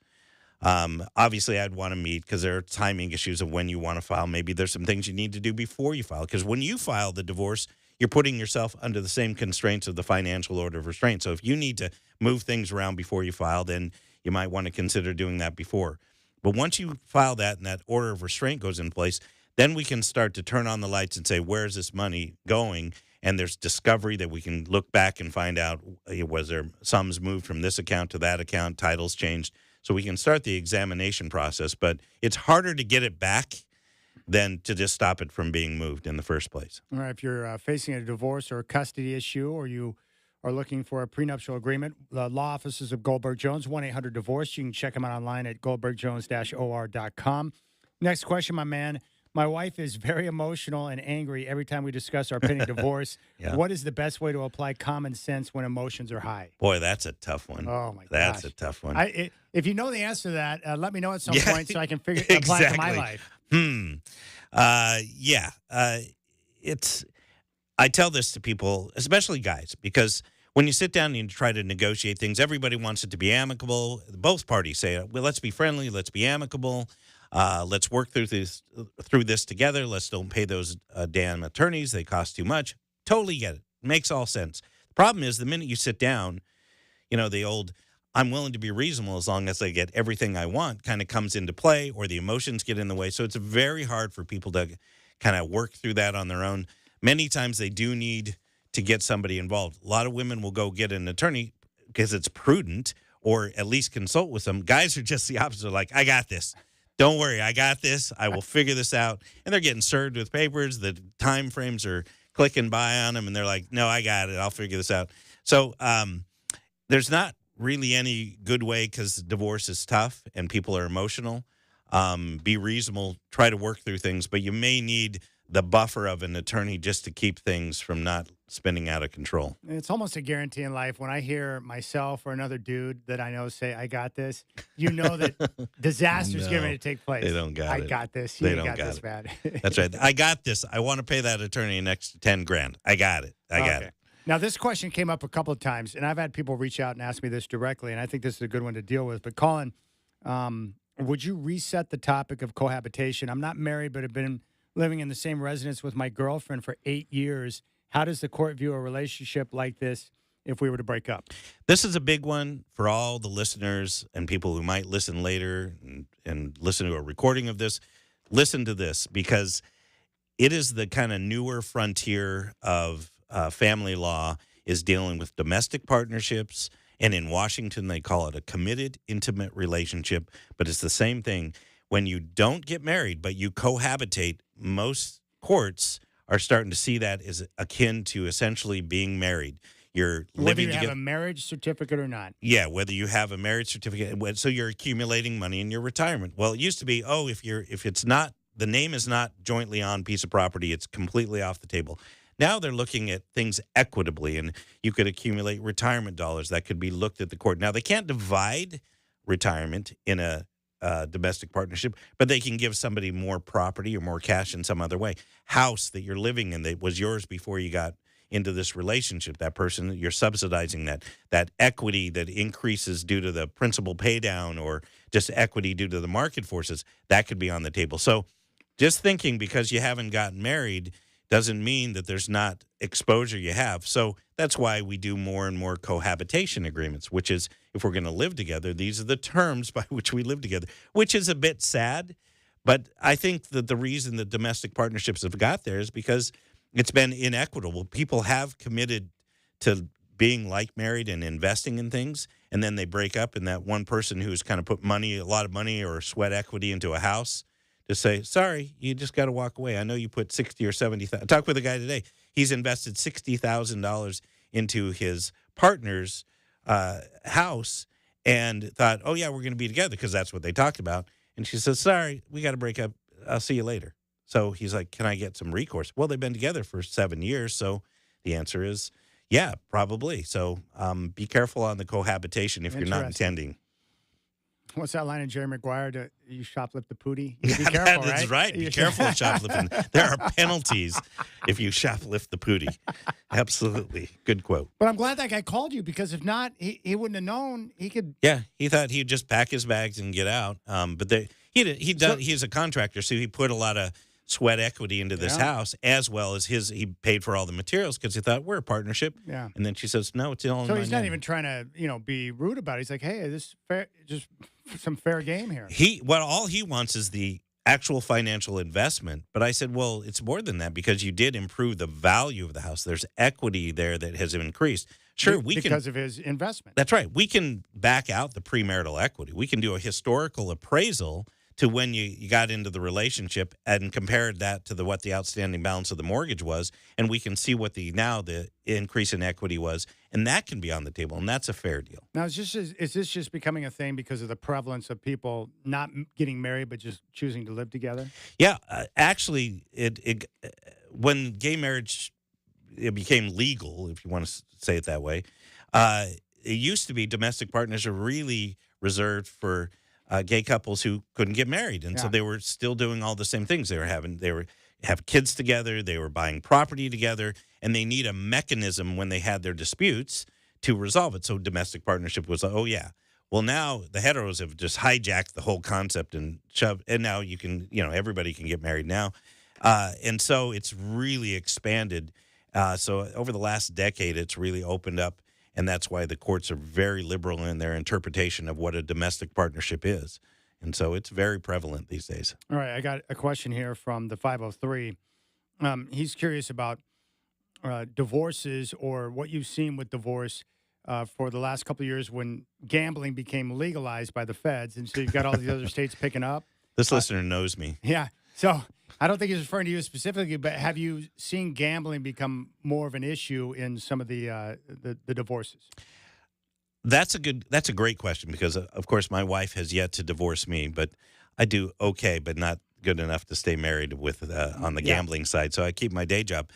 Obviously, I'd want to meet because there are timing issues of when you want to file. Maybe there's some things you need to do before you file, because when you file the divorce, you're putting yourself under the same constraints of the financial order of restraint. So if you need to move things around before you file, then you might want to consider doing that before. But once you file that and that order of restraint goes in place, then we can start to turn on the lights and say, where is this money going? And there's discovery that we can look back and find out, was there sums moved from this account to that account, titles changed? So we can start the examination process, but it's harder to get it back than to just stop it from being moved in the first place. All right, if you're facing a divorce or a custody issue, or you are looking for a prenuptial agreement, the law offices of Goldberg Jones, 1-800-DIVORCE. You can check them out online at goldbergjones-or.com. Next question, my man. My wife is very emotional and angry every time we discuss our pending divorce. Yeah. What is the best way to apply common sense when emotions are high? Boy, that's a tough one. Oh, my gosh. That's a tough one. If you know the answer to that, let me know at some point so I can apply exactly. it to my life. I tell this to people, especially guys, because when you sit down and you try to negotiate things, everybody wants it to be amicable. Both parties say, well, let's be friendly, let's be amicable, let's work through this together. Let's don't pay those damn attorneys. They cost too much. Totally get it. Makes all sense. The problem is the minute you sit down, the old I'm willing to be reasonable as long as I get everything I want kind of comes into play, or the emotions get in the way. So it's very hard for people to kind of work through that on their own. Many times they do need to get somebody involved. A lot of women will go get an attorney because it's prudent, or at least consult with them. Guys are just the opposite. Like, I got this. Don't worry, I got this. I will figure this out. And they're getting served with papers. The time frames are clicking by on them, and they're like, no, I got it. I'll figure this out. So there's not really any good way, because divorce is tough and people are emotional. Be reasonable, try to work through things, but you may need the buffer of an attorney just to keep things from not spinning out of control. It's almost a guarantee in life. When I hear myself or another dude that I know say, I got this, that disaster's getting ready to take place. They don't got it. I got this. They You don't got got this, it. man. That's right. I got this. I want to pay that attorney an extra $10,000. I got it. I got it. Now, this question came up a couple of times, and I've had people reach out and ask me this directly, and I think this is a good one to deal with. But, Colin, would you reset the topic of cohabitation? I'm not married, but have been living in the same residence with my girlfriend for 8 years. How does the court view a relationship like this if we were to break up? This is a big one for all the listeners and people who might listen later and listen to a recording of this. Listen to this, because it is the kind of newer frontier of family law, is dealing with domestic partnerships. And in Washington, they call it a committed intimate relationship. But it's the same thing. When you don't get married, but you cohabitate, most courts are starting to see that as akin to essentially being married. You're living whether you together. have a marriage certificate or not. Yeah, whether you have a marriage certificate, so you're accumulating money in your retirement. Well, it used to be, if it's not, the name is not jointly on piece of property, it's completely off the table. Now they're looking at things equitably, and you could accumulate retirement dollars that could be looked at the court. Now, they can't divide retirement in a domestic partnership, but they can give somebody more property or more cash in some other way. House that you're living in that was yours before you got into this relationship, that person, you're subsidizing that equity that increases due to the principal pay down, or just equity due to the market forces, that could be on the table. So just thinking because you haven't gotten married doesn't mean that there's not exposure you have. So that's why we do more and more cohabitation agreements, which is, if we're going to live together, these are the terms by which we live together, which is a bit sad. But I think that the reason that domestic partnerships have got there is because it's been inequitable. People have committed to being like married and investing in things, and then they break up, and that one person who's kind of put a lot of money or sweat equity into a house, to say, sorry, you just got to walk away. I know you put $60,000 or $70,000. I talked with a guy today. He's invested $60,000 into his partner's house and thought, oh, yeah, we're going to be together, because that's what they talked about. And she says, sorry, we got to break up. I'll see you later. So he's like, can I get some recourse? Well, they've been together for 7 years. So the answer is, yeah, probably. So be careful on the cohabitation if you're not intending. What's that line in Jerry Maguire? You shoplift the pootie? Be careful, That's right. Be careful of shoplifting. There are penalties if you shoplift the pootie. Absolutely. Good quote. But I'm glad that guy called you, because if not, he wouldn't have known. He could. Yeah, he thought he'd just pack his bags and get out. But he's a contractor, so he put a lot of sweat equity into this house, as well as he paid for all the materials, because he thought, we're a partnership. Yeah. And then she says, no, it's all in So my he's not name. even trying to, be rude about it. He's like, hey, this is fair, just some fair game here. All he wants is the actual financial investment. But I said, well, it's more than that, because you did improve the value of the house. There's equity there that has increased. Sure, because of his investment. That's right. We can back out the premarital equity. We can do a historical appraisal to when you got into the relationship and compared that to what the outstanding balance of the mortgage was, and we can see what the increase in equity was, and that can be on the table, and that's a fair deal. Now, is this just becoming a thing because of the prevalence of people not getting married but just choosing to live together? Yeah, actually, when gay marriage became legal, if you want to say it that way, it used to be domestic partners are really reserved for gay couples who couldn't get married, and so they were still doing all the same things. They were have kids together, they were buying property together, and they need a mechanism when they had their disputes to resolve it. So domestic partnership was, oh yeah. Well, now the heteros have just hijacked the whole concept and shoved, and now you can, everybody can get married now. And so it's really expanded. So over the last decade, it's really opened up, and that's why the courts are very liberal in their interpretation of what a domestic partnership is. And so it's very prevalent these days. All right, I got a question here from the 503. He's curious about divorces or what you've seen with divorce for the last couple of years when gambling became legalized by the feds. And so you've got all these other states picking up. This listener knows me. Yeah. So I don't think he's referring to you specifically, but have you seen gambling become more of an issue in some of the divorces? That's a great question because, of course, my wife has yet to divorce me, but I do okay, but not good enough to stay married with on the gambling side. So I keep my day job.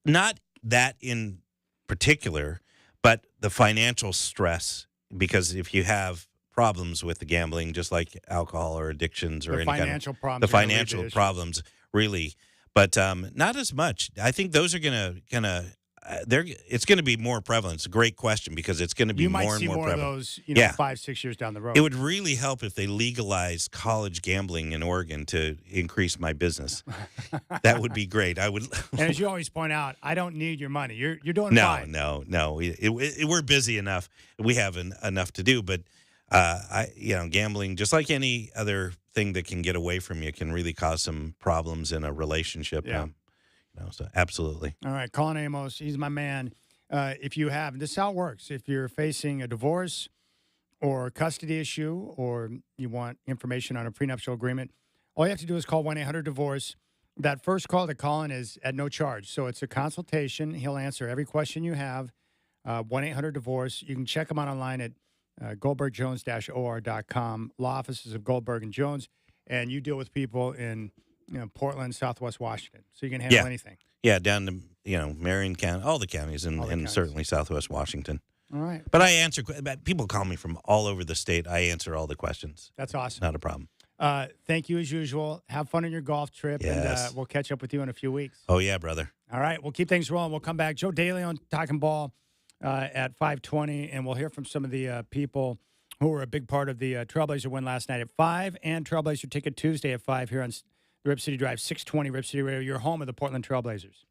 Not that in particular, but the financial stress, because if you have problems with the gambling, just like alcohol or addictions or the any financial kind of problems, the financial problems, really, but not as much. I think those are going to it's going to be more prevalent. It's a great question because it's going to be more and more prevalent. You might see more of those, 5-6 years down the road. It would really help if they legalized college gambling in Oregon to increase my business. That would be great. I would. And as you always point out, I don't need your money. You're doing fine. No. We're busy enough. We have enough to do, but gambling, just like any other thing that can get away from you, can really cause some problems in a relationship. Yeah. So absolutely. All right, Colin Amos, he's my man. If you have, this is how it works. If you're facing a divorce or custody issue, or you want information on a prenuptial agreement, all you have to do is call 1-800-DIVORCE. That first call to Colin is at no charge. So it's a consultation. He'll answer every question you have. 1-800-DIVORCE. You can check him out online at goldbergjones-or.com. Law offices of Goldberg and Jones. And you deal with people in Portland, Southwest Washington. So you can handle anything. Yeah, down to, Marion County, all the counties, and certainly Southwest Washington. All right. But I answer, people call me from all over the state. I answer all the questions. That's awesome. Not a problem. Thank you as usual. Have fun on your golf trip. Yes. And we'll catch up with you in a few weeks. Oh, yeah, brother. All right. We'll keep things rolling. We'll come back. Joe DeLeone talking ball at 5:20, and we'll hear from some of the people who were a big part of the Trailblazer win last night at 5 and Trailblazer Ticket Tuesday at 5 here on the Rip City Drive, 620 Rip City Radio, your home of the Portland Trailblazers.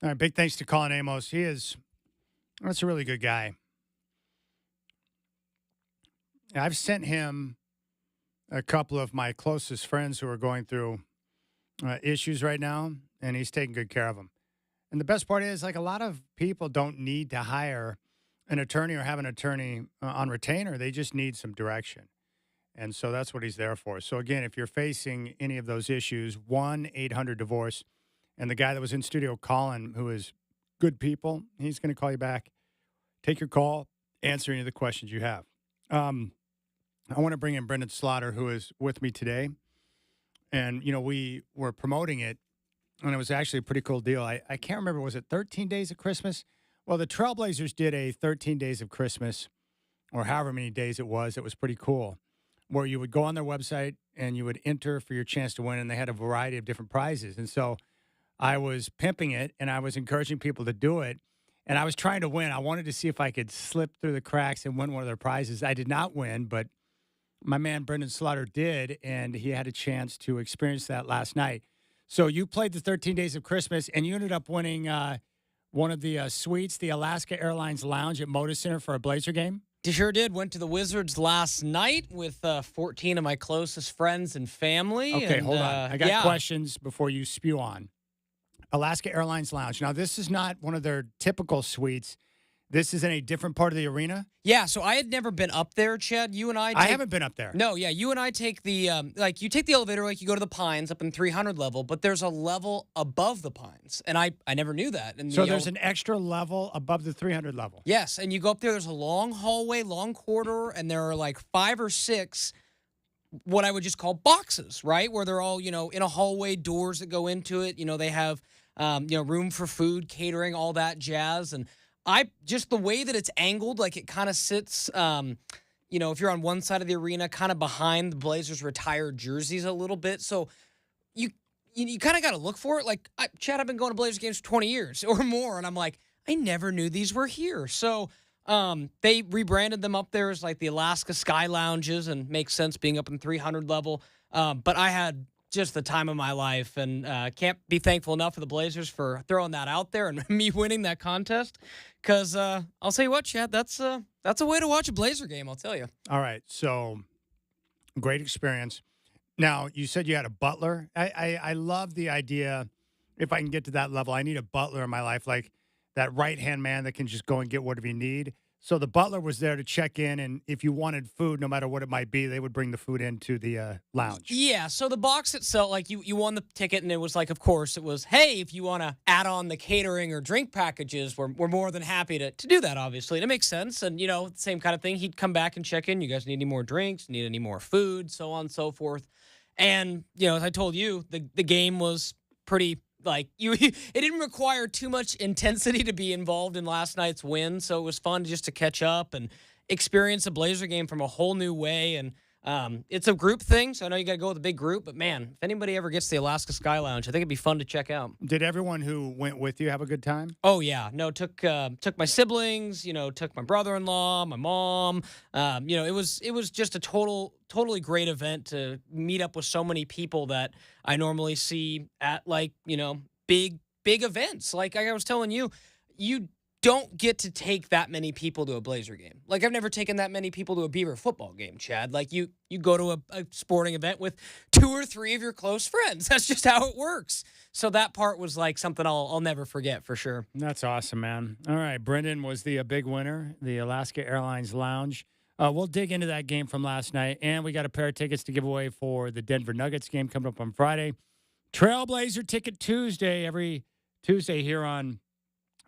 All right, big thanks to Colin Amos. That's a really good guy. I've sent him a couple of my closest friends who are going through issues right now, and he's taking good care of them. And the best part is, like, a lot of people don't need to hire an attorney or have an attorney on retainer. They just need some direction. And so that's what he's there for. So, again, if you're facing any of those issues, 1-800-DIVORCE. And the guy that was in studio, Colin, who is good people, he's going to call you back, take your call, answer any of the questions you have. I want to bring in Brendan Slaughter, who is with me today. And, you know, we were promoting it, and it was actually a pretty cool deal. I can't remember, was it 13 Days of Christmas? Well, the Trailblazers did a 13 Days of Christmas, or however many days it was. It was pretty cool, where you would go on their website and you would enter for your chance to win, and they had a variety of different prizes. And so I was pimping it, and I was encouraging people to do it, and I was trying to win. I wanted to see if I could slip through the cracks and win one of their prizes. I did not win, but my man Brendan Slaughter did, and he had a chance to experience that last night. So you played the 13 Days of Christmas, and you ended up winning one of the suites, the Alaska Airlines Lounge at Moda Center for a Blazer game. Sure did. Went to the Wizards last night with 14 of my closest friends and family. Okay, and, hold on. I got questions before you spew on. Alaska Airlines Lounge. Now, this is not one of their typical suites. This is in a different part of the arena? Yeah, so I had never been up there, Chad. You and I haven't been up there. No, yeah, you and I take the, you take the elevator, like you go to the Pines up in 300 level, but there's a level above the Pines, and I never knew that. And so there's an extra level above the 300 level? Yes, and you go up there, there's a long hallway, long corridor, and there are like 5 or 6 what I would just call boxes, right? Where they're all, in a hallway, doors that go into it. They have, room for food, catering, all that jazz, and just the way that it's angled, like it kind of sits, if you're on one side of the arena, kind of behind the Blazers' retired jerseys a little bit. So you kind of got to look for it. Like, Chad, I've been going to Blazers games for 20 years or more, and I'm like, I never knew these were here. So they rebranded them up there as like the Alaska Sky Lounges, and makes sense being up in 300 level. But I had just the time of my life, and can't be thankful enough for the Blazers for throwing that out there and me winning that contest. Because I'll tell you what, Chad, that's a way to watch a Blazer game, I'll tell you. All right, so great experience. Now, you said you had a butler. I love the idea, if I can get to that level, I need a butler in my life, like that right-hand man that can just go and get whatever you need. So the butler was there to check in, and if you wanted food, no matter what it might be, they would bring the food into the lounge. Yeah, so the box itself, like you won the ticket, and it was like, of course, it was, hey, if you want to add on the catering or drink packages, we're more than happy to do that, obviously. And it makes sense, and, same kind of thing. He'd come back and check in. You guys need any more drinks, need any more food, so on and so forth. And, as I told you, the game was pretty... it didn't require too much intensity to be involved in last night's win, so it was fun just to catch up and experience a Blazer game from a whole new way. And it's a group thing, so I know you got to go with a big group, but man, if anybody ever gets to the Alaska Sky Lounge, I think it'd be fun to check out. Did everyone who went with you have a good time? Oh yeah, no, took my siblings, took my brother-in-law, my mom. It was just a totally great event to meet up with so many people that I normally see at big events. Like I was telling you, you don't get to take that many people to a Blazer game. Like I've never taken that many people to a Beaver football game, Chad. Like you go to a sporting event with 2 or 3 of your close friends. That's just how it works. So that part was like something I'll never forget for sure. That's awesome, man. All right, Brendan was the big winner, the Alaska Airlines Lounge. We'll dig into that game from last night, and we got a pair of tickets to give away for the Denver Nuggets game coming up on Friday. Trailblazer Ticket Tuesday, every Tuesday here on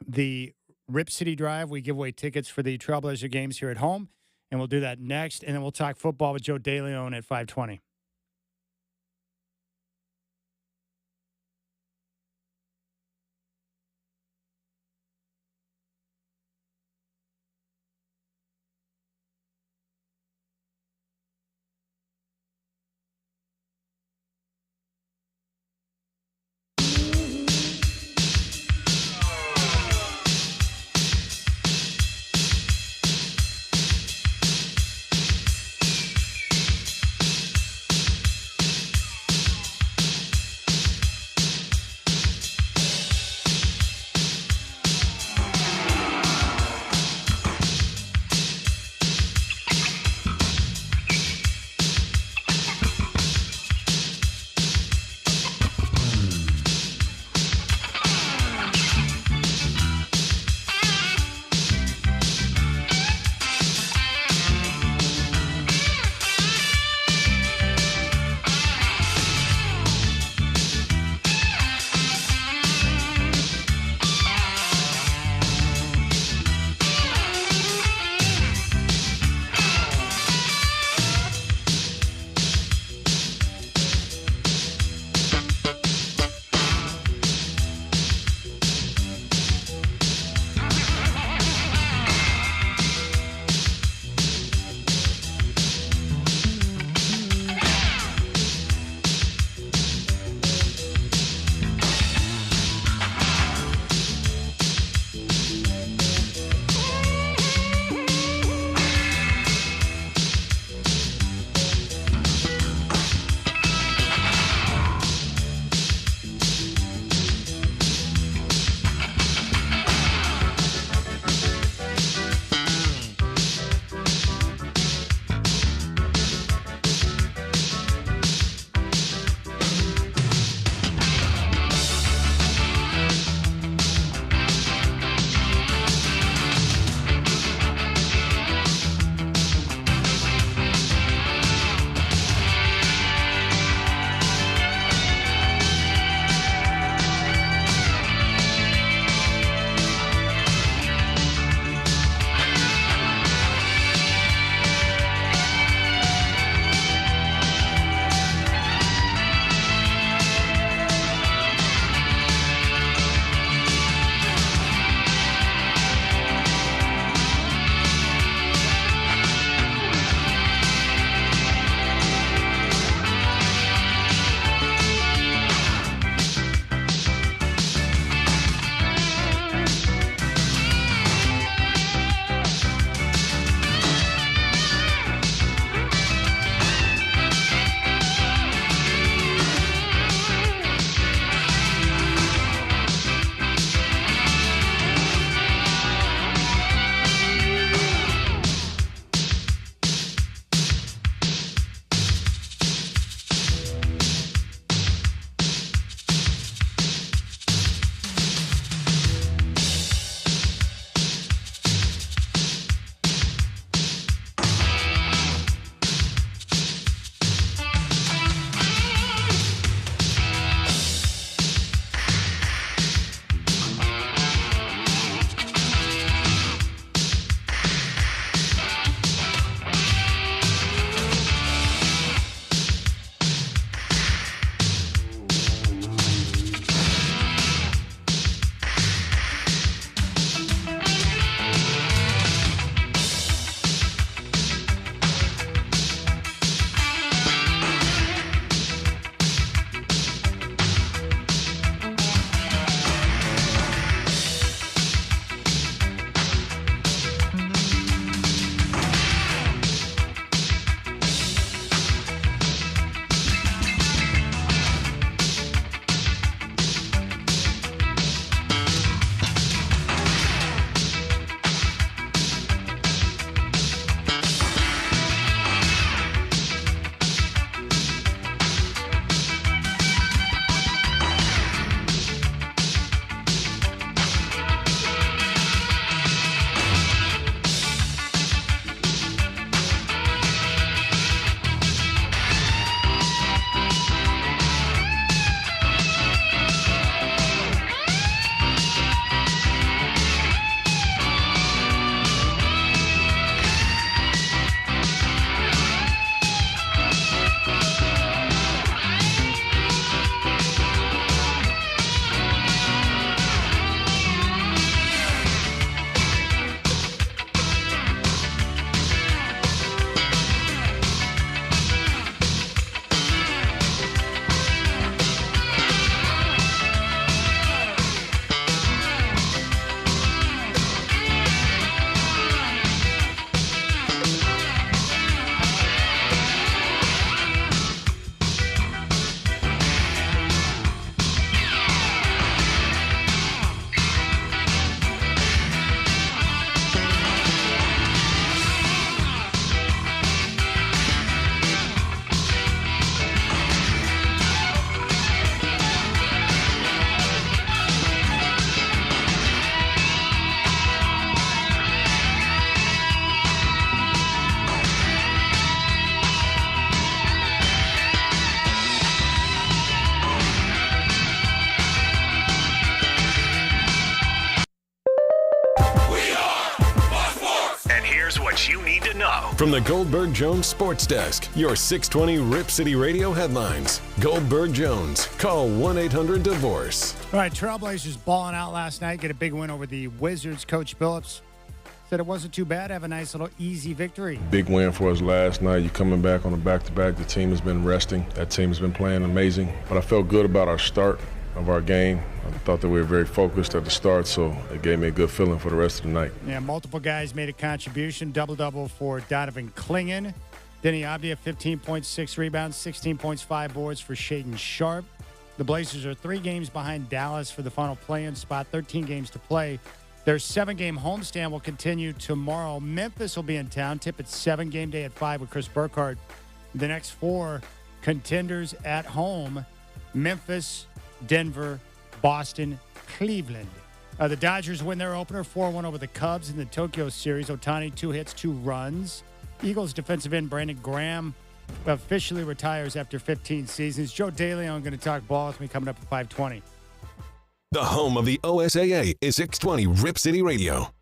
the Rip City Drive. We give away tickets for the Trailblazer games here at home, and we'll do that next, and then we'll talk football with Joe DeLeone at 5:20. From the Goldberg Jones Sports Desk, your 620 Rip City Radio headlines. Goldberg Jones. Call 1-800-DIVORCE. All right, Trailblazers balling out last night. Get a big win over the Wizards. Coach Billups said it wasn't too bad. Have a nice little easy victory. Big win for us last night. You coming back on a back-to-back. The team has been resting. That team has been playing amazing. But I felt good about our start of our game. I thought that we were very focused at the start, so it gave me a good feeling for the rest of the night. Yeah, multiple guys made a contribution. Double-double for Donovan Clingan. Denny Abdia, 15.6 rebounds, 16 points, 5 boards for Shaedon Sharp. The Blazers are 3 games behind Dallas for the final play-in spot, 13 games to play. Their 7-game homestand will continue tomorrow. Memphis will be in town. Tip at 7, game day at 5 with Chris Burkhardt. The next 4 contenders at home: Memphis, Denver, Boston, Cleveland. The Dodgers win their opener 4-1 over the Cubs in the Tokyo series. Ohtani, 2 hits, 2 runs. Eagles defensive end Brandon Graham officially retires after 15 seasons. Joe DeLeone going to talk ball with me coming up at 5:20. The home of the OSAA is 620 Rip City Radio.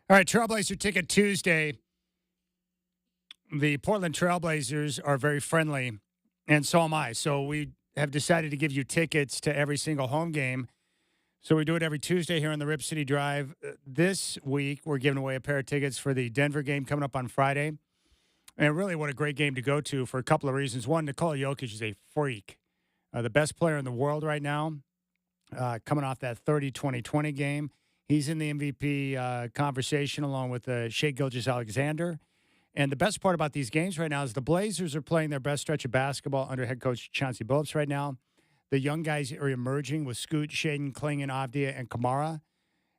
All right, Trailblazer Ticket Tuesday. The Portland Trailblazers are very friendly, and so am I. So we have decided to give you tickets to every single home game. So we do it every Tuesday here on the Rip City Drive. This week, we're giving away a pair of tickets for the Denver game coming up on Friday. And really, what a great game to go to for a couple of reasons. One, Nikola Jokic is a freak. The best player in the world right now, coming off that 30-20-20 game. He's in the MVP conversation along with Shai Gilgeous-Alexander. And the best part about these games right now is the Blazers are playing their best stretch of basketball under head coach Chauncey Billups right now. The young guys are emerging with Scoot, Shaedon, Clingan, Avdia, and Kamara.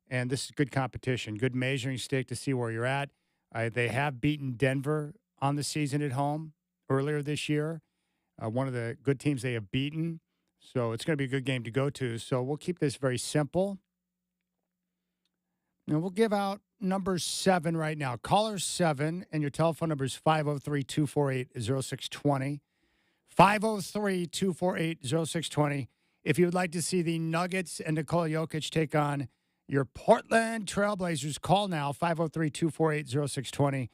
And this is good competition, good measuring stick to see where you're at. They have beaten Denver on the season at home earlier this year, one of the good teams they have beaten. So it's going to be a good game to go to. So we'll keep this very simple. And we'll give out number 7 right now. Caller 7, and your telephone number is 503-248-0620. 503-248-0620. If you would like to see the Nuggets and Nikola Jokic take on your Portland Trailblazers, call now, 503-248-0620.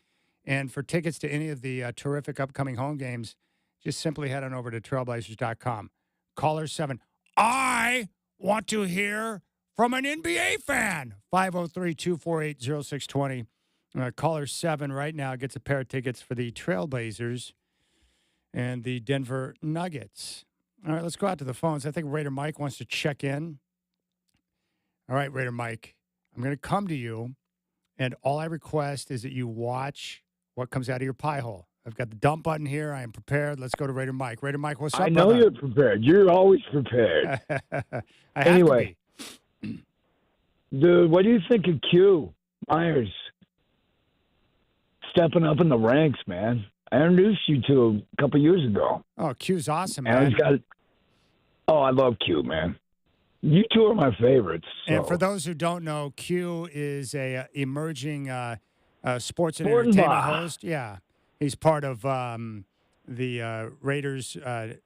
And for tickets to any of the terrific upcoming home games, just simply head on over to trailblazers.com. Caller 7, I want to hear from an NBA fan. 503-248-0620. Caller 7 right now gets a pair of tickets for the Trailblazers and the Denver Nuggets. All right, let's go out to the phones. I think Raider Mike wants to check in. All right, Raider Mike, I'm going to come to you, and all I request is that you watch what comes out of your pie hole. I've got the dump button here. I am prepared. Let's go to Raider Mike. Raider Mike, what's up, I know brother? you're prepared. You're always prepared. Anyway. Dude, what do you think of Q Myers stepping up in the ranks, man? I introduced you to him a couple years ago. Oh, Q's awesome, and man. he's got. Oh, I love Q, man. You two are my favorites. So. And for those who don't know, Q is a emerging sports and Sport entertainment bar. host. Yeah, he's part of the Raiders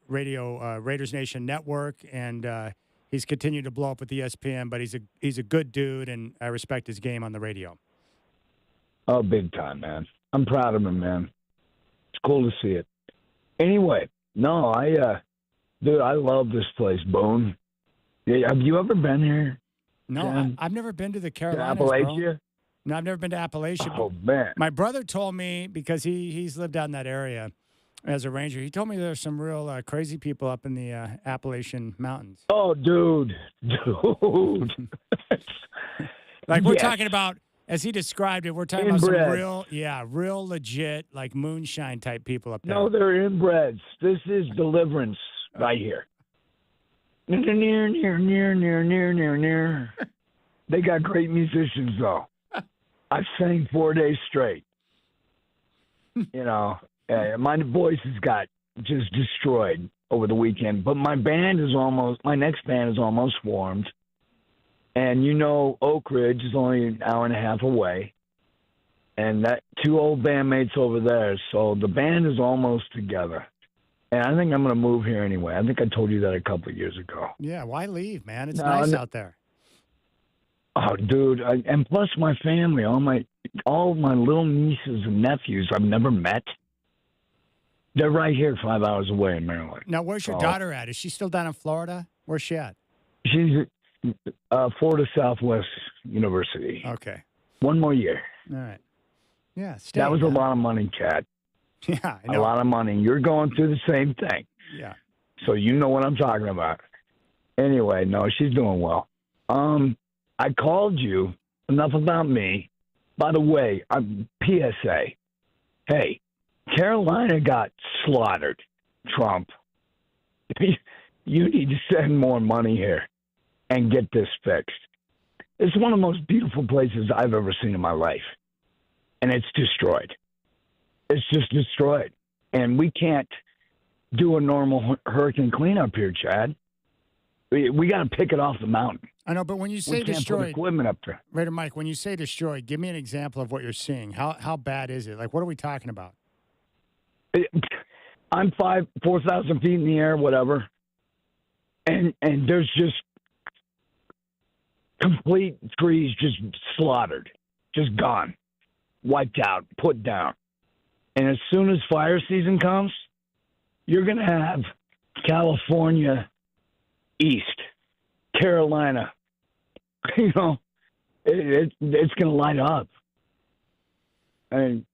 Raiders Nation Network, and he's continued to blow up with ESPN. But he's a good dude, and I respect his game on the radio. Oh, big time, man. I'm proud of him, man. It's cool to see it. Anyway, no, dude, I love this place, Boone. Yeah, have you ever been here? No, I've never been to the Carolinas, Appalachia? bro. No, I've never been to Appalachia. Oh, man. My brother told me, because he's lived out in that area as a ranger, he told me there's some real crazy people up in the Appalachian Mountains. Oh, dude. Like we're Yes. talking about, as he described it, we're talking about Inbred. some real legit, like moonshine type people up there. No, they're inbreds. This is deliverance right here. Near, near, near, near, near, near, near. They got great musicians, though. I sang 4 days straight. My voice has got just destroyed over the weekend. But my next band is almost formed. And Oak Ridge is only an hour and a half away. And that 2 old bandmates over there. So the band is almost together. And I think I'm going to move here anyway. I think I told you that a couple of years ago. Yeah, why leave, man? It's nice out there. Oh, dude. And plus my family, all my little nieces and nephews I've never met. They're right here 5 hours away in Maryland. Now, where's your daughter at? Is she still down in Florida? Where's she at? She's at Florida Southwest University. Okay. 1 more year. All right. Yeah, that was a lot of money, Chad. Yeah, I know. A lot of money. You're going through the same thing. Yeah. So you know what I'm talking about. Anyway, no, she's doing well. I called you. Enough about me. By the way, PSA. Hey, Carolina got slaughtered, Trump. You need to send more money here and get this fixed. It's one of the most beautiful places I've ever seen in my life. And it's destroyed. It's just destroyed. And we can't do a normal hurricane cleanup here, Chad. We got to pick it off the mountain. I know, but when you say we can't destroyed, put equipment up there. Raider Mike, when you say destroyed, give me an example of what you're seeing. How bad is it? Like, what are we talking about? I'm 4,000 feet in the air, whatever. And there's just complete trees just slaughtered, just gone, wiped out, put down. And as soon as fire season comes, you're going to have California East, Carolina. It's going to light up. And,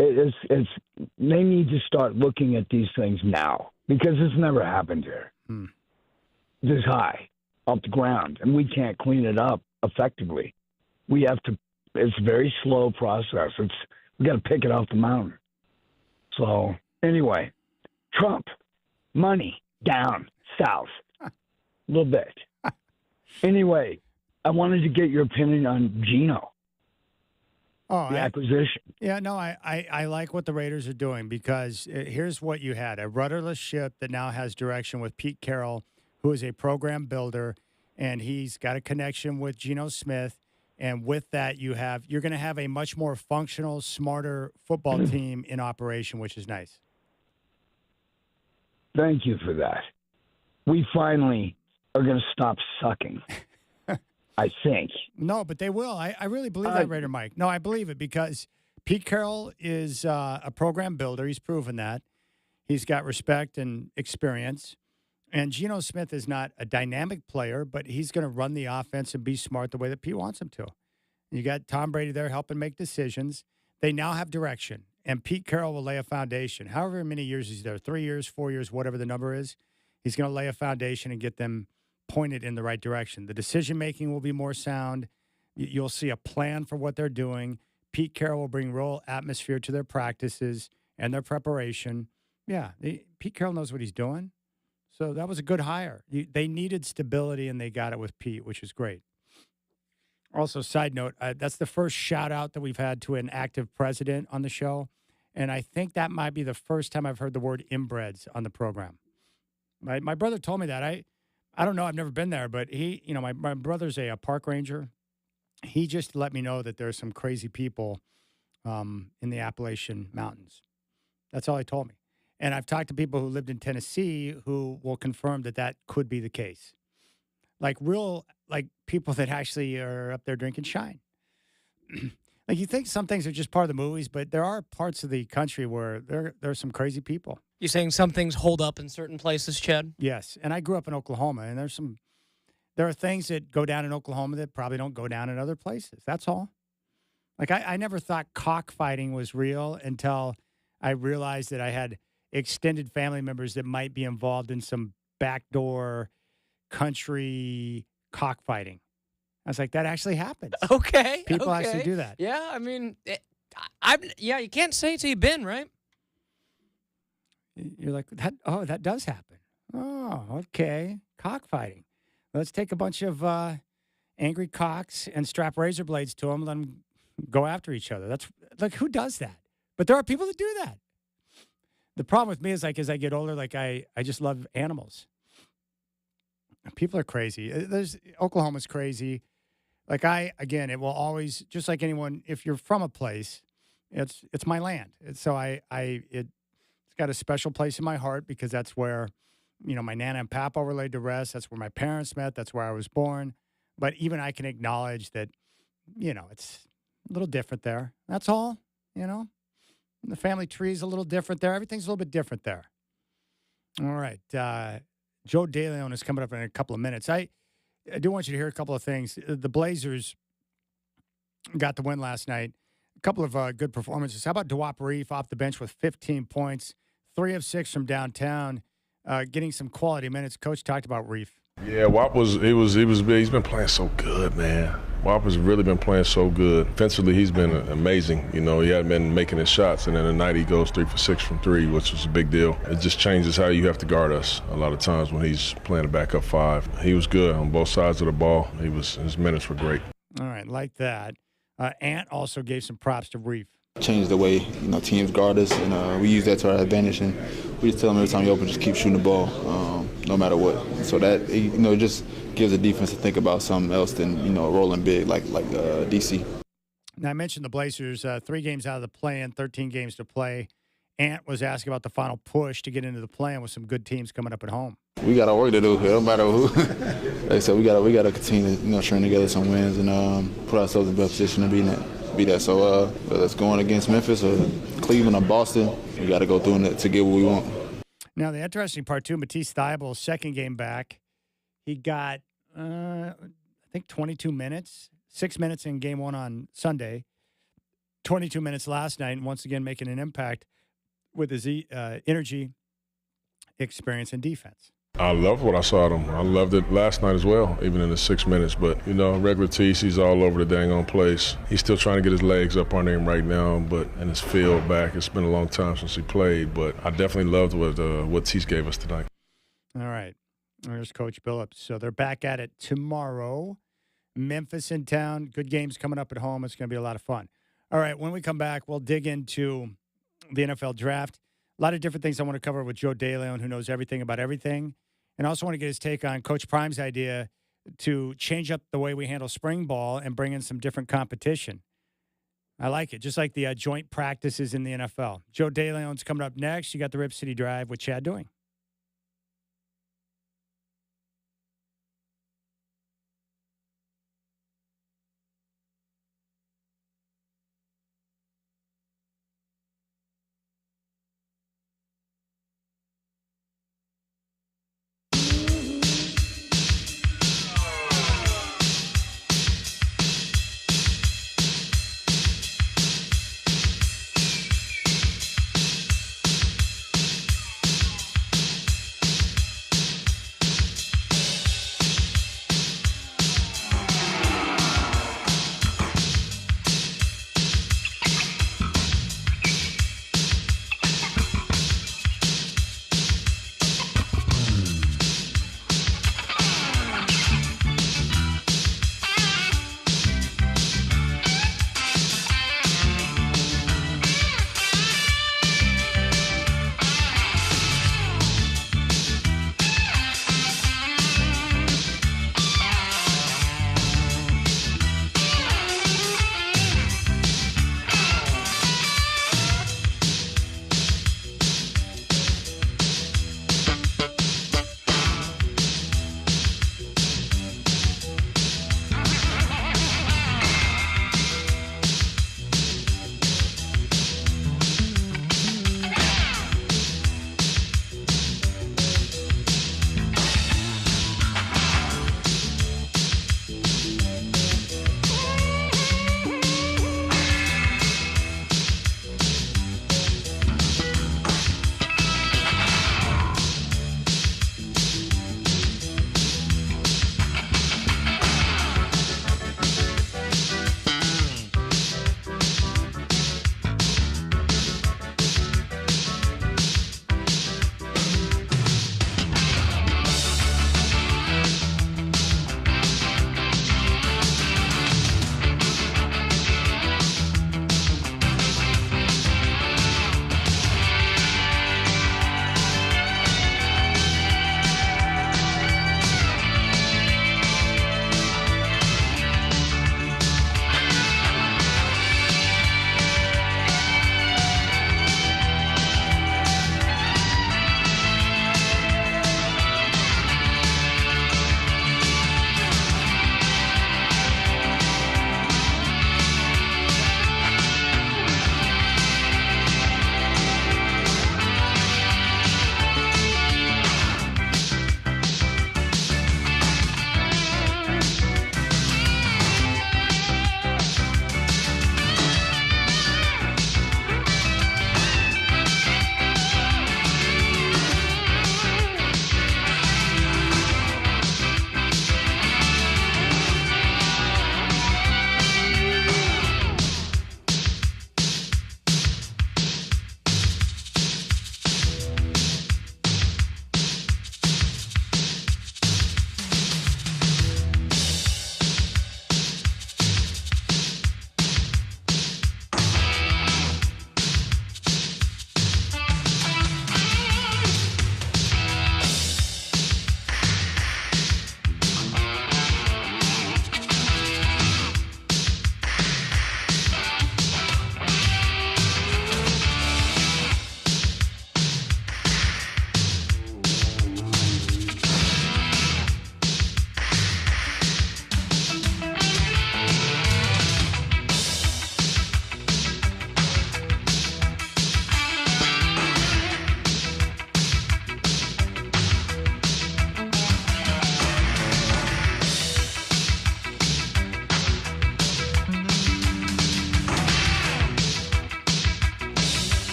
it's they need to start looking at these things now because it's never happened here. This high off the ground, and we can't clean it up effectively. We have to. It's a very slow process. We got to pick it off the mountain. So anyway, Trump, money down south a little bit. Anyway, I wanted to get your opinion on Geno. The acquisition. Yeah, no, I like what the Raiders are doing because here's what you had. A rudderless ship that now has direction with Pete Carroll, who is a program builder, and he's got a connection with Geno Smith. And with that, you're going to have a much more functional, smarter football team in operation, which is nice. Thank you for that. We finally are going to stop sucking. I think. No, but they will. I really believe that, Raider Mike. No, I believe it because Pete Carroll is a program builder. He's proven that. He's got respect and experience. And Geno Smith is not a dynamic player, but he's going to run the offense and be smart the way that Pete wants him to. You got Tom Brady there helping make decisions. They now have direction, and Pete Carroll will lay a foundation. However many years he's there, 3 years, 4 years, whatever the number is, he's going to lay a foundation and get them pointed in the right direction. The decision-making will be more sound. You'll see a plan for what they're doing. Pete Carroll will bring real atmosphere to their practices and their preparation. Yeah, Pete Carroll knows what he's doing. So that was a good hire. They needed stability, and they got it with Pete, which is great. Also, side note, that's the first shout-out that we've had to an active president on the show, and I think that might be the first time I've heard the word inbreds on the program. My brother told me that. I don't know. I've never been there, but my brother's a park ranger. He just let me know that there's some crazy people in the Appalachian Mountains. That's all he told me. And I've talked to people who lived in Tennessee who will confirm that that could be the case. Like people that actually are up there drinking shine. Like you think some things are just part of the movies, but there are parts of the country where there are some crazy people. You saying some things hold up in certain places, Chad? Yes. And I grew up in Oklahoma, and there are things that go down in Oklahoma that probably don't go down in other places. That's all. Like I never thought cockfighting was real until I realized that I had extended family members that might be involved in some backdoor country cockfighting. I was like, that actually happens. Okay. People actually do that. Yeah, I mean, you can't say till you've been, right? You're like, that does happen. Oh, okay. Cockfighting. Let's take a bunch of angry cocks and strap razor blades to them, let them go after each other. That's like, who does that? But there are people that do that. The problem with me is, like, as I get older, like, I just love animals. People are crazy. Oklahoma's crazy. Like, again, it will always, just like anyone, if you're from a place, it's my land. It's got a special place in my heart because that's where, my Nana and Papa were laid to rest. That's where my parents met. That's where I was born. But even I can acknowledge that, it's a little different there. That's all, The family tree is a little different there. Everything's a little bit different there. All right. Joe DeLeone is coming up in a couple of minutes. I do want you to hear a couple of things. The Blazers got the win last night. A couple of good performances. How about DeWap Reef off the bench with 15 points, 3 of 6 from downtown, getting some quality minutes. Coach talked about Reef. Yeah, Wap he's been playing so good, man. Wap has really been playing so good. Defensively, he's been amazing. He hadn't been making his shots, and then tonight he goes 3 for 6 from 3, which was a big deal. It just changes how you have to guard us a lot of times when he's playing a backup 5. He was good on both sides of the ball. His minutes were great. All right, like that. Ant also gave some props to Reef. Change the way teams guard us, and we use that to our advantage. And we just tell them every time you open, just keep shooting the ball, no matter what. So that it just gives the defense to think about something else than rolling big like DC. Now I mentioned the Blazers, 3 games out of the play-in, 13 games to play. Ant was asking about the final push to get into the play-in with some good teams coming up at home. We got our work to do. It don't matter who. Like I said, we got to continue to string together some wins and put ourselves in the best position to be that. So whether it's going against Memphis or Cleveland or Boston, we got to go through it to get what we want. Now the interesting part too, Matisse Thybulle's second game back, he got I think 22 minutes, 6 minutes in game 1 on Sunday, 22 minutes last night, and once again making an impact with his energy, experience, and defense. I love what I saw of him. I loved it last night as well, even in the 6 minutes. But, regular Tease, he's all over the dang on place. He's still trying to get his legs up under him right now, and his field back. It's been a long time since he played, but I definitely loved what Tease gave us tonight. All right. There's Coach Billups. So they're back at it tomorrow. Memphis in town. Good games coming up at home. It's going to be a lot of fun. All right, when we come back, we'll dig into the NFL draft. A lot of different things I want to cover with Joe DeLeone, who knows everything about everything. And I also want to get his take on Coach Prime's idea to change up the way we handle spring ball and bring in some different competition. I like it, just like the joint practices in the NFL. Joe DeLeone's coming up next. You got the Rip City Drive with Chad Doing.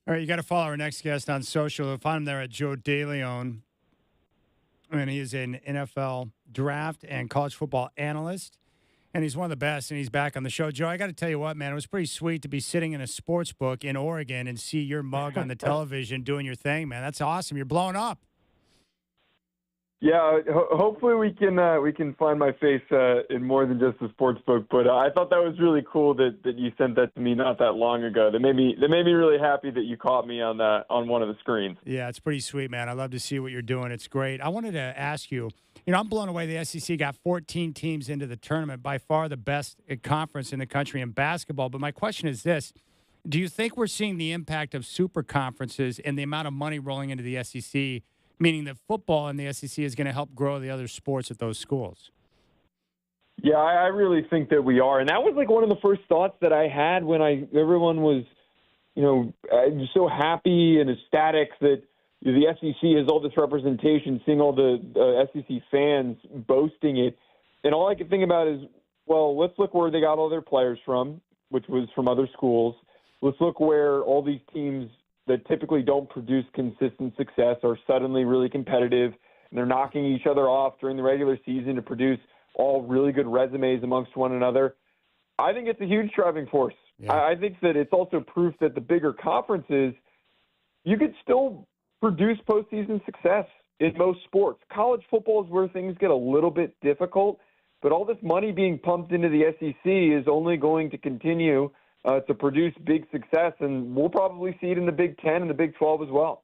All right, you got to follow our next guest on social. You'll find him there at Joe DeLeone. And he is an NFL draft and college football analyst. And he's one of the best, and he's back on the show. Joe, I got to tell you what, man, it was pretty sweet to be sitting in a sports book in Oregon and see your mug on the television doing your thing, man. That's awesome. You're blowing up. Yeah, hopefully we can find my face in more than just the sports book. But I thought that was really cool that you sent that to me not that long ago. That made me really happy that you caught me on one of the screens. Yeah, it's pretty sweet, man. I love to see what you're doing. It's great. I wanted to ask you, I'm blown away. The SEC got 14 teams into the tournament, by far the best conference in the country in basketball. But my question is this. Do you think we're seeing the impact of super conferences and the amount of money rolling into the SEC, meaning that football in the SEC is going to help grow the other sports at those schools? Yeah, I really think that we are. And that was like one of the first thoughts that I had when everyone was, so happy and ecstatic that the SEC has all this representation, seeing all the SEC fans boasting it. And all I could think about is, well, let's look where they got all their players from, which was from other schools. Let's look where all these teams that typically don't produce consistent success are suddenly really competitive, and they're knocking each other off during the regular season to produce all really good resumes amongst one another. I think it's a huge driving force. Yeah. I think that it's also proof that the bigger conferences, you could still produce postseason success in most sports. College football is where things get a little bit difficult, but all this money being pumped into the SEC is only going to continue to produce big success, and we'll probably see it in the Big Ten and the Big 12 as well.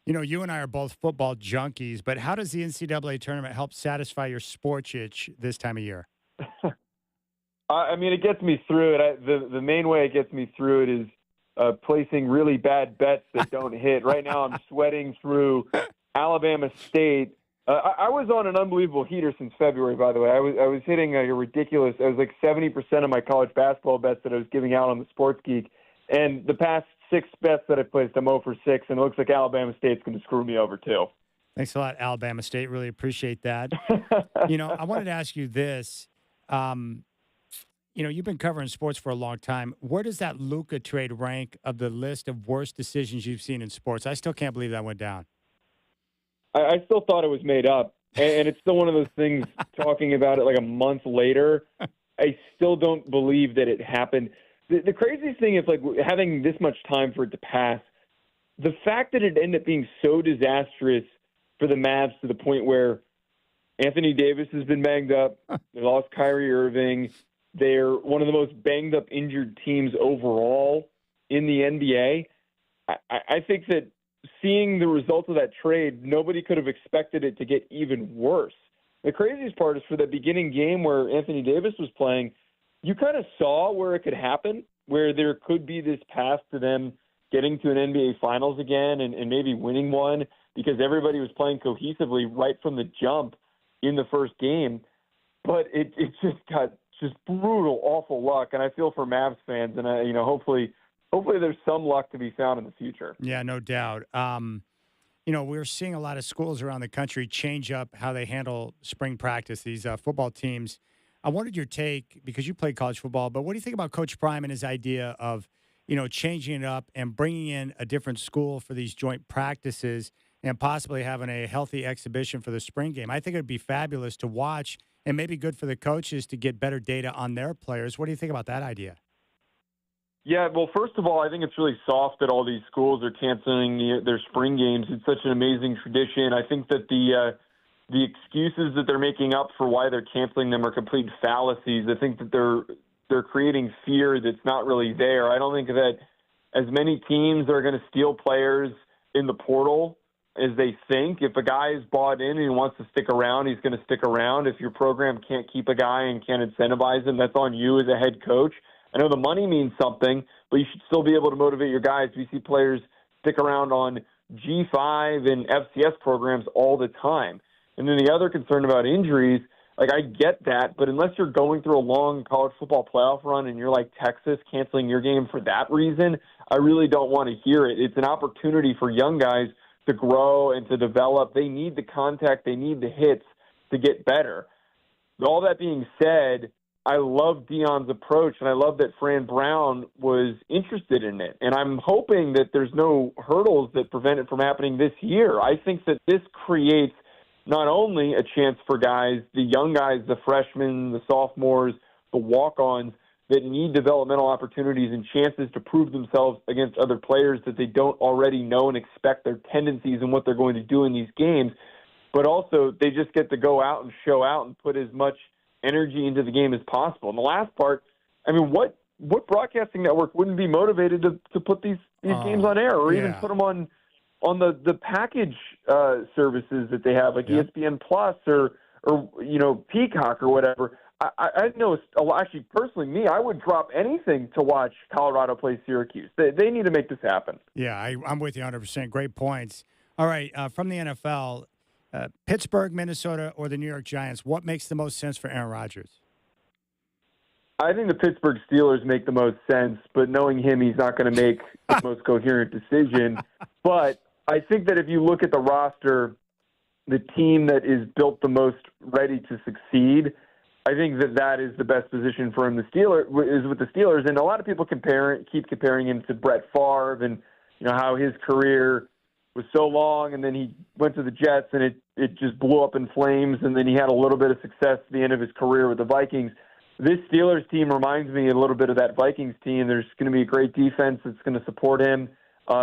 You and I are both football junkies, but how does the NCAA tournament help satisfy your sports itch this time of year? I mean, it gets me through it. The main way it gets me through it is placing really bad bets that don't hit. Right now I'm sweating through Alabama State. I was on an unbelievable heater since February, by the way. I was hitting a ridiculous – I was like 70% of my college basketball bets that I was giving out on the Sports Geek. And the past 6 bets that I placed, I'm 0 for 6, and it looks like Alabama State's going to screw me over too. Thanks a lot, Alabama State. Really appreciate that. I wanted to ask you this. You've been covering sports for a long time. Where does that Luka trade rank of the list of worst decisions you've seen in sports? I still can't believe that went down. I still thought it was made up, and it's still one of those things, talking about it like a month later, I still don't believe that it happened. The craziest thing is, like, having this much time for it to pass, the fact that it ended up being so disastrous for the Mavs to the point where Anthony Davis has been banged up, they lost Kyrie Irving, they're one of the most banged-up, injured teams overall in the NBA. I think that seeing the results of that trade, nobody could have expected it to get even worse. The craziest part is for that beginning game where Anthony Davis was playing, you kind of saw where it could happen, where there could be this path to them getting to an NBA Finals again and maybe winning one, because everybody was playing cohesively right from the jump in the first game. But it just got just brutal, awful luck, and I feel for Mavs fans, and hopefully there's some luck to be found in the future. Yeah, no doubt. We're seeing a lot of schools around the country change up how they handle spring practice, these football teams. I wanted your take, because you played college football, but what do you think about Coach Prime and his idea of, changing it up and bringing in a different school for these joint practices and possibly having a healthy exhibition for the spring game? I think it would be fabulous to watch and maybe good for the coaches to get better data on their players. What do you think about that idea? Yeah, well, first of all, I think it's really soft that all these schools are canceling their spring games. It's such an amazing tradition. I think that the excuses that they're making up for why they're canceling them are complete fallacies. I think that they're creating fear that's not really there. I don't think that as many teams are going to steal players in the portal as they think. If a guy is bought in and he wants to stick around, he's going to stick around. If your program can't keep a guy and can't incentivize him, that's on you as a head coach. I know the money means something, but you should still be able to motivate your guys. We see players stick around on G5 and FCS programs all the time. And then the other concern about injuries, like, I get that, but unless you're going through a long college football playoff run and you're like Texas canceling your game for that reason, I really don't want to hear it. It's an opportunity for young guys to grow and to develop. They need the contact. They need the hits to get better. All that being said, I love Dion's approach, and I love that Fran Brown was interested in it. And I'm hoping that there's no hurdles that prevent it from happening this year. I think that this creates not only a chance for guys, the young guys, the freshmen, the sophomores, the walk-ons, that need developmental opportunities and chances to prove themselves against other players that they don't already know and expect their tendencies and what they're going to do in these games, but also they just get to go out and show out and put as much energy into the game as possible. And the last part, I mean, what broadcasting network wouldn't be motivated to put these games on air or even put them on the package services that they have, like ESPN Plus or Peacock or whatever. I know, actually, personally, I would drop anything to watch Colorado play Syracuse. They need to make this happen. Yeah, I'm with you 100%. Great points. All right, from the NFL, Pittsburgh, Minnesota, or the New York Giants, what makes the most sense for Aaron Rodgers? I think the Pittsburgh Steelers make the most sense, but knowing him, he's not going to make the most coherent decision. But I think that if you look at the roster, the team that is built the most ready to succeed, I think that is the best position for him. The Steelers is with the Steelers, and a lot of people keep comparing him to Brett Favre, and how his career was so long, and then he went to the Jets, and it just blew up in flames, and then he had a little bit of success at the end of his career with the Vikings. This Steelers team reminds me a little bit of that Vikings team. There's going to be a great defense that's going to support him.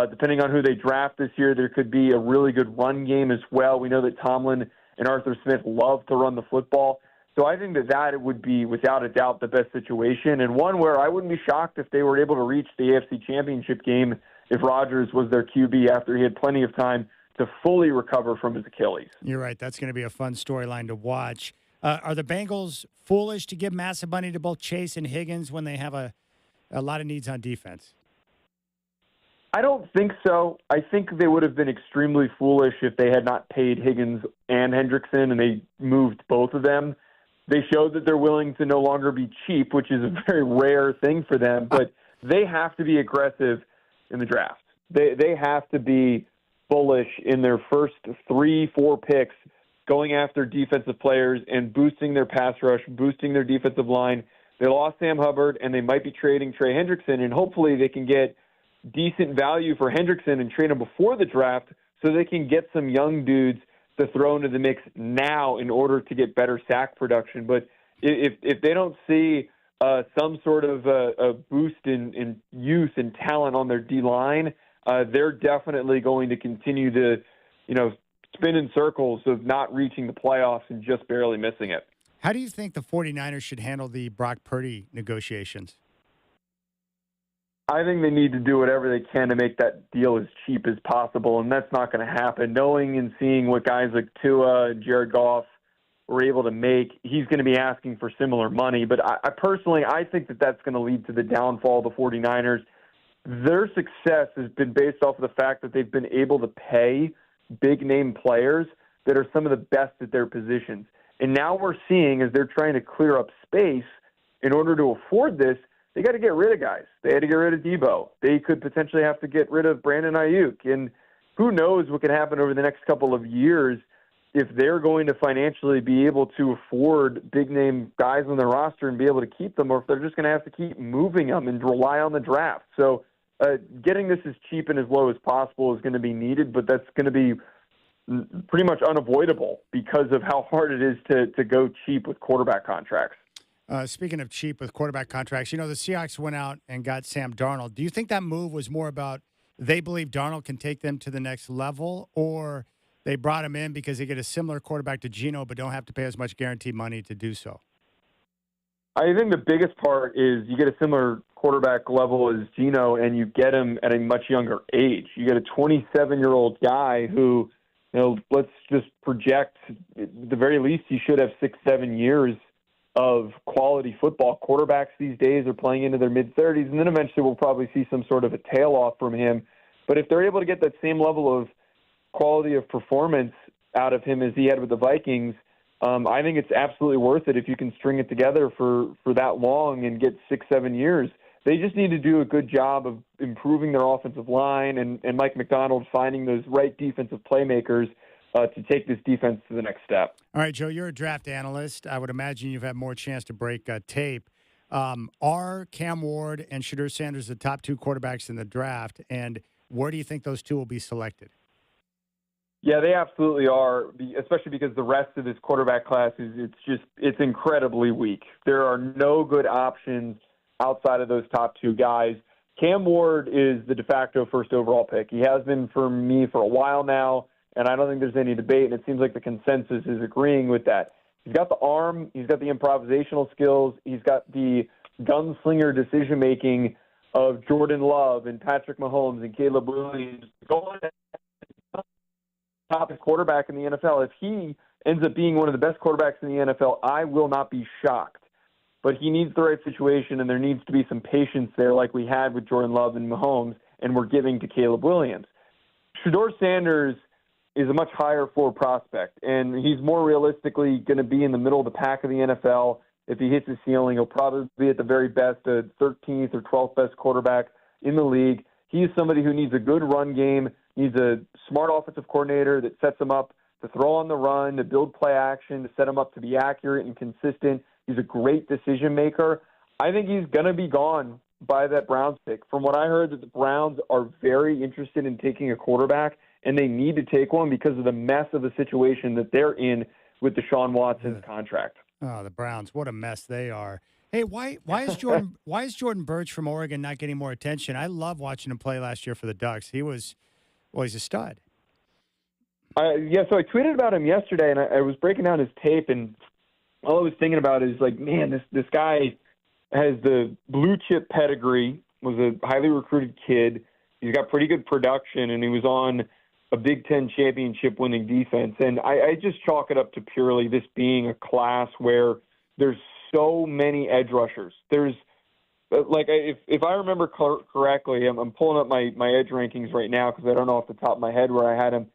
Depending on who they draft this year, there could be a really good run game as well. We know that Tomlin and Arthur Smith love to run the football. So I think that would be, without a doubt, the best situation, and one where I wouldn't be shocked if they were able to reach the AFC Championship game if Rodgers was their QB after he had plenty of time to fully recover from his Achilles. You're right. That's going to be a fun storyline to watch. Are the Bengals foolish to give massive money to both Chase and Higgins when they have a lot of needs on defense? I don't think so. I think they would have been extremely foolish if they had not paid Higgins and Hendrickson and they moved both of them. They showed that they're willing to no longer be cheap, which is a very rare thing for them, but they have to be aggressive in the draft. They have to be bullish in their first 3-4 picks, going after defensive players and boosting their pass rush, boosting their defensive line. They lost Sam Hubbard, and they might be trading Trey Hendrickson, and hopefully they can get decent value for Hendrickson and trade him before the draft so they can get some young dudes to throw into the mix now in order to get better sack production. But if they don't see some sort of a boost in youth and talent on their D-line, they're definitely going to continue to, spin in circles of not reaching the playoffs and just barely missing it. How do you think the 49ers should handle the Brock Purdy negotiations? I think they need to do whatever they can to make that deal as cheap as possible, and that's not going to happen. Knowing and seeing what guys like Tua and Jared Goff were able to make, he's going to be asking for similar money. But I personally think that that's going to lead to the downfall of the 49ers. Their success has been based off of the fact that they've been able to pay big-name players that are some of the best at their positions. And now we're seeing, as they're trying to clear up space in order to afford this, they got to get rid of guys. They had to get rid of Debo. They could potentially have to get rid of Brandon Ayuk. And who knows what can happen over the next couple of years if they're going to financially be able to afford big-name guys on their roster and be able to keep them, or if they're just going to have to keep moving them and rely on the draft. So getting this as cheap and as low as possible is going to be needed, but that's going to be pretty much unavoidable because of how hard it is to go cheap with quarterback contracts. Speaking of cheap with quarterback contracts, the Seahawks went out and got Sam Darnold. Do you think that move was more about they believe Darnold can take them to the next level, or they brought him in because they get a similar quarterback to Geno but don't have to pay as much guaranteed money to do so? I think the biggest part is you get a similar quarterback level as Geno, and you get him at a much younger age. You get a 27-year-old guy who, let's just project, at the very least, he should have 6-7 years of quality football. Quarterbacks these days are playing into their mid-30s, and then eventually we'll probably see some sort of a tail off from him. But if they're able to get that same level of quality of performance out of him as he had with the Vikings, I think it's absolutely worth it if you can string it together for that long and get 6-7 years. They just need to do a good job of improving their offensive line and Mike McDonald finding those right defensive playmakers to take this defense to the next step. All right, Joe, you're a draft analyst. I would imagine you've had more chance to break tape. Are Cam Ward and Shedeur Sanders the top two quarterbacks in the draft, and where do you think those two will be selected? Yeah, they absolutely are, especially because the rest of this quarterback class it's incredibly weak. There are no good options outside of those top two guys. Cam Ward is the de facto first overall pick. He has been for me for a while now, and I don't think there's any debate, and it seems like the consensus is agreeing with that. He's got the arm, he's got the improvisational skills, he's got the gunslinger decision-making of Jordan Love and Patrick Mahomes and Caleb Williams. Going top quarterback in the NFL. If he ends up being one of the best quarterbacks in the NFL, I will not be shocked. But he needs the right situation, and there needs to be some patience there like we had with Jordan Love and Mahomes, and we're giving to Caleb Williams. Shedeur Sanders is a much higher floor prospect, and he's more realistically going to be in the middle of the pack of the NFL. If he hits his ceiling, he'll probably be at the very best, a 13th or 12th best quarterback in the league. He is somebody who needs a good run game, needs a smart offensive coordinator that sets him up to throw on the run, to build play action, to set him up to be accurate and consistent. He's a great decision maker. I think he's going to be gone by that Browns pick. From what I heard, that the Browns are very interested in taking a quarterback, and they need to take one because of the mess of the situation that they're in with Deshaun Watson's contract. Oh, the Browns! What a mess they are. Hey, why is Jordan Birch from Oregon not getting more attention? I love watching him play last year for the Ducks. He's a stud. So I tweeted about him yesterday, and I was breaking down his tape, and all I was thinking about is, like, man, this guy has the blue chip pedigree, was a highly recruited kid. He's got pretty good production, and he was on a Big Ten championship winning defense. And I just chalk it up to purely this being a class where there's so many edge rushers. There's, like, if I remember correctly, I'm pulling up my edge rankings right now because I don't know off the top of my head where I had him.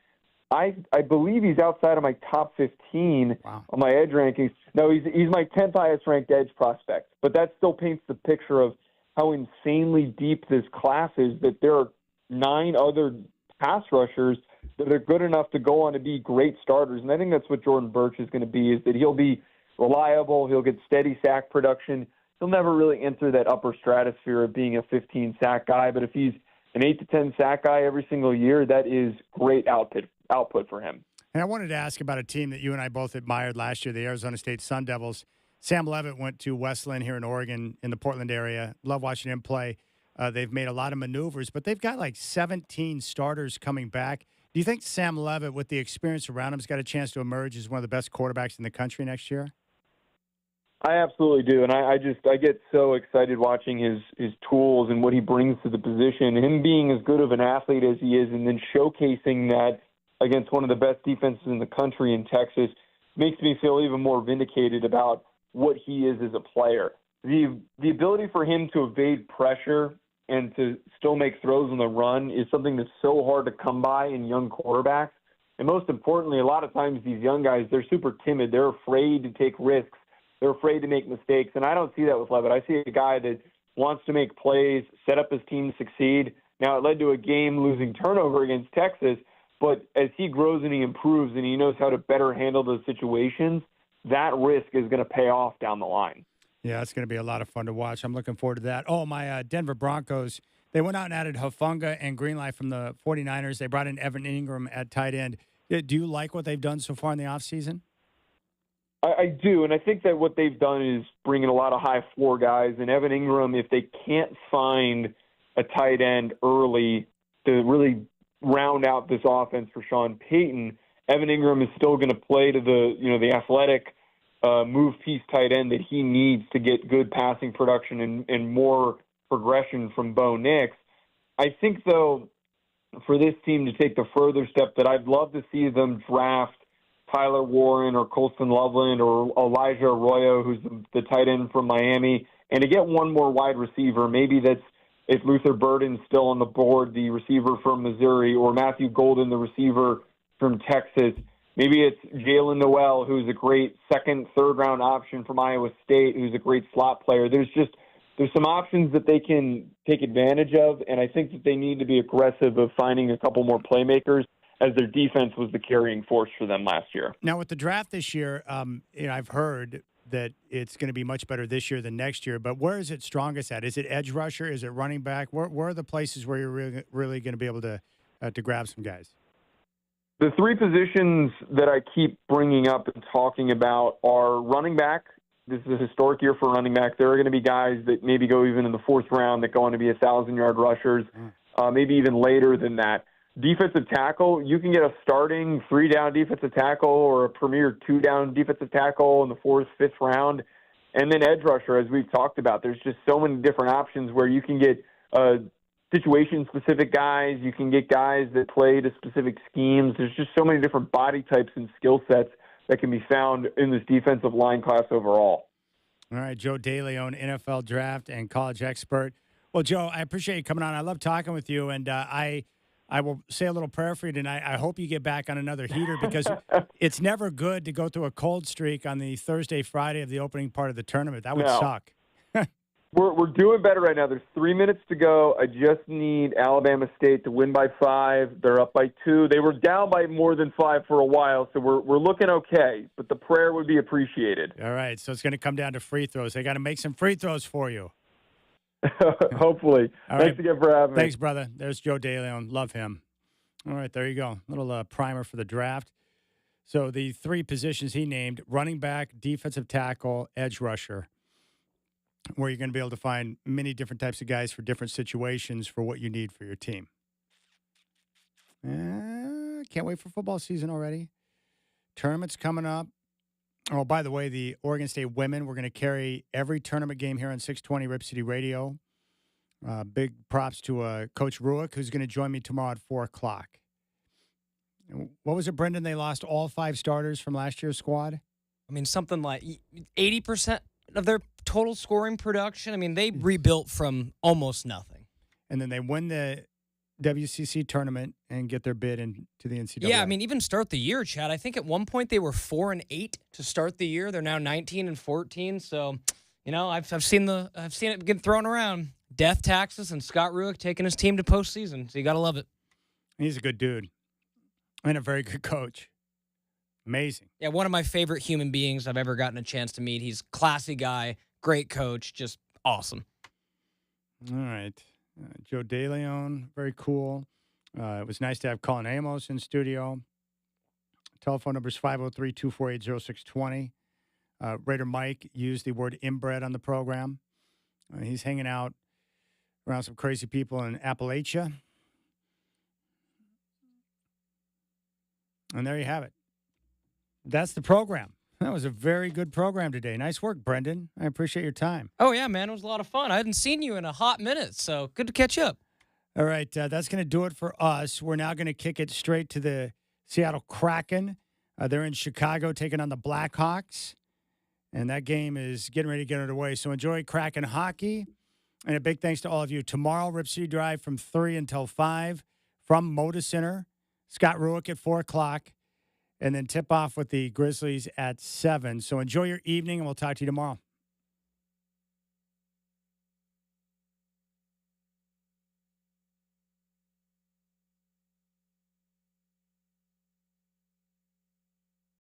I believe he's outside of my top 15 on my edge rankings. No, he's my 10th highest ranked edge prospect. But that still paints the picture of how insanely deep this class is, that there are 9 other pass rushers that are good enough to go on to be great starters. And I think that's what Jordan Birch is going to be, is that he'll be reliable, he'll get steady sack production. He'll never really enter that upper stratosphere of being a 15-sack guy, but if he's an 8 to 10 sack guy every single year, that is great output for him. And I wanted to ask about a team that you and I both admired last year, the Arizona State Sun Devils. Sam Levitt went to Westland here in Oregon, in the Portland area. Love watching him play. They've made a lot of maneuvers, but they've got like 17 starters coming back. Do you think Sam Levitt, with the experience around him, has got a chance to emerge as one of the best quarterbacks in the country next year? I absolutely do, and I get so excited watching his tools and what he brings to the position. Him being as good of an athlete as he is, and then showcasing that against one of the best defenses in the country in Texas, makes me feel even more vindicated about what he is as a player. The ability for him to evade pressure and to still make throws on the run is something that's so hard to come by in young quarterbacks. And most importantly, a lot of times these young guys, they're super timid. They're afraid to take risks. They're afraid to make mistakes. And I don't see that with Levitt. I see a guy that wants to make plays, set up his team to succeed. Now, it led to a game-losing turnover against Texas, but as he grows and he improves and he knows how to better handle those situations, that risk is going to pay off down the line. Yeah, it's going to be a lot of fun to watch. I'm looking forward to that. Oh, my Denver Broncos, they went out and added Hufanga and Greenlight from the 49ers. They brought in Evan Ingram at tight end. Do you like what they've done so far in the offseason? I do, and I think that what they've done is bring in a lot of high-floor guys. And Evan Ingram, if they can't find a tight end early to really round out this offense for Sean Payton, Evan Ingram is still going to play to the athletic move piece tight end that he needs to get good passing production and more progression from Bo Nix. I think, though, for this team to take the further step, that I'd love to see them draft Tyler Warren or Colston Loveland or Elijah Arroyo, who's the tight end from Miami, and to get one more wide receiver. Maybe that's, if Luther Burden's still on the board, the receiver from Missouri, or Matthew Golden, the receiver from Texas. Maybe it's Jalen Noel, who's a great second, third-round option from Iowa State, who's a great slot player. There's some options that they can take advantage of, and I think that they need to be aggressive of finding a couple more playmakers. as their defense was the carrying force for them last year. Now, with the draft this year, I've heard that it's going to be much better this year than next year, but where is it strongest at? Is it edge rusher? Is it running back? Where are the places where you're really going to be able to grab some guys? The three positions that I keep bringing up and talking about are running back. This is a historic year for running back. There are going to be guys that maybe go even in the fourth round that go on to be 1,000-yard rushers, maybe even later than that. Defensive tackle, you can get a starting 3-down defensive tackle or a premier 2-down defensive tackle in the fourth, fifth round. And then edge rusher, as we've talked about, there's just so many different options where you can get situation-specific guys. You can get guys that play to specific schemes. There's just so many different body types and skill sets that can be found in this defensive line class overall. All right, Joe DeLeone, NFL draft and college expert. Well, Joe, I appreciate you coming on. I love talking with you, and I will say a little prayer for you tonight. I hope you get back on another heater because it's never good to go through a cold streak on the Thursday, Friday of the opening part of the tournament. That would suck. We're doing better right now. There's 3 minutes to go. I just need Alabama State to win by 5. They're up by 2. They were down by more than 5 for a while, so we're looking okay. But the prayer would be appreciated. All right, so it's going to come down to free throws. They got to make some free throws for you. Hopefully. Thanks again for having me. Thanks, brother. There's Joe DeLeone. Love him. All right, there you go. Little primer for the draft. So the three positions he named: running back, defensive tackle, edge rusher, where you're going to be able to find many different types of guys for different situations for what you need for your team. Can't wait for football season already. Tournament's coming up. Oh, by the way, the Oregon State women, we're going to carry every tournament game here on 620 Rip City Radio. Big props to Coach Ruick, who's going to join me tomorrow at 4 o'clock. What was it, Brendan? They lost all 5 starters from last year's squad? I mean, something like 80% of their total scoring production. I mean, they rebuilt from almost nothing. And then they win the WCC tournament and get their bid into the NCAA. Yeah, I mean, even start the year, Chad. I think at one point they were 4-8 to start the year. They're now 19-14. So, you know, I've seen it get thrown around. Death taxes and Scott Ruick taking his team to postseason. So you got to love it. He's a good dude and a very good coach. Amazing. Yeah, one of my favorite human beings I've ever gotten a chance to meet. He's a classy guy, great coach, just awesome. All right. Joe DeLeone, very cool. It was nice to have Colin Amos in studio. Telephone number is 503-248-0620. Raider Mike used the word inbred on the program. He's hanging out around some crazy people in Appalachia. And there you have it. That's the program. That was a very good program today. Nice work, Brendan. I appreciate your time. Oh, yeah, man. It was a lot of fun. I hadn't seen you in a hot minute, so good to catch up. All right, that's going to do it for us. We're now going to kick it straight to the Seattle Kraken. They're in Chicago taking on the Blackhawks, and that game is getting ready to get underway. So enjoy Kraken hockey, and a big thanks to all of you. Tomorrow, Rip City Drive from 3 until 5 from Moda Center. Scott Ruick at 4 o'clock. And then tip off with the Grizzlies at 7. So enjoy your evening, and we'll talk to you tomorrow.